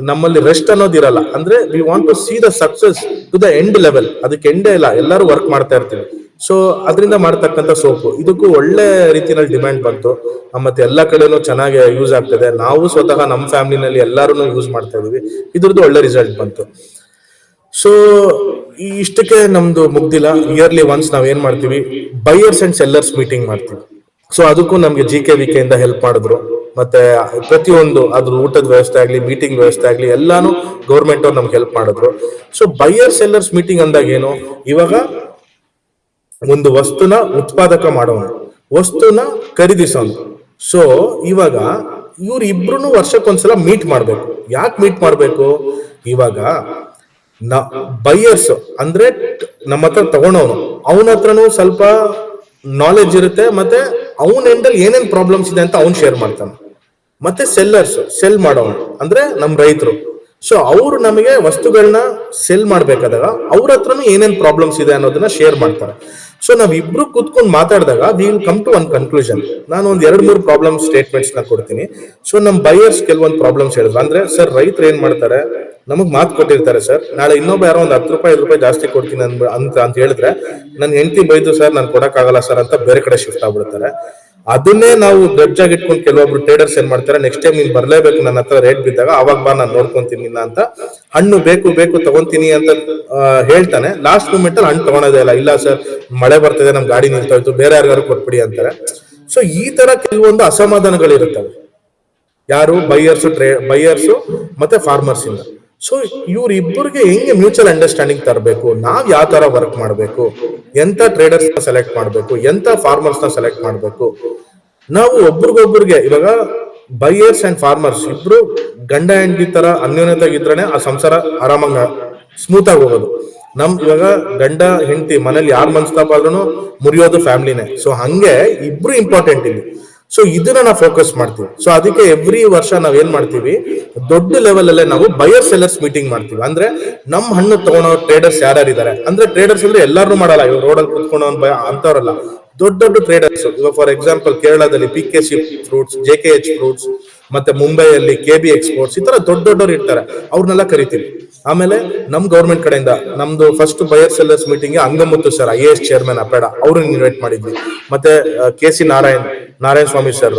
ನಮ್ಮಲ್ಲಿ ರೆಸ್ಟ್ ಅನ್ನೋದಿರಲ್ಲ. ಅಂದ್ರೆ we want to see the success to the end level. ಅದಕ್ಕೆ ಎಂಡೇ ಇಲ್ಲ, ಎಲ್ಲರೂ ವರ್ಕ್ ಮಾಡ್ತಾ ಇರ್ತೀವಿ. ಸೊ ಅದರಿಂದ ಮಾಡ್ತಕ್ಕಂಥ ಸೋಪು ಇದಕ್ಕೂ ಒಳ್ಳೆ ರೀತಿಯಲ್ಲಿ ಡಿಮ್ಯಾಂಡ್ ಬಂತು. ಮತ್ತೆ ಎಲ್ಲಾ ಕಡೆನೂ ಚೆನ್ನಾಗಿ ಯೂಸ್ ಆಗ್ತದೆ. ನಾವು ಸ್ವತಃ ನಮ್ಮ ಫ್ಯಾಮಿಲಿನಲ್ಲಿ ಎಲ್ಲಾರು ಯೂಸ್ ಮಾಡ್ತಾ ಇದೀವಿ. ಇದ್ರದ್ದು ಒಳ್ಳೆ ರಿಸಲ್ಟ್ ಬಂತು. ಸೊ ಇಷ್ಟಕ್ಕೆ ನಮ್ದು ಮುಗ್ದಿಲ್ಲ. ಇಯರ್ಲಿ ಒನ್ಸ್ ನಾವ್ ಏನ್ ಮಾಡ್ತೀವಿ, ಬೈಯರ್ಸ್ ಅಂಡ್ ಸೆಲ್ಲರ್ಸ್ ಮೀಟಿಂಗ್ ಮಾಡ್ತೀವಿ. ಸೊ ಅದಕ್ಕೂ ನಮ್ಗೆ GKVK ಇಂದ ಹೆಲ್ಪ್ ಮಾಡಿದ್ರು. ಮತ್ತೆ ಪ್ರತಿಯೊಂದು ಅದ್ರ ಊಟದ ವ್ಯವಸ್ಥೆ ಆಗ್ಲಿ, ಮೀಟಿಂಗ್ ವ್ಯವಸ್ಥೆ ಆಗ್ಲಿ, ಎಲ್ಲಾನು ಗೌರ್ಮೆಂಟ್ ಅವ್ರು ನಮ್ಗೆ ಹೆಲ್ಪ್ ಮಾಡಿದ್ರು. ಸೊ ಬೈಯರ್ ಸೆಲ್ಲರ್ಸ್ ಮೀಟಿಂಗ್ ಅಂದಾಗ ಏನು, ಇವಾಗ ಒಂದು ವಸ್ತುನ ಉತ್ಪಾದಕ ಮಾಡೋನು, ವಸ್ತುನ ಖರೀದಿಸೋನು. ಸೊ ಇವಾಗ ಇವ್ರು ಇಬ್ರು ವರ್ಷಕ್ಕೊಂದ್ಸಲ ಮೀಟ್ ಮಾಡ್ಬೇಕು. ಯಾಕೆ ಮೀಟ್ ಮಾಡ್ಬೇಕು, ಇವಾಗ ಬೈಯರ್ಸ್ ಅಂದ್ರೆ ನಮ್ಮ ಹತ್ರ ತಗೊಂಡವನು, ಅವನ ಹತ್ರನೂ ಸ್ವಲ್ಪ ನಾಲೆಜ್ ಇರುತ್ತೆ. ಮತ್ತೆ ಅವನ ಎಂಡಲ್ಲಿ ಏನೇನ್ ಪ್ರಾಬ್ಲಮ್ಸ್ ಇದೆ ಅಂತ ಅವ್ನು ಶೇರ್ ಮಾಡ್ತಾನೆ. ಮತ್ತೆ ಸೆಲ್ಲರ್ಸ್, ಸೆಲ್ ಮಾಡೋನು ಅಂದ್ರೆ ನಮ್ ರೈತರು. ಸೊ ಅವ್ರು ನಮಗೆ ವಸ್ತುಗಳನ್ನ ಸೆಲ್ ಮಾಡ್ಬೇಕಾದಾಗ ಅವ್ರ ಹತ್ರನೂ ಏನೇನ್ ಪ್ರಾಬ್ಲಮ್ಸ್ ಇದೆ ಅನ್ನೋದನ್ನ ಶೇರ್ ಮಾಡ್ತಾರೆ. ಸೊ ನಾವ್ ಇಬ್ರು ಕೂತ್ಕೊಂಡು ಮಾತಾಡಿದಾಗ we will come to one conclusion. ನಾನು ಒಂದ್ 2-3 ಪ್ರಾಬ್ಲಮ್ ಸ್ಟೇಟ್ಮೆಂಟ್ಸ್ ನ ಕೊಡ್ತೀನಿ. ಸೊ ನಮ್ ಬೈಯರ್ಸ್ ಕೆಲವೊಂದು ಪ್ರಾಬ್ಲಮ್ಸ್ ಹೇಳಿದ್ರು. ಅಂದ್ರೆ ಸರ್, ರೈತರು ಏನ್ ಮಾಡ್ತಾರೆ, ನಮಗ್ ಮಾತು ಕೊಟ್ಟಿರ್ತಾರೆ ಸರ್, ನಾಳೆ ಇನ್ನೊಬ್ಬ ಯಾರೋ ಒಂದ್ 10 ರೂಪಾಯಿ 5 ರೂಪಾಯಿ ಜಾಸ್ತಿ ಕೊಡ್ತೀನಿ ಅಂತ ಹೇಳಿದ್ರೆ ನನ್ ಹೆಂಡತಿ ಬೈದು ಸರ್ ನಾನು ಕೊಡಕ್ಕಾಗಲ್ಲ ಸರ್ ಅಂತ ಬೇರೆ ಕಡೆ ಶಿಫ್ಟ್ ಆಗ್ಬಿಡ್ತಾರೆ. ಅದನ್ನೇ ನಾವು ಗಜ್ಜಾಗಿ ಇಟ್ಕೊಂಡು ಕೆಲವೊಬ್ರು ಟ್ರೇಡರ್ಸ್ ಏನ್ ಮಾಡ್ತಾರೆ, ನೆಕ್ಸ್ಟ್ ಟೈಮ್ ನೀನ್ ಬರ್ಲೇಬೇಕು ನನ್ನ ಹತ್ರ ರೇಟ್ ಬಿದ್ದಾಗ, ಅವಾಗ ಬಾ ನಾನು ನೋಡ್ಕೊಂತೀನಿ ನಿನ್ನ ಅಂತ. ಹಣ್ಣು ಬೇಕು ತಗೊಂತೀನಿ ಅಂತ ಹೇಳ್ತಾನೆ. ಲಾಸ್ಟ್ ಮೂಮೆಂಟ್ ಅಲ್ಲಿ ಹಣ್ಣು ತಗೊಳೋದೇ ಇಲ್ಲ ಸರ್ ಮಳೆ ಬರ್ತದೆ, ನಮ್ ಗಾಡಿ ನಿಲ್ತೋಯ್ತು, ಬೇರೆ ಯಾರಿಗಾರು ಕೊಟ್ಬಿಡಿ ಅಂತಾರೆ. ಸೊ ಈ ತರ ಕೆಲವೊಂದು ಅಸಮಾಧಾನಗಳಿರುತ್ತವೆ. ಯಾರು ಬೈಯರ್ಸ್ ಮತ್ತೆ ಫಾರ್ಮರ್ಸ್ ಇಂದ. ಸೊ ಇವ್ರಿಬ್ಬರಿಗೆ ಹೆಂಗೆ ಮ್ಯೂಚುವಲ್ ಅಂಡರ್ಸ್ಟ್ಯಾಂಡಿಂಗ್ ತರಬೇಕು, ನಾವ್ ಯಾವ ತರ ವರ್ಕ್ ಮಾಡ್ಬೇಕು, ಎಂತ ಟ್ರೇಡರ್ಸ್ ನ ಸೆಲೆಕ್ಟ್ ಮಾಡ್ಬೇಕು, ಎಂತ ಫಾರ್ಮರ್ಸ್ ನ ಸೆಲೆಕ್ಟ್ ಮಾಡ್ಬೇಕು. ನಾವು ಒಬ್ರಿಗೊಬ್ರಿಗೆ ಇವಾಗ ಬೈಯರ್ಸ್ ಅಂಡ್ ಫಾರ್ಮರ್ಸ್ ಇಬ್ರು ಗಂಡ ಹೆಂಡತಿ ತರ ಅನ್ಯೋನ್ಯತೆಗಿದ್ರೇನೆ ಆ ಸಂಸಾರ ಆರಾಮಾಗ ಸ್ಮೂತ್ ಆಗಿ ಹೋಗೋದು. ಇವಾಗ ಗಂಡ ಹೆಂಡತಿ ಮನೇಲಿ ಯಾರು ಮನಸ್ತಾಪ ಆದ್ರೂ ಮುರಿಯೋದು ಫ್ಯಾಮಿಲಿನೇ. ಸೊ ಹಂಗೆ ಇಬ್ರು ಇಂಪಾರ್ಟೆಂಟ್ ಇಲ್ಲಿ. ಸೊ ಇದನ್ನ ನಾವು ಫೋಕಸ್ ಮಾಡ್ತೀವಿ. ಸೊ ಅದಕ್ಕೆ ಎವ್ರಿ ವರ್ಷ ನಾವ್ ಏನ್ ಮಾಡ್ತೀವಿ, ದೊಡ್ಡ ಲೆವೆಲ್ ಅಲ್ಲೇ ನಾವು ಬಯರ್ ಸೆಲ್ಲರ್ಸ್ ಮೀಟಿಂಗ್ ಮಾಡ್ತೀವಿ. ಅಂದ್ರೆ ನಮ್ ಹಣ್ಣು ತಗೊಳೋ ಟ್ರೇಡರ್ಸ್ ಯಾರ್ಯಾರಿದ್ದಾರೆ, ಅಂದ್ರೆ ಟ್ರೇಡರ್ಸ್ ಅಂದ್ರೆ ಎಲ್ಲಾರು ಮಾಡಲ್ಲ, ಇವಾಗ ರೋಡಲ್ಲಿ ಕುತ್ಕೊಂಡು ಅಂತವ್ರಲ್ಲ, ದೊಡ್ಡ ದೊಡ್ಡ ಟ್ರೇಡರ್ಸ್. ಇವಾಗ ಫಾರ್ ಎಕ್ಸಾಂಪಲ್ ಕೇರಳದಲ್ಲಿ PKC ಫ್ರೂಟ್ಸ್, JKH ಫ್ರೂಟ್ಸ್, ಮತ್ತೆ ಮುಂಬೈಯಲ್ಲಿ KB ಎಕ್ಸ್ಪೋರ್ಟ್ಸ್, ಈ ತರ ದೊಡ್ಡ ದೊಡ್ಡವ್ರು ಇರ್ತಾರೆ, ಅವ್ರನ್ನೆಲ್ಲ ಕರಿತೀವಿ. ಆಮೇಲೆ ನಮ್ ಗೌರ್ಮೆಂಟ್ ಕಡೆಯಿಂದ ನಮ್ದು first buyer sellers meeting Angamuthu sir, IAS chairman APEDA, ಅವ್ರನ್ನ ಇನ್ವೈಟ್ ಮಾಡಿದ್ವಿ. ಮತ್ತೆ KC ನಾರಾಯಣ ಸ್ವಾಮಿ ಸರ್,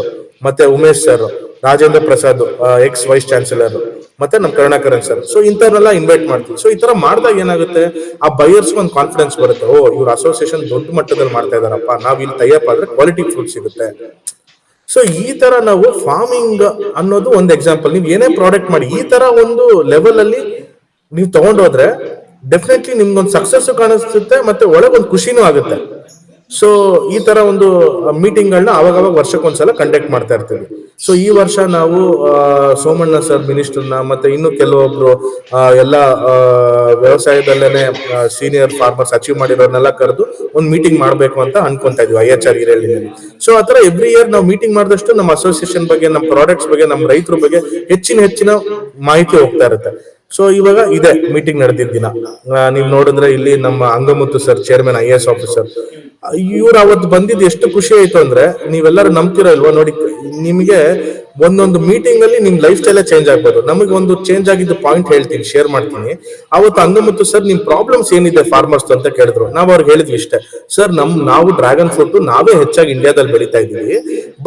ಮತ್ತೆ Umesh sir, Rajendra Prasad ex vice chancellor, ಮತ್ತೆ ನಮ್ ಕರುಣಾಕರನ್ ಸರ್. ಸೊ ಇಂಥವ್ರನ್ನೆಲ್ಲ ಇನ್ವೈಟ್ ಮಾಡ್ತೀವಿ. ಸೊ ಈ ತರ ಮಾಡಿದಾಗ ಏನಾಗುತ್ತೆ, ಆ ಬಯರ್ಸ್ ಒಂದು ಕಾನ್ಫಿಡೆನ್ಸ್ ಬರುತ್ತೆ, ಓ ಇವ್ರ ಅಸೋಸಿಯೇಷನ್ ದೊಡ್ಡ ಮಟ್ಟದಲ್ಲಿ ಮಾಡ್ತಾ ಇದಾರಪ್ಪ, ನಾವ್ ಇಲ್ಲಿ ಟೈಅಪ್ ಆದ್ರೆ ಕ್ವಾಲಿಟಿ ಫ್ರೂಟ್ ಸಿಗುತ್ತೆ. ಸೊ ಈ ತರ ನಾವು ಫಾರ್ಮಿಂಗ್ ಅನ್ನೋದು ಒಂದು ಎಕ್ಸಾಂಪಲ್. ನೀವು ಏನೇ ಪ್ರಾಡಕ್ಟ್ ಮಾಡಿ ಈ ತರ ಒಂದು ಲೆವೆಲ್ ಅಲ್ಲಿ ನೀವು ತಗೊಂಡೋದ್ರೆ ಡೆಫಿನೆಟ್ಲಿ ನಿಮ್ಗೊಂದು ಸಕ್ಸಸ್ ಕಾಣಿಸುತ್ತೆ, ಮತ್ತೆ ಒಳಗೊಂದು ಖುಷಿನೂ ಆಗುತ್ತೆ. ಸೊ ಈ ತರ ಒಂದು ಮೀಟಿಂಗ್ ಗಳನ್ನ ಅವಾಗ ವರ್ಷಕ್ಕೊಂದ್ಸಲ ಕಂಡಕ್ಟ್ ಮಾಡ್ತಾ ಇರ್ತೀವಿ. ಸೊ ಈ ವರ್ಷ ನಾವು ಸೋಮಣ್ಣ ಸರ್ ಮಿನಿಸ್ಟರ್ನ, ಮತ್ತೆ ಇನ್ನು ಕೆಲವೊಬ್ರು ಎಲ್ಲ ವ್ಯವಸಾಯದಲ್ಲೇನೆ ಸೀನಿಯರ್ ಫಾರ್ಮರ್ಸ್ ಅಚೀವ್ ಮಾಡಿರೋರ್ನೆಲ್ಲ ಕರೆದು ಒಂದು ಮೀಟಿಂಗ್ ಮಾಡ್ಬೇಕು ಅಂತ ಅನ್ಕೊಂತಾ ಇದೀವಿ IHR ಹಿರೇಹಳ್ಳಿನಲ್ಲಿ. ಸೊ ಆತರ ಎವ್ರಿ ಇಯರ್ ನಾವು ಮೀಟಿಂಗ್ ಮಾಡಿದಷ್ಟು ನಮ್ಮ ಅಸೋಸಿಯೇಷನ್ ಬಗ್ಗೆ, ನಮ್ಮ ಪ್ರಾಡಕ್ಟ್ಸ್ ಬಗ್ಗೆ, ನಮ್ಮ ರೈತರ ಬಗ್ಗೆ ಹೆಚ್ಚಿನ ಮಾಹಿತಿ ಹೋಗ್ತಾ ಇರುತ್ತೆ. ಸೊ ಇವಾಗ ಇದೆ ಮೀಟಿಂಗ್ ನಡೆದಿದ್ದ ದಿನ ನೀವು ನೋಡಿದ್ರೆ ಇಲ್ಲಿ ನಮ್ಮ Angamuthu sir chairman IAS officer, ಇವ್ರು ಅವತ್ತು ಬಂದಿದ್ದು ಎಷ್ಟು ಖುಷಿ ಆಯ್ತು ಅಂದ್ರೆ, ನೀವೆಲ್ಲರೂ ನಂಬ್ತಿರೋ ಇಲ್ವಾ ನೋಡಿ, ನಿಮಗೆ ಒಂದೊಂದು ಮೀಟಿಂಗ್ ಅಲ್ಲಿ ನಿಮ್ ಲೈಫ್ ಸ್ಟೈಲ್ ಚೇಂಜ್ ಆಗ್ಬೋದು. ನಮಗೆ ಒಂದು ಚೇಂಜ್ ಆಗಿದ್ದು ಪಾಯಿಂಟ್ ಹೇಳ್ತೀನಿ, ಶೇರ್ ಮಾಡ್ತೀನಿ. ಅವತ್ತು ಅಂಗಮುತ್ತು ಸರ್ ನಿಮ್ ಪ್ರಾಬ್ಲಮ್ಸ್ ಏನಿದೆ ಫಾರ್ಮರ್ಸ್ ಅಂತ ಕೇಳಿದ್ರು. ನಾವು ಅವ್ರಿಗೆ ಹೇಳಿದ್ವಿ ಇಷ್ಟೇ, ಸರ್ ನಾವು ಡ್ರ್ಯಾಗನ್ ಫ್ರೂಟ್ ನಾವೇ ಹೆಚ್ಚಾಗಿ ಇಂಡಿಯಾದಲ್ಲಿ ಬೆಳೀತಾ ಇದೀವಿ,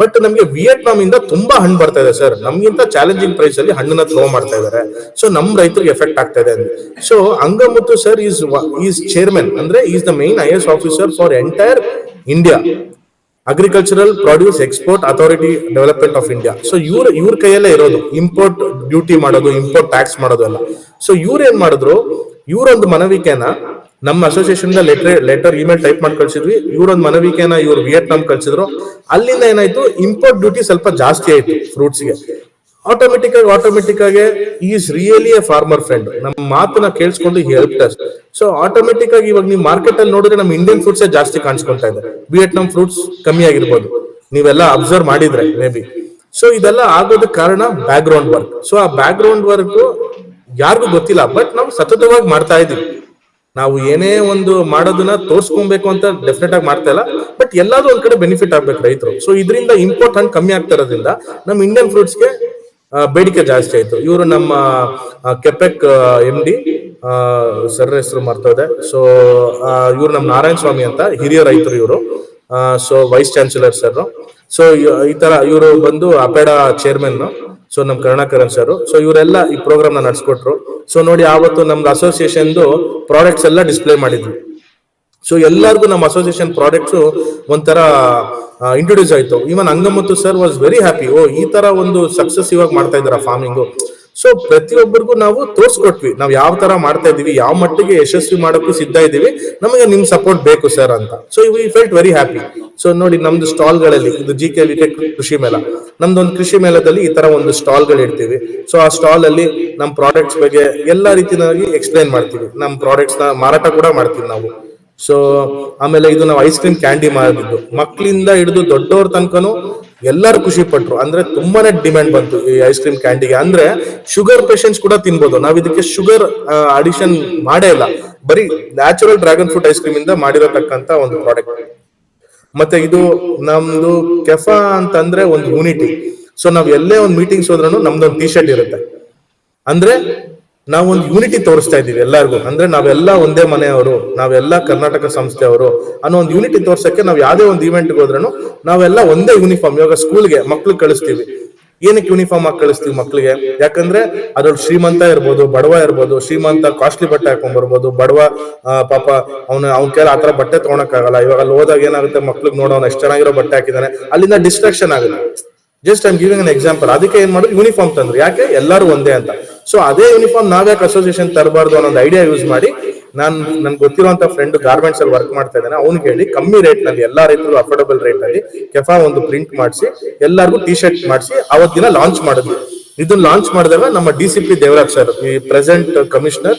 ಬಟ್ ನಮ್ಗೆ ವಿಯೆಟ್ನಾಂ ಇಂದ ತುಂಬಾ ಹಣ್ಣು ಬರ್ತಾ ಇದೆ ಸರ್, ನಮ್ಗಿಂತ ಚಾಲೆಂಜಿಂಗ್ ಪ್ರೈಸ್ ಅಲ್ಲಿ ಹಣ್ಣನ್ನ ಥ್ರೋ ಮಾಡ್ತಾ ಇದಾರೆ, ಸೊ ನಮ್ ರೈತರಿಗೆ ಎಫೆಕ್ಟ್ ಆಗ್ತಾ ಇದೆ ಅಂದ್ರೆ. So Angamuthu sir is chairman, ಅಂದ್ರೆ is the main IAS officer for entire India, agricultural produce export authority development of India. So ಇವ್ರ ಕೈಯಲ್ಲೇ ಇರೋದು ಇಂಪೋರ್ಟ್ ಡ್ಯೂಟಿ ಮಾಡೋದು, ಇಂಪೋರ್ಟ್ ಟ್ಯಾಕ್ಸ್ ಮಾಡೋದು ಎಲ್ಲ. ಸೊ ಇವ್ರು ಏನ್ ಮಾಡಿದ್ರು, ಇವರೊಂದು ಮನವಿಕೆನ ನಮ್ಮ ಅಸೋಸಿಯೇಷನ್ ಲೆಟರ್ ಇಮೇಲ್ ಟೈಪ್ ಮಾಡಿ ಕಳ್ಸಿದ್ವಿ. ಇವರೊಂದು ಮನವಿಕೆನ ಇವ್ರು ವಿಯೆಟ್ನಾಂ ಕಳ್ಸಿದ್ರು. ಅಲ್ಲಿಂದ ಏನಾಯ್ತು, ಇಂಪೋರ್ಟ್ ಡ್ಯೂಟಿ ಸ್ವಲ್ಪ ಜಾಸ್ತಿ ಆಯ್ತು ಫ್ರೂಟ್ಸ್ಗೆ. ಆಟೋಮೆಟಿಕ್ ಆಗಿ is really A farmer friend, ನಮ್ಮ ಮಾತನ್ನ ಕೇಳಿಸ್ಕೊಂಡು ಹೆಲ್ಪ್ ಅಸ್. ಸೊ ಆಟೋಮೆಟಿಕ್ ಆಗಿ ಇವಾಗ ನೀವು ಮಾರ್ಕೆಟ್ ಅಲ್ಲಿ ನೋಡಿದ್ರೆ ನಮ್ಮ ಇಂಡಿಯನ್ ಫ್ರೂಟ್ಸ್ ಜಾಸ್ತಿ ಕಾಣಿಸ್ಕೊಂತಾ ಇದೆ, ವಿಯೆಟ್ನಾಂ ಫ್ರೂಟ್ಸ್ ಕಮ್ಮಿ ಆಗಿರ್ಬೋದು, ನೀವೆಲ್ಲ ಅಬ್ಸರ್ವ್ ಮಾಡಿದ್ರೆ ಮೇ ಬಿ. ಸೊ ಇದೆಲ್ಲ ಆಗೋದಕ್ಕೆ ಕಾರಣ ಬ್ಯಾಕ್ ಗ್ರೌಂಡ್ ವರ್ಕ್. ಸೊ ಆ ಬ್ಯಾಕ್ ಗ್ರೌಂಡ್ ವರ್ಕ್ ಯಾರಿಗೂ ಗೊತ್ತಿಲ್ಲ, ಬಟ್ ನಾವು ಸತತವಾಗಿ ಮಾಡ್ತಾ ಇದೀವಿ. ನಾವು ಏನೇ ಒಂದು ಮಾಡೋದನ್ನ ತೋರ್ಸ್ಕೊಬೇಕು ಅಂತ ಡೆಫಿನೆಟ್ ಆಗಿ ಮಾಡ್ತಾ ಇಲ್ಲ, ಬಟ್ ಎಲ್ಲಾದ್ರೂ ಒಂದ್ ಕಡೆ ಬೆನಿಫಿಟ್ ಆಗ್ಬೇಕು ರೈತರು. ಸೊ ಇದರಿಂದ ಇಂಪೋರ್ಟ್ ಹಣ್ಣು ಕಮ್ಮಿ ಆಗ್ತಾ ಇರೋದ್ರಿಂದ ನಮ್ಮ ಇಂಡಿಯನ್ ಫ್ರೂಟ್ಸ್ಗೆ ಬೇಡಿಕೆ ಜಾಸ್ತಿ ಆಯ್ತು. ಇವರು ನಮ್ಮ ಕೆಪೆಕ್ MD ಸರ್ ಹೆಸರು ಮರ್ತೋದೆ. ಸೊ ಇವ್ರು ನಮ್ಮ ನಾರಾಯಣ ಸ್ವಾಮಿ ಅಂತ ಹಿರಿಯ ರೈತರು ಇವರು. So vice chancellor sir. So ಈ ತರ ಇವರು ಬಂದು ಅಪೇಡ ಚೇರ್ಮನ್. ಸೊ ನಮ್ ಕರುಣಾಕರನ್ ಸರ್. ಸೊ ಇವರೆಲ್ಲ ಈ ಪ್ರೋಗ್ರಾಮ್ ನ ನಡೆಸ್ಕೊಟ್ರು. ಸೊ ನೋಡಿ ಆವತ್ತು ನಮ್ದು ಅಸೋಸಿಯೇಷನ್ದು ಪ್ರಾಡಕ್ಟ್ಸ್ ಎಲ್ಲ ಡಿಸ್ಪ್ಲೇ ಮಾಡಿದ್ವಿ. ಸೊ ಎಲ್ಲರಿಗೂ ನಮ್ಮ ಅಸೋಸಿಯೇಷನ್ ಪ್ರಾಡಕ್ಟ್ಸ್ ಒಂಥರ ಇಂಟ್ರೊಡ್ಯೂಸ್ ಆಯ್ತು. Even Angamuthu sir was very happy, ಓ ಈ ತರ ಒಂದು ಸಕ್ಸಸ್ ಇವಾಗ ಮಾಡ್ತಾ ಇದಾರ ಫಾರ್ಮಿಂಗು. ಸೊ ಪ್ರತಿಯೊಬ್ಬರಿಗೂ ನಾವು ತೋರ್ಸ್ಕೊಟ್ವಿ, ನಾವು ಯಾವ ತರ ಮಾಡ್ತಾ ಇದೀವಿ, ಯಾವ ಮಟ್ಟಿಗೆ ಯಶಸ್ವಿ ಮಾಡಕ್ಕೂ ಸಿದ್ಧ ಇದೀವಿ, ನಮಗೆ ನಿಮ್ ಸಪೋರ್ಟ್ ಬೇಕು ಸರ್ ಅಂತ. So we felt very happy. So ನೋಡಿ ನಮ್ದು ಸ್ಟಾಲ್ ಗಳಲ್ಲಿ, ಇದು GKVK ಕೃಷಿ ಮೇಳ, ನಮ್ದೊಂದು ಕೃಷಿ ಮೇಳದಲ್ಲಿ ಈ ತರ ಒಂದು ಸ್ಟಾಲ್ ಗಳು ಇಡ್ತೀವಿ. ಸೊ ಆ ಸ್ಟಾಲ್ ಅಲ್ಲಿ ನಮ್ ಪ್ರಾಡಕ್ಟ್ಸ್ ಬಗ್ಗೆ ಎಲ್ಲಾ ರೀತಿಯಾಗಿ ಎಕ್ಸ್ಪ್ಲೈನ್ ಮಾಡ್ತೀವಿ, ನಮ್ ಪ್ರಾಡಕ್ಟ್ಸ್ ನ ಮಾರಾಟ ಕೂಡ ಮಾಡ್ತೀವಿ ನಾವು. ಸೊ ಆಮೇಲೆ ಇದು ನಾವು ಐಸ್ ಕ್ರೀಮ್ ಕ್ಯಾಂಡಿ ಮಾಡಿದ್ದು, ಮಕ್ಕಳಿಂದ ಹಿಡಿದು ದೊಡ್ಡವ್ರ ತನಕನು ಎಲ್ಲರೂ ಖುಷಿ ಪಟ್ರು. ಅಂದ್ರೆ ತುಂಬಾನೇ ಡಿಮ್ಯಾಂಡ್ ಬಂತು ಈ ಐಸ್ ಕ್ರೀಮ್ ಕ್ಯಾಂಡಿಗೆ. ಅಂದ್ರೆ ಶುಗರ್ ಪೇಷಂಟ್ಸ್ ಕೂಡ ತಿನ್ಬೋದು, ನಾವ್ ಇದಕ್ಕೆ ಶುಗರ್ ಅಡಿಷನ್ ಮಾಡೇ ಇಲ್ಲ, ಬರೀ natural dragon fruit ice cream ಇಂದ ಮಾಡಿರತಕ್ಕಂತ ಒಂದು ಪ್ರಾಡಕ್ಟ್. ಮತ್ತೆ ಇದು ನಮ್ದು ಕೆಫಾ ಅಂತಂದ್ರೆ ಒಂದು ಯೂನಿಟಿ. ಸೊ ನಾವ್ ಎಲ್ಲೇ ಒಂದು ಮೀಟಿಂಗ್ಸ್ ಹೋದ್ರೂ ನಮ್ದೊಂದು ಟಿ ಶರ್ಟ್ ಇರುತ್ತೆ, ಅಂದ್ರೆ ನಾವೊಂದು ಯೂನಿಟಿ ತೋರಿಸ್ತಾ ಇದೀವಿ ಎಲ್ಲರಿಗೂ. ಅಂದ್ರೆ ನಾವೆಲ್ಲ ಒಂದೇ ಮನೆಯವರು, ನಾವೆಲ್ಲ ಕರ್ನಾಟಕ ಸಂಸ್ಥೆಯವರು ಅನ್ನೋ ಒಂದು ಯೂನಿಟಿ ತೋರ್ಸಕ್ಕೆ ನಾವು ಯಾವ್ದೇ ಒಂದು ಇವೆಂಟ್ಗೆ ಹೋದ್ರೂ ನಾವೆಲ್ಲ ಒಂದೇ ಯೂನಿಫಾರ್ಮ್. ಇವಾಗ ಸ್ಕೂಲ್ಗೆ ಮಕ್ಳು ಕಳಿಸ್ತೀವಿ, ಏನಕ್ಕೆ ಯೂನಿಫಾರ್ಮ್ ಆಗಿ ಕಳಿಸ್ತೀವಿ ಮಕ್ಳಿಗೆ? ಯಾಕಂದ್ರೆ ಅದ್ರಲ್ಲಿ ಶ್ರೀಮಂತ ಇರ್ಬೋದು, ಬಡವ ಇರ್ಬೋದು. ಶ್ರೀಮಂತ ಕಾಸ್ಟ್ಲಿ ಬಟ್ಟೆ ಹಾಕೊಂಡ್ ಬರ್ಬೋದು, ಬಡವ ಪಾಪ ಅವ್ನ ಕೈಲಿ ಆತರ ಬಟ್ಟೆ ತಗೊಳಕ್ ಆಗಲ್ಲ. ಇವಾಗ ಅಲ್ಲಿ ಹೋದಾಗ ಏನಾಗುತ್ತೆ, ಮಕ್ಳಿಗೆ ನೋಡೋಣ ಎಷ್ಟು ಚೆನ್ನಾಗಿರೋ ಬಟ್ಟೆ ಹಾಕಿದಾನೆ, ಅಲ್ಲಿಂದ ಡಿಸ್ಟ್ರಾಕ್ಷನ್ ಆಗುತ್ತೆ. Just I'm giving an example. ಅದಕ್ಕೆ ಏನ್ ಮಾಡೋದು, ಯೂನಿಫಾರ್ಮ್ ತಂದ್ರು, ಯಾಕೆ ಎಲ್ಲರೂ ಒಂದೇ ಅಂತ. ಸೊ ಅದೇ ಯೂನಿಫಾರ್ಮ್ ನಾವ್ಯಾಕೆ ಅಸೋಸಿಯೇಷನ್ ತರಬಾರ್ದು ಅನ್ನೋ ಒಂದು ಐಡಿಯಾ ಯೂಸ್ ಮಾಡಿ, ನನ್ಗೆ ಗೊತ್ತಿರುವಂತ ಫ್ರೆಂಡ್ ಗಾರ್ಮೆಂಟ್ಸ್ ಅಲ್ಲಿ ವರ್ಕ್ ಮಾಡ್ತಾ ಇದ್ದಾನೆ, ಅವ್ನಿಗೆ ಹೇಳಿ ಕಮ್ಮಿ ರೇಟ್ ನಲ್ಲಿ, ಎಲ್ಲಾ ರೈತರು ಅಫೋರ್ಡಬಲ್ ರೇಟ್ ಅಲ್ಲಿ ಕೆಫಾ ಒಂದು ಪ್ರಿಂಟ್ ಮಾಡಿಸಿ ಎಲ್ಲರಿಗೂ ಟಿ ಶರ್ಟ್ ಮಾಡಿಸಿ ಅವತ್ತಿನ ಲಾಂಚ್ ಮಾಡಿದ್ವಿ. ಇದನ್ನ ಲಾಂಚ್ ಮಾಡಿದಾಗ ನಮ್ಮ DCP ದೇವರಾಜ್ ಸರ್, ಈ ಪ್ರೆಸೆಂಟ್ ಕಮಿಷನರ್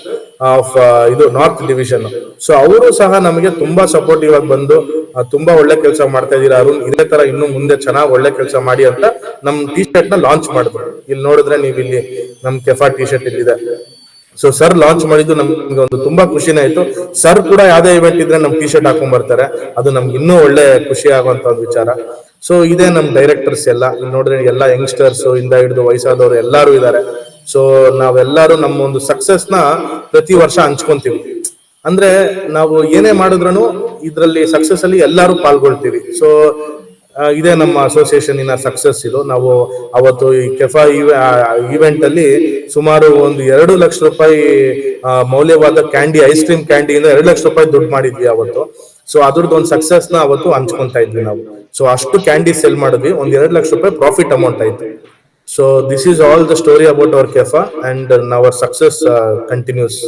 ಆಫ್ ಇದು ನಾರ್ತ್ ಡಿವಿಷನ್, ಸೊ ಅವರು ಸಹ ನಮಗೆ ತುಂಬಾ ಸಪೋರ್ಟಿವ್ ಆಗಿ ಬಂದು ತುಂಬಾ ಒಳ್ಳೆ ಕೆಲಸ ಮಾಡ್ತಾ ಇದೀರಾ ಅರುಣ್, ಇದೇ ತರ ಇನ್ನು ಮುಂದೆ ಚೆನ್ನಾಗಿ ಒಳ್ಳೆ ಕೆಲಸ ಮಾಡಿ ಅಂತ ನಮ್ ಟಿ ಶರ್ಟ್ ನ ಲಾಂಚ್ ಮಾಡಿದ್ರು. ಇಲ್ಲಿ ನೋಡಿದ್ರೆ ನೀವು ಇಲ್ಲಿ ನಮ್ ಕೆಫಾ ಟಿ ಶರ್ಟ್ ಇಲ್ಲಿದೆ. ಸೊ ಸರ್ ಲಾಂಚ್ ಮಾಡಿದ್ದು ನಮ್ಗೆ ಒಂದು ತುಂಬಾ ಖುಷಿನೇ ಆಯ್ತು. ಸರ್ ಕೂಡ ಯಾವ್ದೇ ಇವೆಂಟ್ ಇದ್ರೆ ನಮ್ ಟಿ ಶರ್ಟ್ ಹಾಕೊಂಡ್ ಬರ್ತಾರೆ, ಅದು ನಮ್ಗೆ ಇನ್ನೂ ಒಳ್ಳೆ ಖುಷಿ ಆಗುವಂತ ಒಂದು ವಿಚಾರ. ಸೊ ಇದೇ ನಮ್ ಡೈರೆಕ್ಟರ್ಸ್ ಎಲ್ಲ, ಇಲ್ಲಿ ನೋಡಿದ್ರೆ ಎಲ್ಲ ಯಂಗ್ಸ್ಟರ್ಸ್ ಇಂದ ಹಿಡಿದು ವಯಸ್ಸಾದವರು ಎಲ್ಲಾರು ಇದ್ದಾರೆ. ಸೊ ನಾವೆಲ್ಲರೂ ನಮ್ಮ ಒಂದು ಸಕ್ಸಸ್ ನ ಪ್ರತಿ ವರ್ಷ ಹಂಚ್ಕೊಂತೀವಿ. ಅಂದ್ರೆ ನಾವು ಏನೇ ಮಾಡಿದ್ರು ಇದ್ರಲ್ಲಿ ಸಕ್ಸಸ್ ಅಲ್ಲಿ ಎಲ್ಲರೂ ಪಾಲ್ಗೊಳ್ತೀವಿ. ಸೊ ಇದೇ ನಮ್ಮ ಅಸೋಸಿಯೇಷನ್ ಇನ ಸಕ್ಸಸ್. ಇದು ನಾವು ಅವತ್ತು ಈ ಕೆಫಾ ಇವೆಂಟ್ ಅಲ್ಲಿ ಸುಮಾರು ಒಂದು 2 ಲಕ್ಷ ರೂಪಾಯಿ ಮೌಲ್ಯವಾದ ಕ್ಯಾಂಡಿ, ಐಸ್ ಕ್ರೀಮ್ ಕ್ಯಾಂಡಿಯಿಂದ 2 ಲಕ್ಷ ರೂಪಾಯಿ ದುಡ್ಡು ಮಾಡಿದ್ವಿ ಅವತ್ತು. ಸೊ ಅದ್ರದ್ದು ಒಂದು ಸಕ್ಸಸ್ ನ ಅವತ್ತು ಹಂಚ್ಕೊಂತಾ ಇದ್ವಿ ನಾವು. ಸೊ ಅಷ್ಟು ಕ್ಯಾಂಡಿ ಸೆಲ್ ಮಾಡಿದ್ವಿ, ಒಂದ್ 2 ಲಕ್ಷ ರೂಪಾಯಿ ಪ್ರಾಫಿಟ್ ಅಮೌಂಟ್ ಆಯ್ತು. So this is all the story about our KEFA and our success continuous.